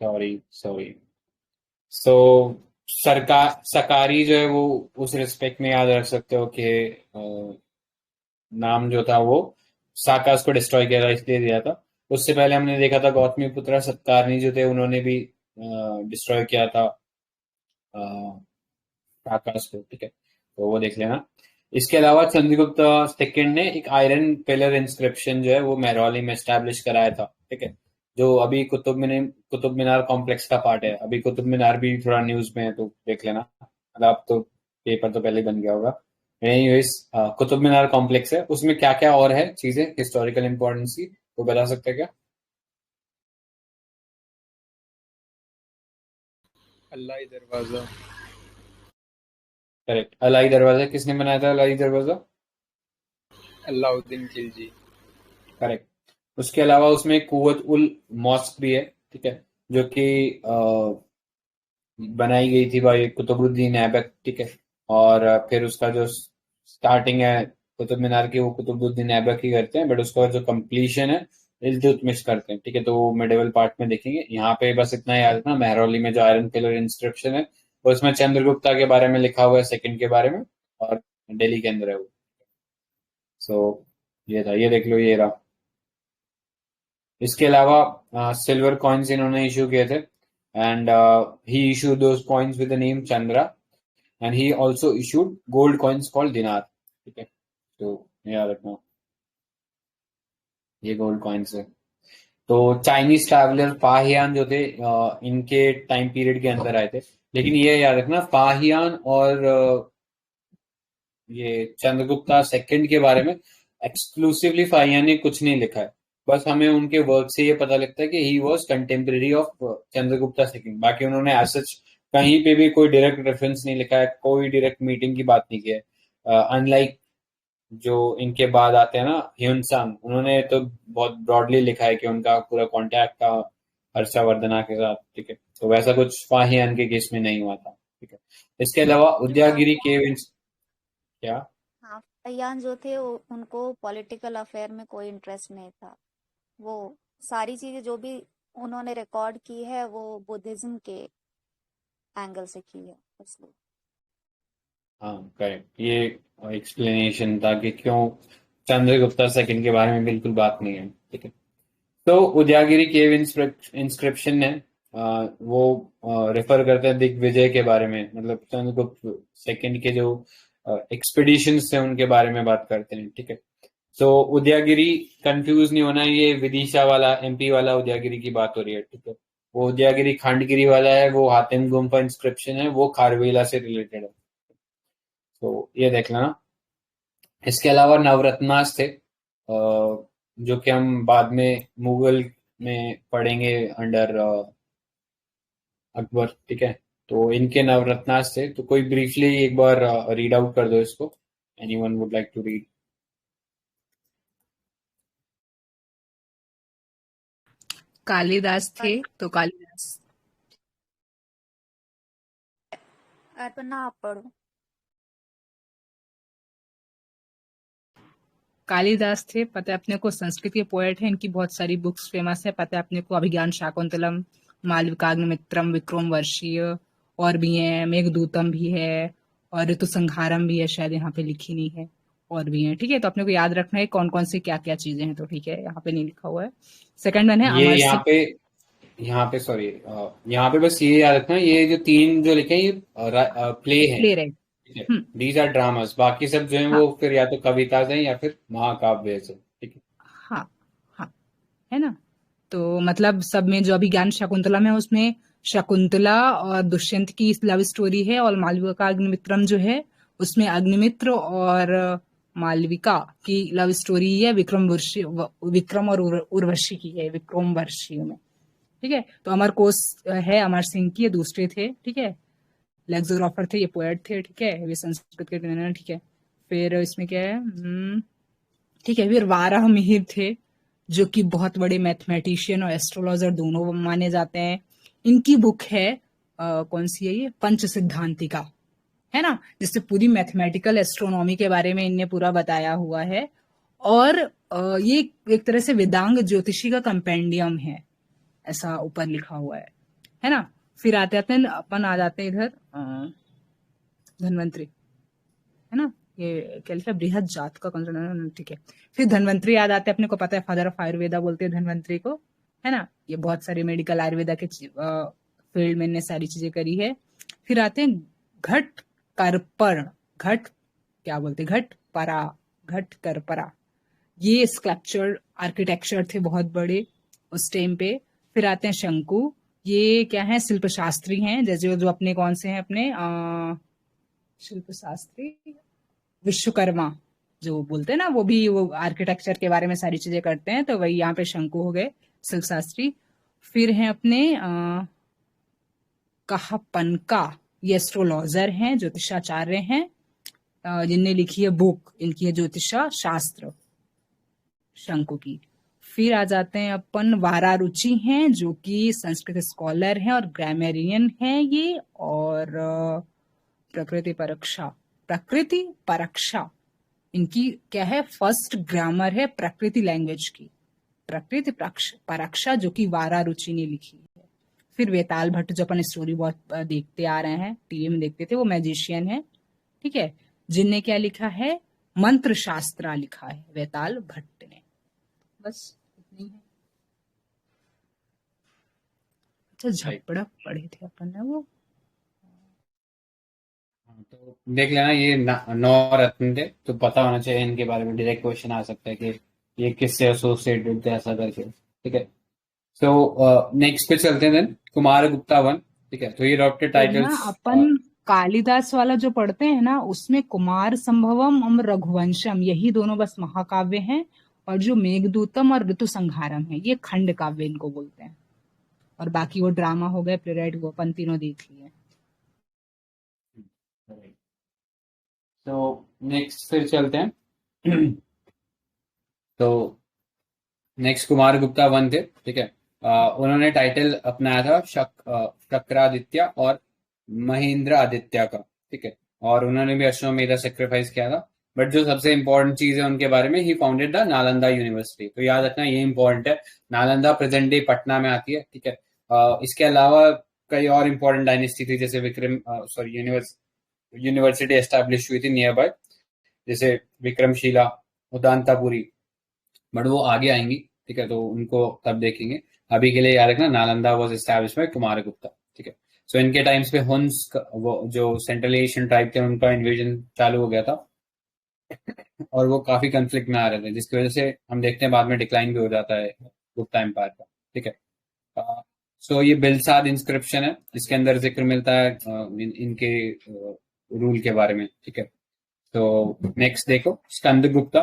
Sorry. So सकारी जो है वो उस रिस्पेक्ट में याद रख सकते हो कि नाम जो था वो साकास को डिस्ट्रॉय किया था इसलिए दिया था। उससे पहले हमने देखा था गौतमीपुत्र सत्कारनी जो थे उन्होंने भी डिस्ट्रॉय किया था आकाश को, ठीक है, तो वो देख लेना। इसके अलावा चंद्रगुप्त सेकंड ने एक आयरन पिलर इंस्क्रिप्शन जो है वो महरौली में एस्टैब्लिश कराया था, ठीक है, जो अभी कुतुब मीनार कॉम्प्लेक्स का पार्ट है। अभी कुतुब मीनार भी थोड़ा न्यूज में है, तो देख लेना, मतलब अब तो पेपर तो पहले ही बन गया होगा। एनीवेज, कुतुब मीनार कॉम्प्लेक्स है, उसमें क्या क्या और है चीजें हिस्टोरिकल इंपॉर्टेंस की, वो बता सकते हैं क्या? अल्लाही दरवाजा। करेक्ट, अलाई दरवाजा किसने बनाया था? अलाई दरवाजा अलाउद्दीन खिलजी। करेक्ट। उसके अलावा उसमें कुव्वत उल मॉस्क भी है, ठीक है, जो कि बनाई गई थी भाई कुतुबुद्दीन ऐबक, ठीक है, और फिर उसका जो स्टार्टिंग है कुतुब मीनार की वो कुतुबुद्दीन ऐबक ही करते हैं, बट उसका जो कंप्लीशन है इल्तुतमिश करते हैं, ठीक है, तो वो मिडिवल पार्ट में देखेंगे। यहाँ पे बस इतना याद रखना, महरौली में जो आयरन पिलर इंस्क्रिप्शन है वो उसमें चंद्रगुप्ता के बारे में लिखा हुआ है, सेकंड के बारे में, और दिल्ली के अंदर है वो। सो ये था, ये देख लो, ये रहा। इसके अलावा सिल्वर कॉइन्स इन्होंने इशू किए थे, and he issued those coins with the name Chandra, and he also issued gold coins called दिनार, ठीक है, तो याद रखना, ये गोल्ड कॉइन्स है। तो चाइनीज ट्रैवलर फाहियान जो थे इनके टाइम पीरियड के अंदर आए थे, लेकिन ये याद रखना फाहियान और ये चंद्रगुप्ता सेकंड के बारे में एक्सक्लूसिवली फाहियान ने कुछ नहीं लिखा है, बस हमें उनके वर्क से ये पता लगता है कि he was contemporary of Chandragupta second. बाकी उन्होंने एज सच कहीं पे भी कोई डायरेक्ट रेफरेंस नहीं लिखा है, कोई डायरेक्ट मीटिंग की बात नहीं की है। अनलाइक जो इनके बाद आते हैं ना ह्यूनसांग, उन्होंने तो बहुत ब्रॉडली लिखा है कि उनका पूरा कॉन्टैक्ट था हर्षवर्धना के साथ, ठीक है, तो वैसा कुछ फाहियान के केस में नहीं हुआ था, ठीक है। इसके अलावा उदयगिरी केव क्या? हाँ, फहियान जो थे उनको पॉलिटिकल अफेयर में कोई इंटरेस्ट नहीं था। वो सारी चीजें जो भी उन्होंने रिकॉर्ड की है वो बुद्धिज्म के एंगल से की है, इसलिए। हाँ करेक्ट, ये एक्सप्लेनेशन था कि क्यों चंद्रगुप्ता सेकंड के बारे में बिल्कुल बात नहीं है, ठीक है। तो उदयगिरी केव इंस्क्रिप्शन है वो रेफर करते हैं दिग्विजय के बारे में, मतलब चंद्रगुप्त सेकंड के जो एक्सपीडिशंस थे उनके बारे में बात करते हैं, ठीक है। तो उदयगिरी कंफ्यूज नहीं होना, ये विदिशा वाला एमपी वाला उदयगिरी की बात हो रही है, ठीक है। वो उदयगिरी खंडगिरी वाला है, वो हातिम गुम्फा इंस्क्रिप्शन है, वो खारवेला से रिलेटेड है, तो ये देख लेना। इसके अलावा नवरत्नास थे जो कि हम बाद में मुगल में पढ़ेंगे अंडर अकबर, ठीक है, तो इनके नवरत्नास थे। तो कोई ब्रीफली एक बार रीड आउट कर दो इसको, anyone would like to read? Kalidas थे, तो कालिदास। अर्पणा आप पढ़ो। कालिदास थे, पता है अपने को, संस्कृत के पोएट हैं, इनकी बहुत सारी बुक्स फेमस है, पता है अपने को, अभिज्ञान शाकुंतलम, मालविकाग्निमित्रम, विक्रम वर्षीय, और भी है, मेघदूतम भी है, और ऋतु संहारम भी है, शायद यहाँ पे लिखी नहीं है, और भी है, ठीक है। तो अपने को याद रखना है कौन कौन से क्या क्या चीजें हैं, तो ठीक है, यहाँ पे नहीं लिखा हुआ है। सेकंड वन है ये अमर यहाँ सिंह। पे सॉरी, यहाँ पे बस ये याद रखना, ये जो तीन जो लिखे हैं ये प्ले हैं, प्ले राइट। ठीक है, दीज आर ड्रामास, बाकी सब जो है हाँ वो फिर या तो कविता हैं या फिर महाकाव्य से, ठीक है। हाँ हाँ, है ना। तो मतलब सब में जो अभी ज्ञान शकुंतला में है, उसमें शकुंतला और दुष्यंत की लव स्टोरी है, और मालविका अग्निमित्रम जो है उसमें अग्निमित्र और मालविका की लव स्टोरी है, विक्रम और उर्वशी की है, विक्रम वर्षी में, ठीक है। तो अमर कोश है अमर सिंह की, ये दूसरे थे, ठीक है। लेक्सिग्राफर थे, ये पोएट थे, ठीक है, ये संस्कृत के ट्रेनर, ठीक है। फिर इसमें क्या है, ठीक है। फिर वाराह मिहिर थे, जो कि बहुत बड़े मैथमेटिशियन और एस्ट्रोलॉजर दोनों माने जाते हैं। इनकी बुक है कौन सी है ये, पंच सिद्धांतिका, है ना, जिससे पूरी मैथमेटिकल एस्ट्रोनॉमी के बारे में इनने पूरा बताया हुआ है। और ये एक तरह से वेदांग ज्योतिषी का कंपेंडियम है, ऐसा ऊपर लिखा हुआ है ना। फिर आते आते अपन आ जाते हैं इधर धन्वंतरी, है ना। ये क्या लिखा है, बृहद जात का कौन, ठीक है। फिर धन्वंतरी याद आते हैं, अपने को पता है फादर ऑफ आयुर्वेदा बोलते हैं धन्वंतरी को, है ना। ये बहुत सारी मेडिकल आयुर्वेदा के फील्ड में इन्हें सारी चीजें करी है। फिर आते हैं घट करपर्ण, घट क्या बोलते हैं, घट करपरा, ये स्कल्पचर आर्किटेक्चर थे बहुत बड़े उस टाइम पे। फिर आते हैं शंकु, ये क्या है, शिल्प शास्त्री हैं, जैसे जो अपने कौन से हैं अपने शिल्प शास्त्री विश्वकर्मा जो बोलते हैं ना, वो भी वो आर्किटेक्चर के बारे में सारी चीजें करते हैं, तो वही यहाँ पे शंकु हो गए शिल्प शास्त्री। फिर हैं अपने कहापनका, ये एस्ट्रोलॉजर हैं, ज्योतिषाचार्य हैं, जिनने लिखी है बुक, इनकी है ज्योतिषा शास्त्र शंकु की। फिर आ जाते हैं अपन वारारुचि हैं, जो कि संस्कृत स्कॉलर हैं और ग्रामेरियन हैं ये, और प्रकृति परीक्षा इनकी क्या है, फर्स्ट ग्रामर है प्रकृति लैंग्वेज की, प्रकृति परीक्षा, जो कि वारारुचि ने लिखी है। फिर वेताल भट्ट, जो अपन स्टोरी बहुत देखते आ रहे हैं, टीवी में देखते थे, वो मैजिशियन है, ठीक है, जिनने क्या लिखा है, मंत्र शास्त्र लिखा है वेताल भट्ट ने। बस इतनी है। अच्छा, झपड़ा पढ़े थे अपन ने वो, तो देख लेना, ये 9 रत्न थे, तो पता होना चाहिए इनके बारे में। डायरेक्ट क्वेश्चन आ सकता है कि ये किससे एसोसिएटेड थे, ऐसा करके, ठीक है। सो नेक्स्ट पे चलते हैं देन, कुमार गुप्ता 1, ठीक है। तो ये डॉक्टर टाइटल्स अपन कालिदास वाला जो पढ़ते हैं ना, उसमें कुमार संभवम और रघुवंशम, यही दोनों बस महाकाव्य हैं, और जो मेघदूतम और ऋतु संहारम है, ये खंड काव्य इनको बोलते हैं, और बाकी वो ड्रामा हो गए, प्लेराइट, वो अपन तीनों देख लिए। तो नेक्स्ट फिर चलते हैं तो नेक्स्ट कुमार गुप्ता 1 थे, ठीक है। उन्होंने टाइटल अपनाया था शक्रादित्य और महेंद्र आदित्य का, ठीक है, और उन्होंने भी अश्वमेधा सेक्रीफाइस किया था। बट जो सबसे इंपॉर्टेंट चीज है उनके बारे में, ही फाउंडेड द नालंदा यूनिवर्सिटी। तो याद रखना, ये इंपॉर्टेंट है, नालंदा प्रेजेंट डे पटना में आती है, ठीक है। इसके अलावा कई और इंपॉर्टेंट डायनेस्टी थी, जैसे यूनिवर्सिटी एस्टैब्लिश हुई थी नियर बाय, जैसे विक्रमशिला, उदांतापुरी, बट वो आगे आएंगी, ठीक है, तो उनको तब देखेंगे। अभी के लिए याद रखना, Nalanda was established bye Kumar Gupta, ठीक है। सो इनके टाइम्स पे हुन्स, वो जो सेंट्रल एशियन ट्राइब थे, उनका इन्वेजन चालू हो गया था और वो काफी कंफ्लिक्ट में आ रहे थे, जिसकी वजह से हम देखते हैं बाद में डिक्लाइन भी हो जाता है गुप्ता एम्पायर का, ठीक है। सो ये बिलसाद इंस्क्रिप्शन है, इसके अंदर जिक्र मिलता है इनके रूल के बारे में, ठीक है। तो नेक्स्ट देखो, स्कंद गुप्ता।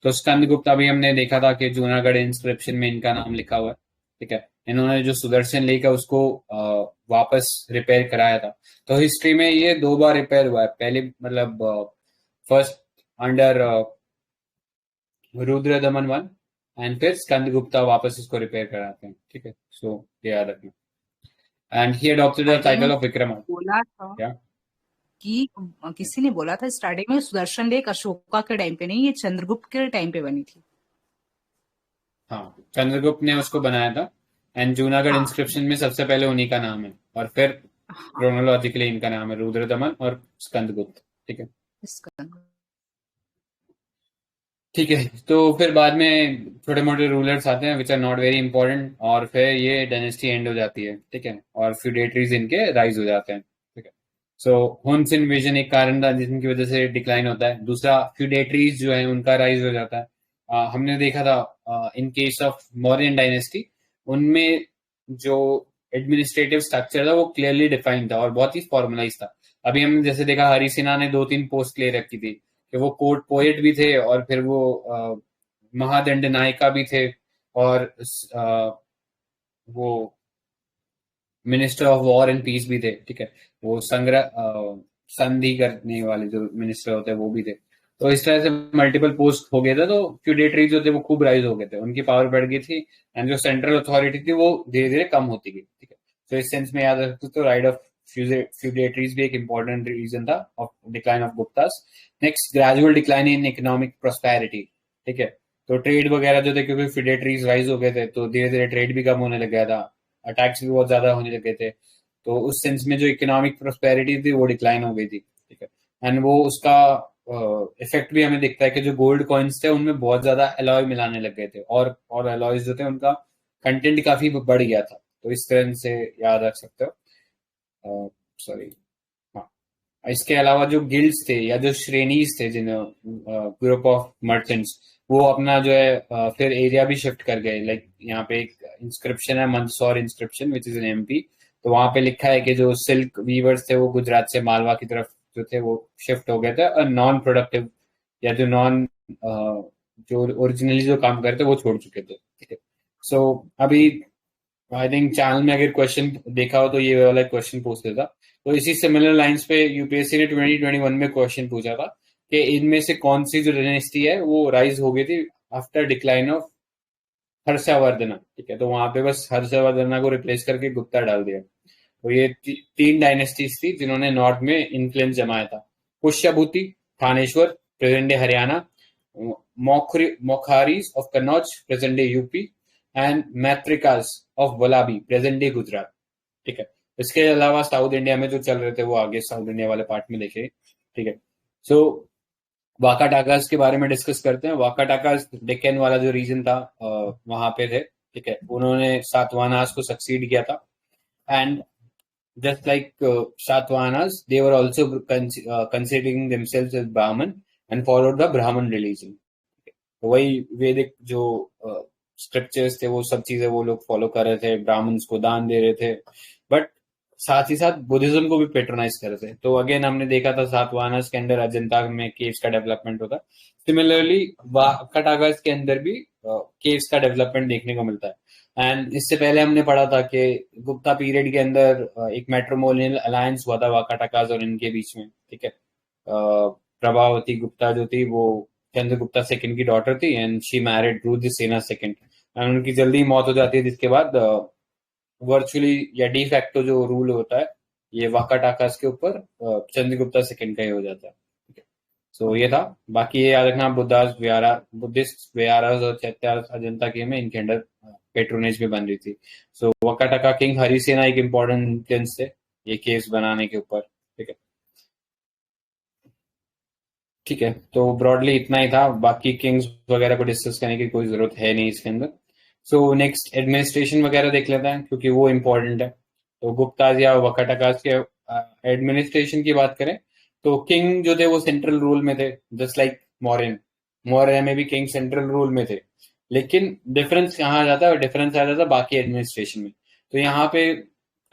तो स्कंद गुप्ता भी हमने देखा था कि जूनागढ़ इंस्क्रिप्शन में इनका नाम लिखा हुआ है, ठीक है। इन्होंने जो सुदर्शन लेक है उसको वापस रिपेयर कराया था। तो हिस्ट्री में ये 2 बार रिपेयर हुआ है, पहले मतलब first under Rudra Daman 1, and फिर स्कंद गुप्ता वापस इसको रिपेयर कराते हैं, ठीक है। सो ये याद रखना। And he adopted the title of Vikramaditya. बोला था क्या कि किसी ने बोला था स्टार्टिंग में, सुदर्शन लेक अशोका के टाइम पे नहीं, ये चंद्रगुप्त के टाइम पे बनी थी। हाँ, चंद्रगुप्त ने उसको बनाया था, एंड जूनागढ़ इंस्क्रिप्शन में सबसे पहले उन्हीं का नाम है, और फिर क्रोनोलॉजिकली इनका नाम है रुद्र दमन और स्कंदगुप्त, ठीक है। ठीक है, तो फिर बाद में छोटे मोटे रूलर्स आते हैं which are not very important, और फिर ये डायनेस्टी एंड हो जाती है, ठीक है, और फ्यूडेटरीज इनके राइज हो जाते हैं, ठीक है। सो हुन्स इन्वेजन एक कारण था जिनकी वजह से डिक्लाइन होता है। दूसरा, फ्यूडेटरीज जो है उनका राइज हो जाता है। हमने देखा था in case of Mauryan dynasty, उनमें जो एडमिनिस्ट्रेटिव स्ट्रक्चर था वो क्लियरली डिफाइंड था और बहुत ही फॉर्मलाइज था। अभी हमने जैसे देखा, हरि सिन्हा ने 2-3 पोस्ट ले रखी थी कि वो कोर्ट पोएट भी थे, और फिर वो महादंड नायिका भी थे, और वो minister of war and peace भी थे, ठीक है। वो संधि करने वाले जो मिनिस्टर होते हैं वो भी थे। तो इस तरह से मल्टीपल पोस्ट हो गए थे, तो फ्यूडेटरी जो थे वो खूब राइज हो गए थे, उनकी पावर बढ़ गई थी, एंड जो सेंट्रल अथॉरिटी थी वो धीरे धीरे कम होती गई, ठीक है। तो इस सेंस में याद रखते तो राइड ऑफ फ्यूडेटरीज भी एक इंपॉर्टेंट रीजन था of decline of Guptas. Next, gradual decline in economic prosperity, ठीक है। तो ट्रेड वगैरह जो थे, क्योंकि फ्यूडेटरीज राइज हो गए थे, तो धीरे धीरे ट्रेड भी कम होने लग गया था, अटैक्स भी बहुत ज्यादा होने लगे थे, तो उस सेंस में जो इकोनॉमिक प्रोस्पेरिटी थी वो डिक्लाइन हो गई थी, ठीक है। एंड वो उसका इफेक्ट भी हमें दिखता है कि जो गोल्ड कॉइन्स थे उनमें बहुत ज्यादा एलॉय मिलाने लग गए थे, और एलॉयज जो थे उनका कंटेंट काफी बढ़ गया था। तो इस तरह से याद रख सकते हो। सॉरी, हाँ। इसके अलावा जो गिल्ड्स थे या जो श्रेणीज थे, जिन ग्रुप ऑफ मर्चेंट्स, वो अपना जो है फिर एरिया भी शिफ्ट कर गए। लाइक यहाँ पे एक इंस्क्रिप्शन है, Mandsaur inscription which is in MP. तो वहां पे लिखा है कि जो सिल्क वीवर्स थे वो गुजरात से मालवा की तरफ जो थे वो शिफ्ट हो गए थे, और नॉन प्रोडक्टिव या जो नॉन जो ओरिजिनली जो काम करते वो छोड़ चुके थे। ठीक है। सो अभी आई थिंक चैनल में अगर क्वेश्चन देखा हो तो ये वाला क्वेश्चन पूछ लेता। तो इसी सिमिलर लाइंस पे यूपीएससी ने 2021 में क्वेश्चन पूछा था कि इनमें से कौन सी जो डायनेस्टी है वो राइज हो गई थी आफ्टर डिक्लाइन ऑफ हर्षवर्धना। ठीक है। तो वहां पे बस हर्षवर्धना को रिप्लेस करके गुप्ता डाल दिया। तो ये तीन डायनेस्टीज थी जिन्होंने नॉर्थ में इन्फ्लुएंस जमाया था। Pushyabhuti, Thaneshwar present day Haryana, Maukharis of Kannauj present day UP, and Maitrakas of Valabhi present day Gujarat. ठीक है। इसके अलावा साउथ इंडिया में जो चल रहे थे वो आगे साउथ इंडिया वाले पार्ट में देखे। ठीक है। सो वाका टाकास के बारे में डिस्कस करते हैं। वाका टाकास डेक्कन वाला जो रीजन था वहां पे थे। ठीक है। उन्होंने सातवाहनास को सक्सीड किया था, and just like Satavahanas, they were also considering themselves as Brahmin and followed the Brahmin religion. तो वही वैदिक जो स्क्रिप्चर्स थे वो सब चीजें वो लोग फॉलो कर रहे थे, ब्राह्मण्स को दान दे रहे थे, बट साथ ही साथ बुद्धिज्म को भी पेट्रोनाइज कर रहे थे। तो अगेन हमने देखा था सातवाहनास के अंदर अजंता में केव्स का डेवलपमेंट होता है। सिमिलरली वाका टाकास के अंदर भी केव्स का डेवलपमेंट देखने को मिलता है। एंड इससे पहले हमने पढ़ा था कि गुप्ता पीरियड के अंदर एक मैट्रिमोनियल अलायंस हुआ था वाका टाकास और इनके बीच में। ठीक है। प्रभावती गुप्ता जो थी वो चंद्रगुप्ता सेकंड की डॉटर थी, and she married Rudrasena second, and उनकी जल्दी मौत हो जाती है, जिसके बाद वर्चुअली या डी फैक्टो जो रूल होता है ये वाका टाकास के ऊपर चंद्रगुप्ता सेकंड का ही हो जाता है। ठीक है। सो ये था। बाकी ये याद रखना बुद्धिस्ट विहारास और चैत्यास अजंता के में इनके अंडर पेट्रोनेज भी बन रही थी। सो वाका टाका किंग हरिसेना एक इम्पोर्टेंट इन्फ्लुएंस थे ये केव्स बनाने के ऊपर। ठीक है। ठीक है। तो ब्रॉडली इतना ही था, बाकी किंग्स वगैरह को डिस्कस करने की कोई जरूरत है नहीं इसके अंदर। सो नेक्स्ट एडमिनिस्ट्रेशन वगैरह देख लेते हैं क्योंकि वो इम्पोर्टेंट है। तो गुप्ताज या वाका टाकास के एडमिनिस्ट्रेशन की बात करें तो किंग जो थे वो सेंट्रल रूल में थे, जस्ट लाइक मौर्य में भी किंग सेंट्रल रूल में थे। लेकिन डिफरेंस कहाँ आ जाता है, डिफरेंस आ जाता है बाकी एडमिनिस्ट्रेशन में। तो यहाँ पे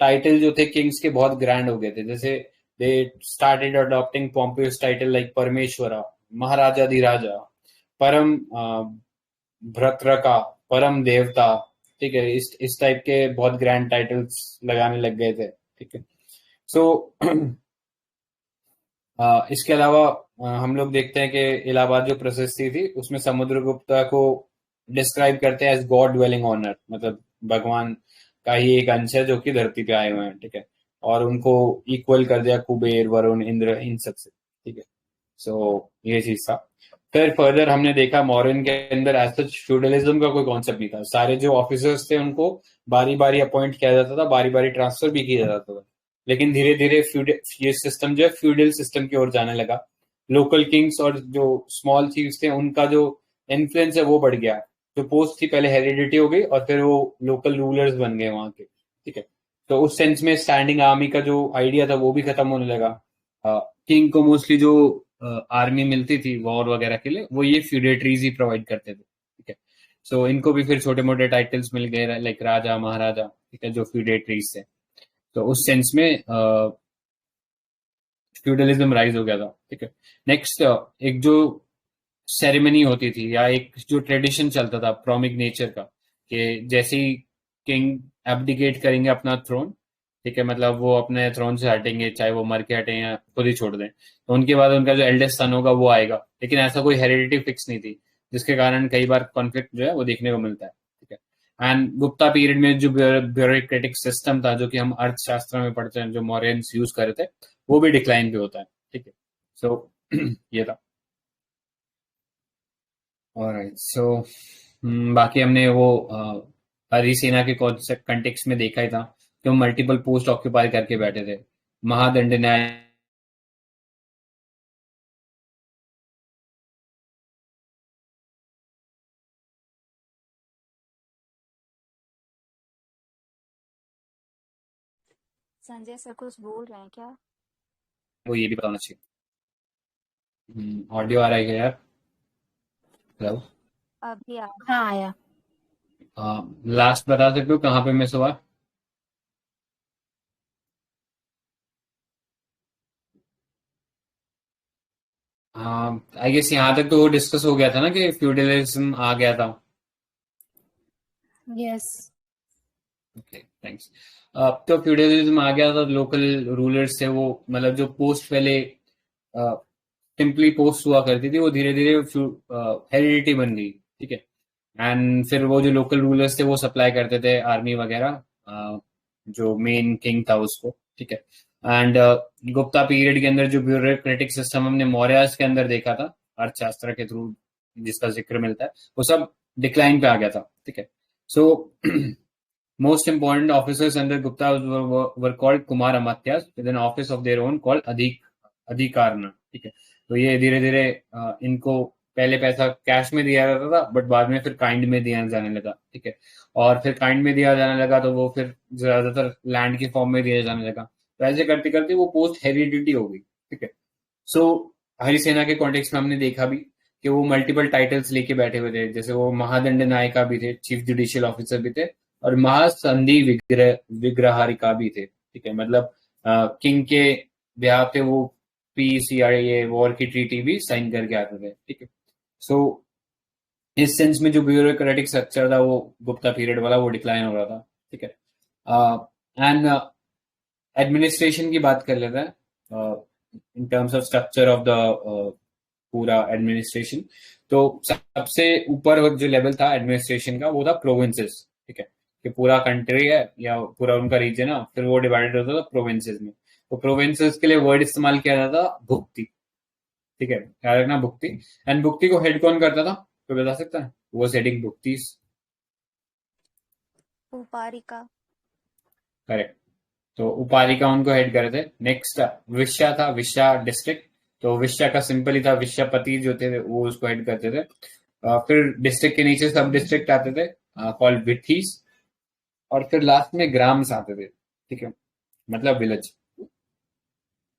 टाइटल जो थे किंग्स के बहुत ग्रैंड हो गए थे। जैसे they started adopting pompous title like परमेश्वरा, महाराजाधिराजा, परम भ्रत्रका, परम देवता। ठीक है। इस टाइप के बहुत ग्रैंड टाइटल्स लगाने लग गए थे। ठीक है। सो इसके अलावा हम लोग देखते हैं कि इलाहाबाद जो प्रशस्ति थी उसमें समुद्रगुप्ता को डिस्क्राइब करते हैं एज गॉड ड्वेलिंग ऑनर, मतलब भगवान का ही एक अंश है जो कि धरती पे आए हुए हैं। ठीक है। और उनको इक्वल कर दिया कुबेर, वरुण, इंद्र, इन सब से। ठीक है। सो ये चीज था। फिर फर्दर हमने देखा मॉडर्न के अंदर एज सच फ्यूडलिज्म का कोई कॉन्सेप्ट नहीं था। सारे जो ऑफिसर्स थे उनको बारी बारी अपॉइंट किया जाता था, बारी बारी ट्रांसफर भी किया जाता था। लेकिन धीरे धीरे ये सिस्टम जो है फ्यूडल सिस्टम की ओर जाने लगा। लोकल किंग्स और जो स्मॉल चीफ्स थे उनका जो इन्फ्लुएंस है वो बढ़ गया। जो पोस्ट थी पहले हेरिडिटी हो गई और फिर वो लोकल रूलर्स बन गए वहां के। ठीक है। तो उस सेंस में स्टैंडिंग आर्मी का जो आइडिया था वो भी खत्म होने लगा। किंग को मोस्टली जो आर्मी मिलती थी वॉर वगैरह के लिए वो ये फ्यूडेटरीज ही प्रोवाइड करते थे। ठीक है। सो इनको भी फिर छोटे मोटे टाइटल्स मिल गए लाइक राजा, महाराजा। ठीक है। जो फ्यूडेटरीज थे, तो उस सेंस में फ्यूडलिज्म राइज हो गया था। ठीक है। नेक्स्ट एक जो सेरेमनी होती थी या एक जो ट्रेडिशन चलता था प्रोमिक नेचर का, कि जैसे ही किंग एब्डिकेट करेंगे अपना थ्रोन, ठीक है, मतलब वो अपने थ्रोन से हटेंगे, चाहे वो मर के हटें या खुद ही छोड़ दें, तो उनके बाद उनका जो एल्डेस्ट सन होगा वो आएगा। लेकिन ऐसा कोई हेरिडिटी फिक्स नहीं थी, जिसके कारण कई बार कॉन्फ्लिक्ट जो है वो देखने को मिलता है। ठीक है। एंड गुप्ता पीरियड में जो ब्यूरोक्रेटिक सिस्टम था जो कि हम अर्थशास्त्र में पढ़ते हैं, जो मौर्यंस यूज कर रहे थे, वो भी डिक्लाइन पे होता है। ठीक है। सो ये था। ऑलराइट। सो बाकी हमने वो हरिसेना के कंटेक्स्ट में देखा ही था कि वो मल्टीपल पोस्ट ऑक्यूपाई करके बैठे थे। महादंड न्याय संजय सर कुछ बोल रहे हैं क्या? वो ये भी बताना चाहिए। ऑडियो आ रहा है क्या यार? हेलो। अभी आ हाँ आया। लास्ट बता सकते हो कहाँ पे मिस हुआ? आई गेस यहाँ तक तो वो डिस्कस हो गया था ना कि फ्यूडलिज्म आ गया था। यस। Okay thanks. अब तो फ्यूडलिज्म आ गया था, लोकल रूलर्स थे वो, मतलब जो पोस्ट पहले सिंपली पोस्ट हुआ करती थी वो धीरे धीरे हेरिडिटी बन गई, ठीक है। एंड फिर वो जो लोकल रूलर्स थे वो सप्लाई करते थे आर्मी वगैरह, जो मेन किंग था उसको, ठीक है। एंड गुप्ता पीरियड के अंदर जो ब्यूरोक्रेटिक सिस्टम हमने मौर्यस के अंदर देखा था अर्थशास्त्र के थ्रू जिसका जिक्र मिलता है, वो सब डिक्लाइन पे आ गया था, ठीक है। सो most important officers under Gupta were called Kumar Amatyas with an office of their own called अधिकारना, ठीक है। तो ये धीरे धीरे इनको पहले पैसा कैश में दिया जाता था, बट बाद में फिर काइंड में दिया जाने लगा, ठीक है। और फिर काइंड में दिया जाने लगा तो वो फिर ज्यादातर लैंड के फॉर्म में दिया जाने लगा। तो ऐसे करते करते वो पोस्ट हेरिडिटी हो गई, ठीक है। सो हरिसेना के कॉन्टेक्स्ट में हमने देखा भी कि वो मल्टीपल टाइटल्स लेके बैठे हुए थे, जैसे वो महादंड नायिका भी थे, चीफ जुडिशियल ऑफिसर भी थे, और महासंधि विग्रहारिका भी थे, ठीक है। मतलब किंग के ब्याह पे वो पीस या ये वॉर की ट्रीटी भी साइन करके आते थे, ठीक है। सो इस सेंस में जो ब्यूरोक्रेटिक स्ट्रक्चर था वो गुप्ता पीरियड वाला वो डिक्लाइन हो रहा था, ठीक है। एंड एडमिनिस्ट्रेशन की बात कर लेते हैं in terms of structure of the पूरा एडमिनिस्ट्रेशन। तो सबसे ऊपर जो लेवल था एडमिनिस्ट्रेशन का वो था प्रोविंसेस, ठीक है। कि पूरा कंट्री है या पूरा उनका रीजन है, फिर वो डिवाइडेड होता था प्रोविंसेस में। तो प्रोविंसेस के लिए वर्ड इस्तेमाल किया जाता था भुक्ति, ठीक है, याद रखना भुक्ति। एंड भुक्ति को हेड कौन करता था, तो बता सकता है? वो हेडिंग भुक्तिस, उपारिका। करेक्ट। तो उपारिका उनको हेड करे थे। नेक्स्ट विश्या था, विश्या डिस्ट्रिक्ट। तो विश्या का सिंपल ही था, विश्यापति जो थे वो उसको हेड करते थे। फिर डिस्ट्रिक्ट के नीचे सब डिस्ट्रिक्ट आते थे कॉल्ड विथीस, और फिर लास्ट में ग्राम्स आते थे, ठीक है, मतलब विलेज।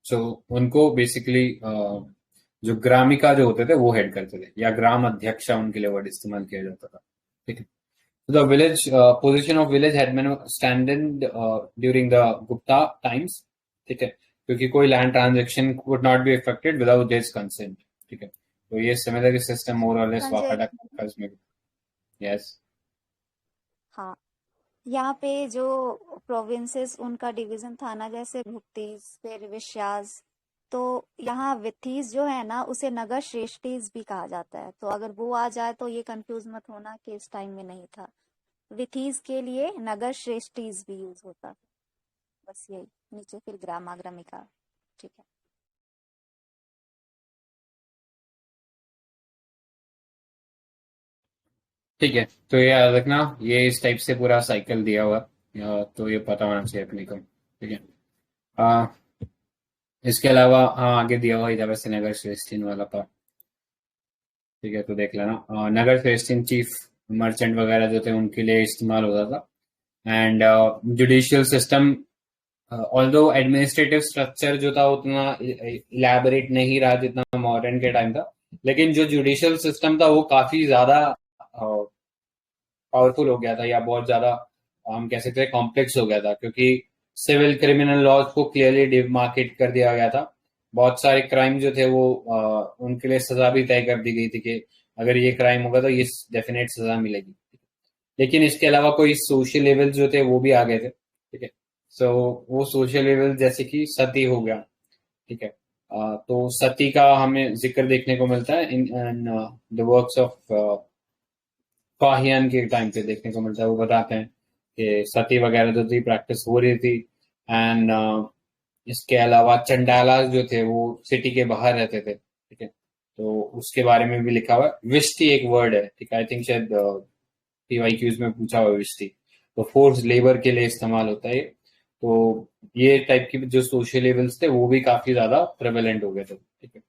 सो उनको बेसिकली जो ग्रामिका जो होते थे वो हेड करते थे, या ग्राम अध्यक्षा उनके लिए वर्ड इस्तेमाल किया जाता था, ठीक है। So the village position of village had been standard during the Gupta times, ठीक है, क्योंकि कोई land transaction could not be effected without this consent, ठीक है। तो ये सिमिलर सिस्टम मोर और लेस संजय वाकाटा में। यस। हाँ, यहाँ पे जो प्रोविंसेस उनका डिवीजन था ना, जैसे भुक्तीस फिर विश्यास, तो यहाँ विथीस जो है ना उसे नगर श्रेष्ठीज भी कहा जाता है। तो अगर वो आ जाए तो ये कंफ्यूज मत होना कि इस टाइम में नहीं था। विथीस के लिए नगर श्रेष्ठीज भी यूज होता है, बस यही। नीचे फिर ग्रामाग्रमिका, ठीक है। ठीक है, तो ये याद रखना, ये इस टाइप से पूरा साइकिल दिया हुआ, तो ये पता होना चाहिए अपने को, ठीक है। इसके अलावा हाँ आगे दिया हुआ इधर वैसे नगर श्रेष्ठीन वाला पार्ट, ठीक है, तो देख लेना। नगर श्रेष्ठीन चीफ मर्चेंट वगैरह जो थे उनके लिए इस्तेमाल होता था। And judicial system, although administrative structure जो था उतना इलेबोरेट नहीं रहा जितना मॉडर्न के टाइम था, लेकिन जो जुडिशियल सिस्टम था वो काफी ज्यादा पावरफुल हो गया था, या बहुत ज्यादा हम कह सकते हैं कॉम्प्लेक्स हो गया था, क्योंकि सिविल क्रिमिनल लॉज को क्लियरली डिमार्केट कर दिया गया था। बहुत सारे क्राइम जो थे वो उनके लिए सजा भी तय कर दी गई थी कि अगर ये क्राइम होगा तो ये डेफिनेट सजा मिलेगी। लेकिन इसके अलावा कोई सोशल लेवल जो थे वो भी आ गए थे, ठीक है। सो वो सोशल लेवल जैसे कि सती हो गया, ठीक है। तो सती का हमें जिक्र देखने को मिलता है in the works of Fahien के टाइम पे देखने को मिलता है। वो बताते हैं कि सती वगैरह जो थी प्रैक्टिस हो रही थी। एंड इसके अलावा चंडाला जो थे वो सिटी के बाहर रहते थे, ठीक है। तो उसके बारे में भी लिखा हुआ है। विष्टि एक वर्ड है, ठीक है, आई थिंक शायद PYQs में पूछा हुआ विष्टि, तो फोर्स लेबर के लिए इस्तेमाल होता है। तो ये टाइप की जो सोशल लेवल्स थे वो भी काफी ज्यादा प्रेवलेंट हो गए थे, ठीक है।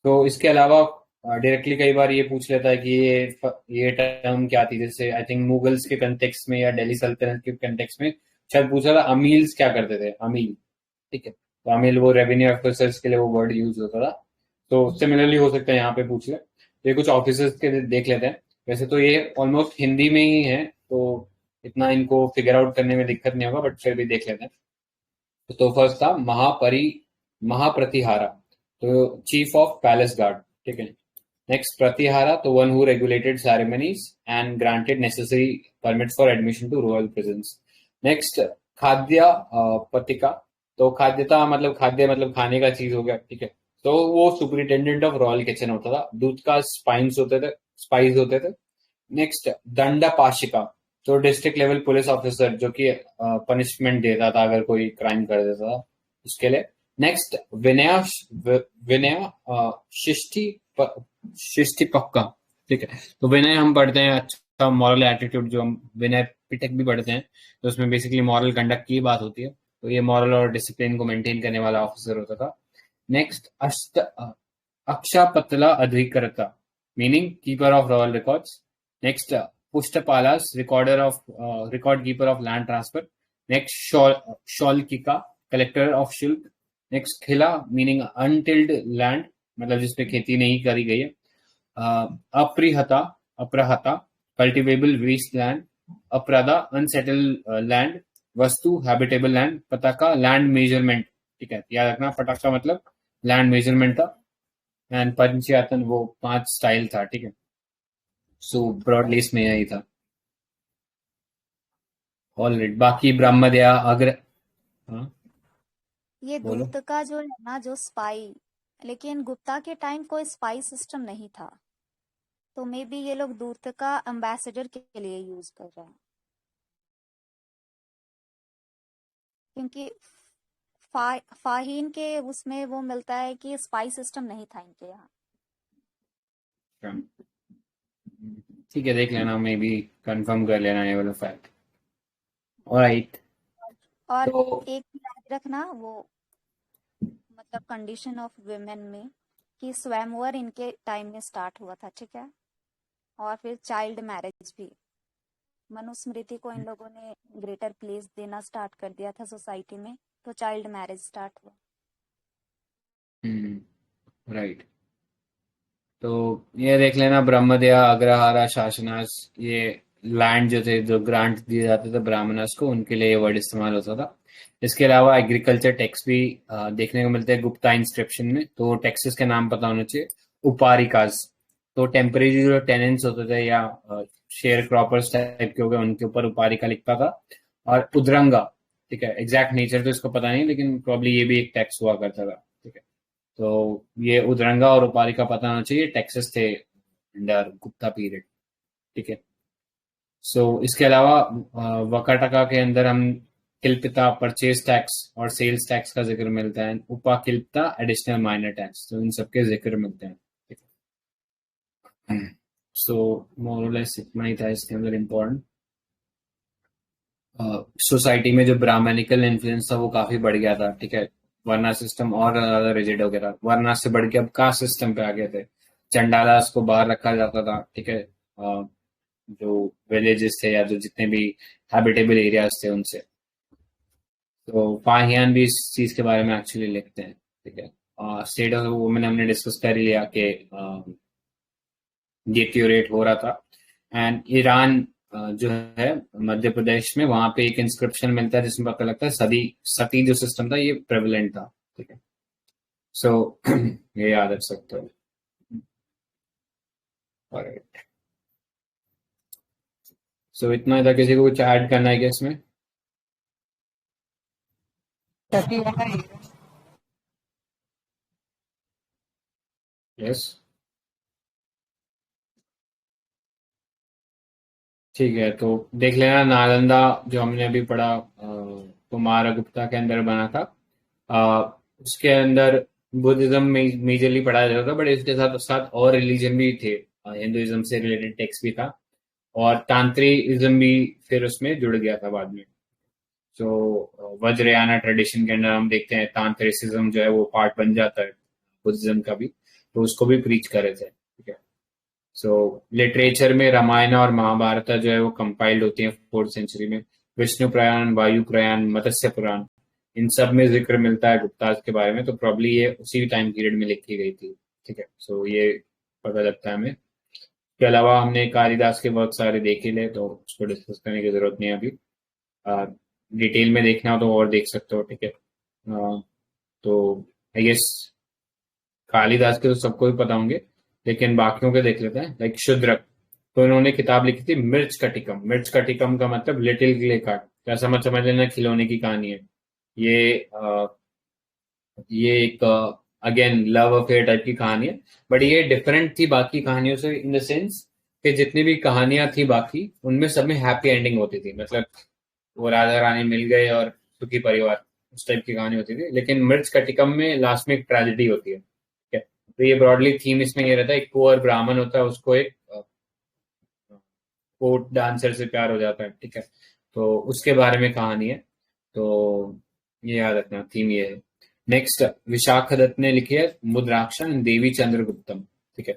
तो इसके अलावा डायरेक्टली कई बार ये पूछ लेता है कि ये टर्म क्या थी, जैसे आई थिंक मुगल्स के कंटेक्स्ट में या दिल्ली सल्तनत के कंटेक्स्ट में शायद पूछा था अमील्स क्या करते थे, अमील, ठीक है, तो अमील वो रेवेन्यू ऑफिसर्स के लिए वो वर्ड यूज होता था। तो सिमिलरली हो सकता है यहाँ पे पूछ ले। तो ये कुछ ऑफिसर्स के देख लेते हैं। वैसे तो ये ऑलमोस्ट हिंदी में ही है, तो इतना इनको फिगर आउट करने में दिक्कत नहीं होगा, बट फिर भी देख लेते हैं। तो फर्स्ट था महाप्रतिहारा, तो चीफ ऑफ पैलेस गार्ड, ठीक है। नेक्स्ट प्रतिहारा, तो one who regulated ceremonies and granted necessary permits for admission to royal prisons. Next Khadyapatika, तो खाद्यता मतलब खाद्य मतलब खाने का चीज हो गया, ठीक है। तो वो सुपरिटेंडेंट ऑफ रॉयल किचन होता था। दूध का स्पाइस होते थे। नेक्स्ट दंडपाशिका, तो डिस्ट्रिक्ट लेवल पुलिस ऑफिसर जो कि पनिशमेंट देता था अगर कोई क्राइम कर देता था उसके लिए। नेक्स्ट विनय शिष्टि पक्का, ठीक है। तो विनय हम पढ़ते हैं अच्छा मॉरल एटीट्यूड, जो हम विनय पिटक भी पढ़ते हैं, तो उसमें बेसिकली मॉरल कंडक्ट की बात होती है। तो ये मॉरल और डिसिप्लिन को मेंटेन करने वाला ऑफिसर होता था। Next Akshapatala Adhikarta, meaning keeper of royal records. Next Pustapalas, record keeper of land transfer. Next Shaulkika, collector of Shulk. Next Khila, meaning untilled land, मतलब जिसपे खेती नहीं करी गई है। Aprahata, cultivable waste land. Aprada, unsettled land. Vastu, habitable land. Pataka, land measurement, ठीक है, याद रखना पटाखा मतलब लैंड मेजरमेंट था। एंड पंचयातन, वो 5 स्टाइल था, ठीक है। सो ब्रॉडली इसमें यही था। ऑलराइट, बाकी ब्रह्मदया अग्र, हाँ ये बोलो। दूत का जो है ना, जो स्पाई, लेकिन गुप्ता के टाइम कोई स्पाई सिस्टम नहीं था, तो मे बी ये लोग दूत का एम्बेसडर के लिए यूज कर रहे हैं, क्योंकि फाहीन के उसमें वो मिलता है कि स्पाई सिस्टम नहीं था इनके यहाँ। ठीक है, देख लेना, मे बी कंफर्म कर लेना ये वाला फैक्ट। ऑलराइट, और तो एक याद रखना, वो मतलब कंडीशन ऑफ वुमेन में, कि स्वयंवर इनके टाइम में स्टार्ट हुआ था, ठीक है। और फिर चाइल्ड मैरिज भी, मनुस्मृति को इन लोगों ने ग्रेटर प्लेस देना स्टार्ट कर दिया था सोसाइटी में, तो चाइल्ड मैरिज स्टार्ट हुआ। राइट, तो ये देख लेना, ब्रह्मदया, अग्रहारा, शासनास, ये लैंड जो थे, जो ग्रांट दिए जाते थे ब्राह्मणस को, उनके लिए ये वर्ड इस्तेमाल होता था। इसके अलावा एग्रीकल्चर टैक्स भी देखने को मिलते हैं गुप्ता इंस्क्रिप्शन में। तो टैक्सेस के नाम पता होने चाहिए। उपारिकाज, तो टेम्परेरी जो टेनेंट्स होते थे या शेयर क्रॉपर्स टाइप के हो गए, उनके ऊपर उपारिका लिखता था। और उद्रंगा, ठीक है, एग्जैक्ट नेचर तो इसको पता नहीं, लेकिन प्रॉब्ली ये भी एक टैक्स हुआ करता था, ठीक है। तो ये उद्रंगा और उपारिका पता होना चाहिए, टैक्सेस थे अंडर गुप्ता पीरियड, ठीक है। सो इसके अलावा वकाटका के अंदर हम किल्पिता, परचेज टैक्स और सेल्स टैक्स का जिक्र मिलता है। उपा किल्पिता, एडिशनल माइनर टैक्स, तो इन सबके जिक्र मिलते हैं, ठीक है। सो मोरलेस इतना ही था इसके अंदर इम्पोर्टेंट। सोसाइटी में जो ब्राह्मणिकल इन्फ्लुएंस था वो काफी बढ़ गया था, ठीक है। वर्ना सिस्टम और ज्यादा रिजिड हो गया था। वर्ना से बढ़ के अब कास्ट सिस्टम पे आ गए थे। चंडालास को बाहर रखा जाता था, ठीक है, जो विलेजेस थे या जो जितने भी हैबिटेबल एरियाज थे उनसे। तो फाहियान भी इस चीज के बारे में एक्चुअली लिखते हैं, ठीक है। स्टेट ऑफ वुमेन हमने डिस्कस कर ही लिया कि डिक्यूरेट हो रहा था। एंड ईरान जो है मध्य प्रदेश में, वहां पे एक इंस्क्रिप्शन मिलता है जिसमें पता लगता है सती जो सिस्टम था ये प्रेवलेंट था, ठीक है। सो ये याद रख सकते हो। ऑलराइट, सो इतना ही था। किसी को कुछ ऐड करना है क्या इसमें? यस, ठीक है, तो देख लेना नालंदा जो हमने अभी पढ़ा कुमारगुप्ता के अंदर बना था। उसके अंदर बुद्धिज्म मेजरली पढ़ाया जाता था, बट इसके साथ साथ और रिलीजन भी थे। हिंदुइज्म से रिलेटेड टेक्स्ट भी था, और तांत्रिज्म भी फिर उसमें जुड़ गया था बाद में। तो वज्रयाना ट्रेडिशन के अंदर हम देखते हैं तांत्रिसिज्म जो है वो पार्ट बन जाता है बुद्धिज्म का भी, तो उसको भी प्रीच कर रहे थे, ठीक है। सो लिटरेचर में रामायण और महाभारत जो है वो कंपाइल्ड होती है 4th सेंचुरी में। विष्णु पुराण, वायु पुराण, मत्स्य पुराण, इन सब में जिक्र मिलता है गुप्ताज के बारे में, तो प्रॉब्ली ये उसी टाइम पीरियड में लिखी गई थी, ठीक है। सो ये पता लगता है हमें। इसके अलावा हमने कालिदास के वर्क सारे देख ही ले, तो उसको डिस्कस करने की जरूरत नहीं है अभी। डिटेल में देखना हो तो और देख सकते हो, ठीक है। तो आई गेस कालिदास के तो सबको ही पता होंगे, लेकिन बाकियों के देख लेते हैं। लाइक शूद्रक, तो इन्होंने किताब लिखी थी मिर्च कटिकम। मिर्च कटिकम का मतलब लिटिल क्ले कार्ट, क्या समझ लेना, खिलौने की कहानी है ये एक अगेन लव अफेयर टाइप की कहानी है, बट ये डिफरेंट थी बाकी कहानियों से इन द सेंस कि जितनी भी कहानियां थी बाकी उनमें सब में हैप्पी एंडिंग होती थी, मतलब वो राजा रानी मिल गए और सुखी परिवार, उस टाइप की कहानी होती थी। लेकिन मिर्च कटिकम में लास्ट में एक ट्रेजेडी होती है, ठीक है। तो ये ब्रॉडली थीम इसमें ये रहता है, एक पुअर ब्राह्मण होता है, उसको एक कोर्ट डांसर से प्यार हो जाता है, ठीक है। तो उसके बारे में कहानी है, तो ये याद रखना, थीम ये है। नेक्स्ट विशाख दत्त ने लिखी है मुद्राक्षा देवी चंद्रगुप्तम, ठीक है।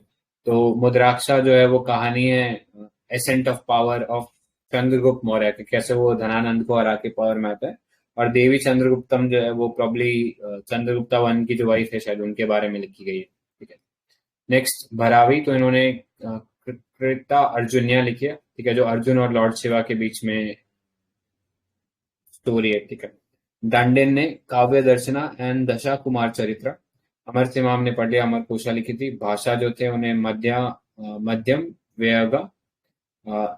तो मुद्राक्षा जो है वो कहानी है ascent of power of Chandragupta Maurya के, कैसे वो धनानंद को हरा के पावर में आता है। और देवी चंद्रगुप्तम जो है वो प्रॉब्ली चंद्रगुप्ता वन की जो वाइफ है शायद, उनके बारे में लिखी गई है, ठीक है। नेक्स्ट भरावी, तो इन्होंने कृता अर्जुनिया लिखी है, ठीक है, जो अर्जुन और लॉर्ड शिवा के बीच में स्टोरी है, ठीक है। दांडेन ने काव्य दर्शना एंड दशा कुमार चरित्र, अमर सिंह ने पढ़ लिया, अमर कोशा लिखी थी। भाषा जो थे उन्हें मध्यम व्यगा,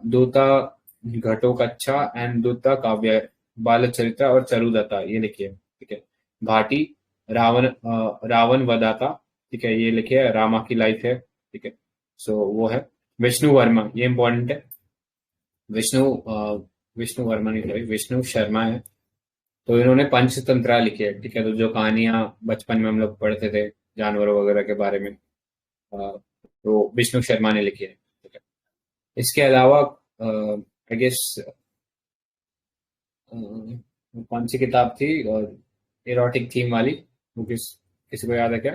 दूता घटोकच्छा एंड दूता काव्य, बाल चरित्र और चरुदत्ता ये लिखिए, ठीक है। भाटी रावण वदाता, ठीक है, ये लिखिए, रामा की लाइफ है, ठीक है। सो वो है। विष्णु वर्मा, ये इंपॉर्टेंट है, विष्णु वर्मा नहीं, सॉरी विष्णु शर्मा है। तो इन्होंने पंचतंत्रा लिखी है, ठीक है। तो जो कहानियां बचपन में हम लोग पढ़ते थे जानवरों वगैरह के बारे में, तो विष्णु शर्मा ने लिखी है, ठीक है। इसके अलावा आई गेस कौन सी किताब थी एरोटिक थीम वाली, वो किसी को याद है क्या?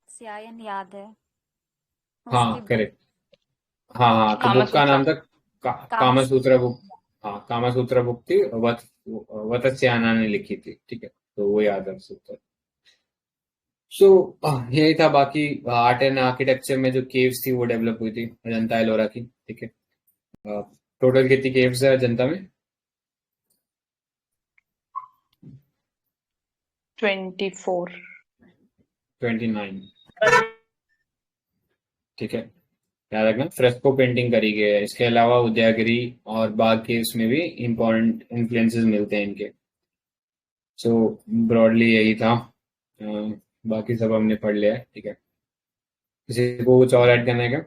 सियायन याद है, हाँ उसकी बुक करेक्ट, हाँ, तो बुक का नाम था कामसूत्र बुक। हाँ, कामसूत्र बुक थी, वत्स्याना ने लिखी थी, ठीक है। तो वो याद रख सकते हैं। सो यही था। बाकी आर्ट एंड आर्किटेक्चर में जो केव्स थी वो डेवलप हुई थी अजंता एलोरा की, ठीक है। टोटल कितनी केव्स है अजंता में? 24। 29, ठीक है। याद रखना, फ्रेस्को पेंटिंग करी गई है। इसके अलावा उदयगिरी और बाग केव्स में भी इम्पोर्टेंट इन्फ्लुएंसेस मिलते हैं इनके। सो ब्रॉडली यही था, बाकी सब हमने पढ़ लिया है, ठीक है। किसी को कुछ और ऐड करना है क्या?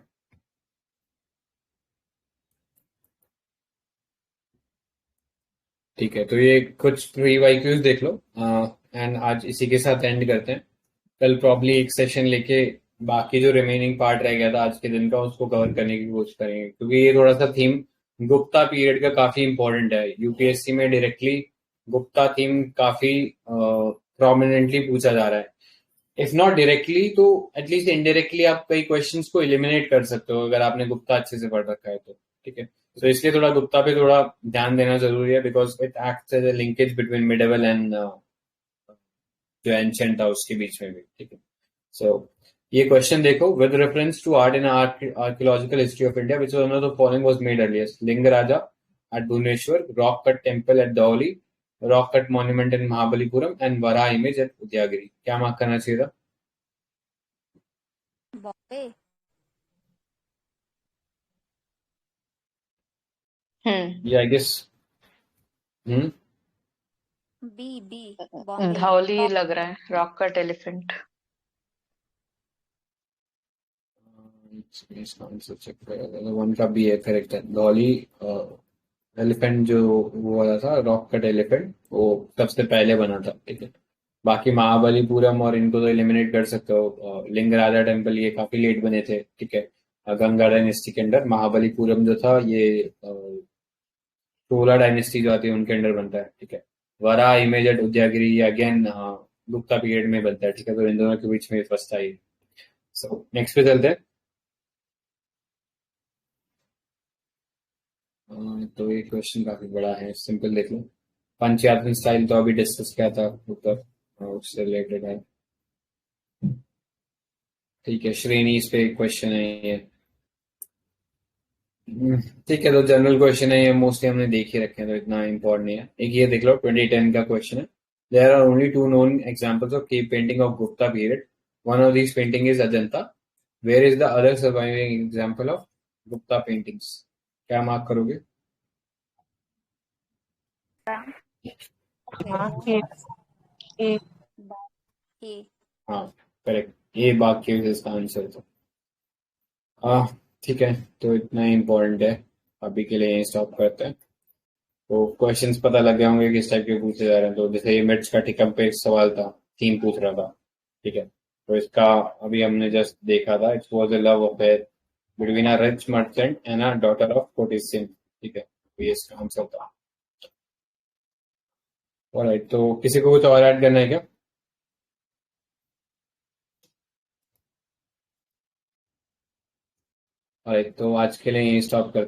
ठीक है, तो ये कुछ प्री वाईक्यूज देख लो, एंड आज इसी के साथ एंड करते हैं। कल प्रॉब्ली एक सेशन लेके बाकी जो रिमेनिंग पार्ट रह गया था आज के दिन का उसको कवर करने की कोशिश करेंगे, क्योंकि ये थोड़ा सा थीम गुप्ता पीरियड का काफी इंपॉर्टेंट है। यूपीएससी में डायरेक्टली गुप्ता थीम काफी प्रोमिनेंटली पूछा जा रहा है। इफ नॉट डायरेक्टली तो एटलीस्ट इनडायरेक्टली आप कई क्वेश्चंस को एलिमिनेट कर सकते हो अगर आपने गुप्ता अच्छे से पढ़ रखा है तो, ठीक है। तो इसलिए थोड़ा गुप्ता पे थोड़ा ध्यान देना जरूरी है, because it acts as a linkage between medieval and जो एंशिएंट था उसके बीच में भी, ठीक है। सो ये क्वेश्चन देखो, with reference to art and archaeological history of India which one of the following was made earliest? Lingaraja at Bhubaneswar, rock cut temple at Dhauli, rock cut monument in Mahabalipuram and Varaha image at Udayagiri. क्या mark करना चाहिए था? Bombay. Hmm, ये I guess be Bombay. Dhauli लग रहा है, rock cut elephant. One का भी है, करेक्ट है। धौली एलिफेंट जो वो वाला था, रॉक कट एलिफेंट, वो सबसे पहले बना था, ठीक है। बाकी महाबलीपुरम और इनको तो एलिमिनेट कर सकते हो। लिंगराजा टेम्पल ये काफी लेट बने थे, ठीक है। गंगा डायनेस्टी के अंडर। महाबलीपुरम जो था ये चोला डायनेस्टी जो आती है उनके अंडर बनता है, ठीक है। Varaha image at Udayagiri again Gupta period में बनता है, ठीक है। तो इन दोनों के बीच में फर्स्ट आई। सो नेक्स्ट पे चलते हैं। तो ये क्वेश्चन काफी बड़ा है, सिंपल देख लो। पंचयात्न स्टाइल तो अभी डिस्कस किया था, उत्तर उससे रिलेटेड है। ठीक है, श्रेणी इस पे क्वेश्चन है ये। ठीक है, तो जनरल क्वेश्चन है ये, मोस्टली हमने देख ही रखे हैं तो इतना इम्पोर्टेंट नहीं है। एक ये देख लो, 2010 का क्वेश्चन है। There are only 2 known examples of cave painting of Gupta period. One of this painting is Ajanta. Where is the other surviving example of Gupta paintings? क्या मार्क करोगे? ए ए हाँ, करेक्ट, ये बाग केव्स इसका आंसर था। ठीक है, तो इतना इम्पोर्टेंट है, अभी के लिए यहीं स्टॉप करते हैं। तो क्वेश्चंस पता लग गए होंगे किस टाइप के पूछे जा रहे हैं। तो जैसे ये मिर्च का टिकम पे एक सवाल था, थीम पूछ रहा था, ठीक है, तो इसका अभी हमने जस्ट देखा था, it was a love affair between a rich merchant and a daughter of courtesan. ठीक है, तो ये इसका आंसर था। ऑलराइट, तो किसी को कुछ और ऐड करना है क्या? ऑलराइट, तो आज के लिए यहीं स्टॉप करते हैं।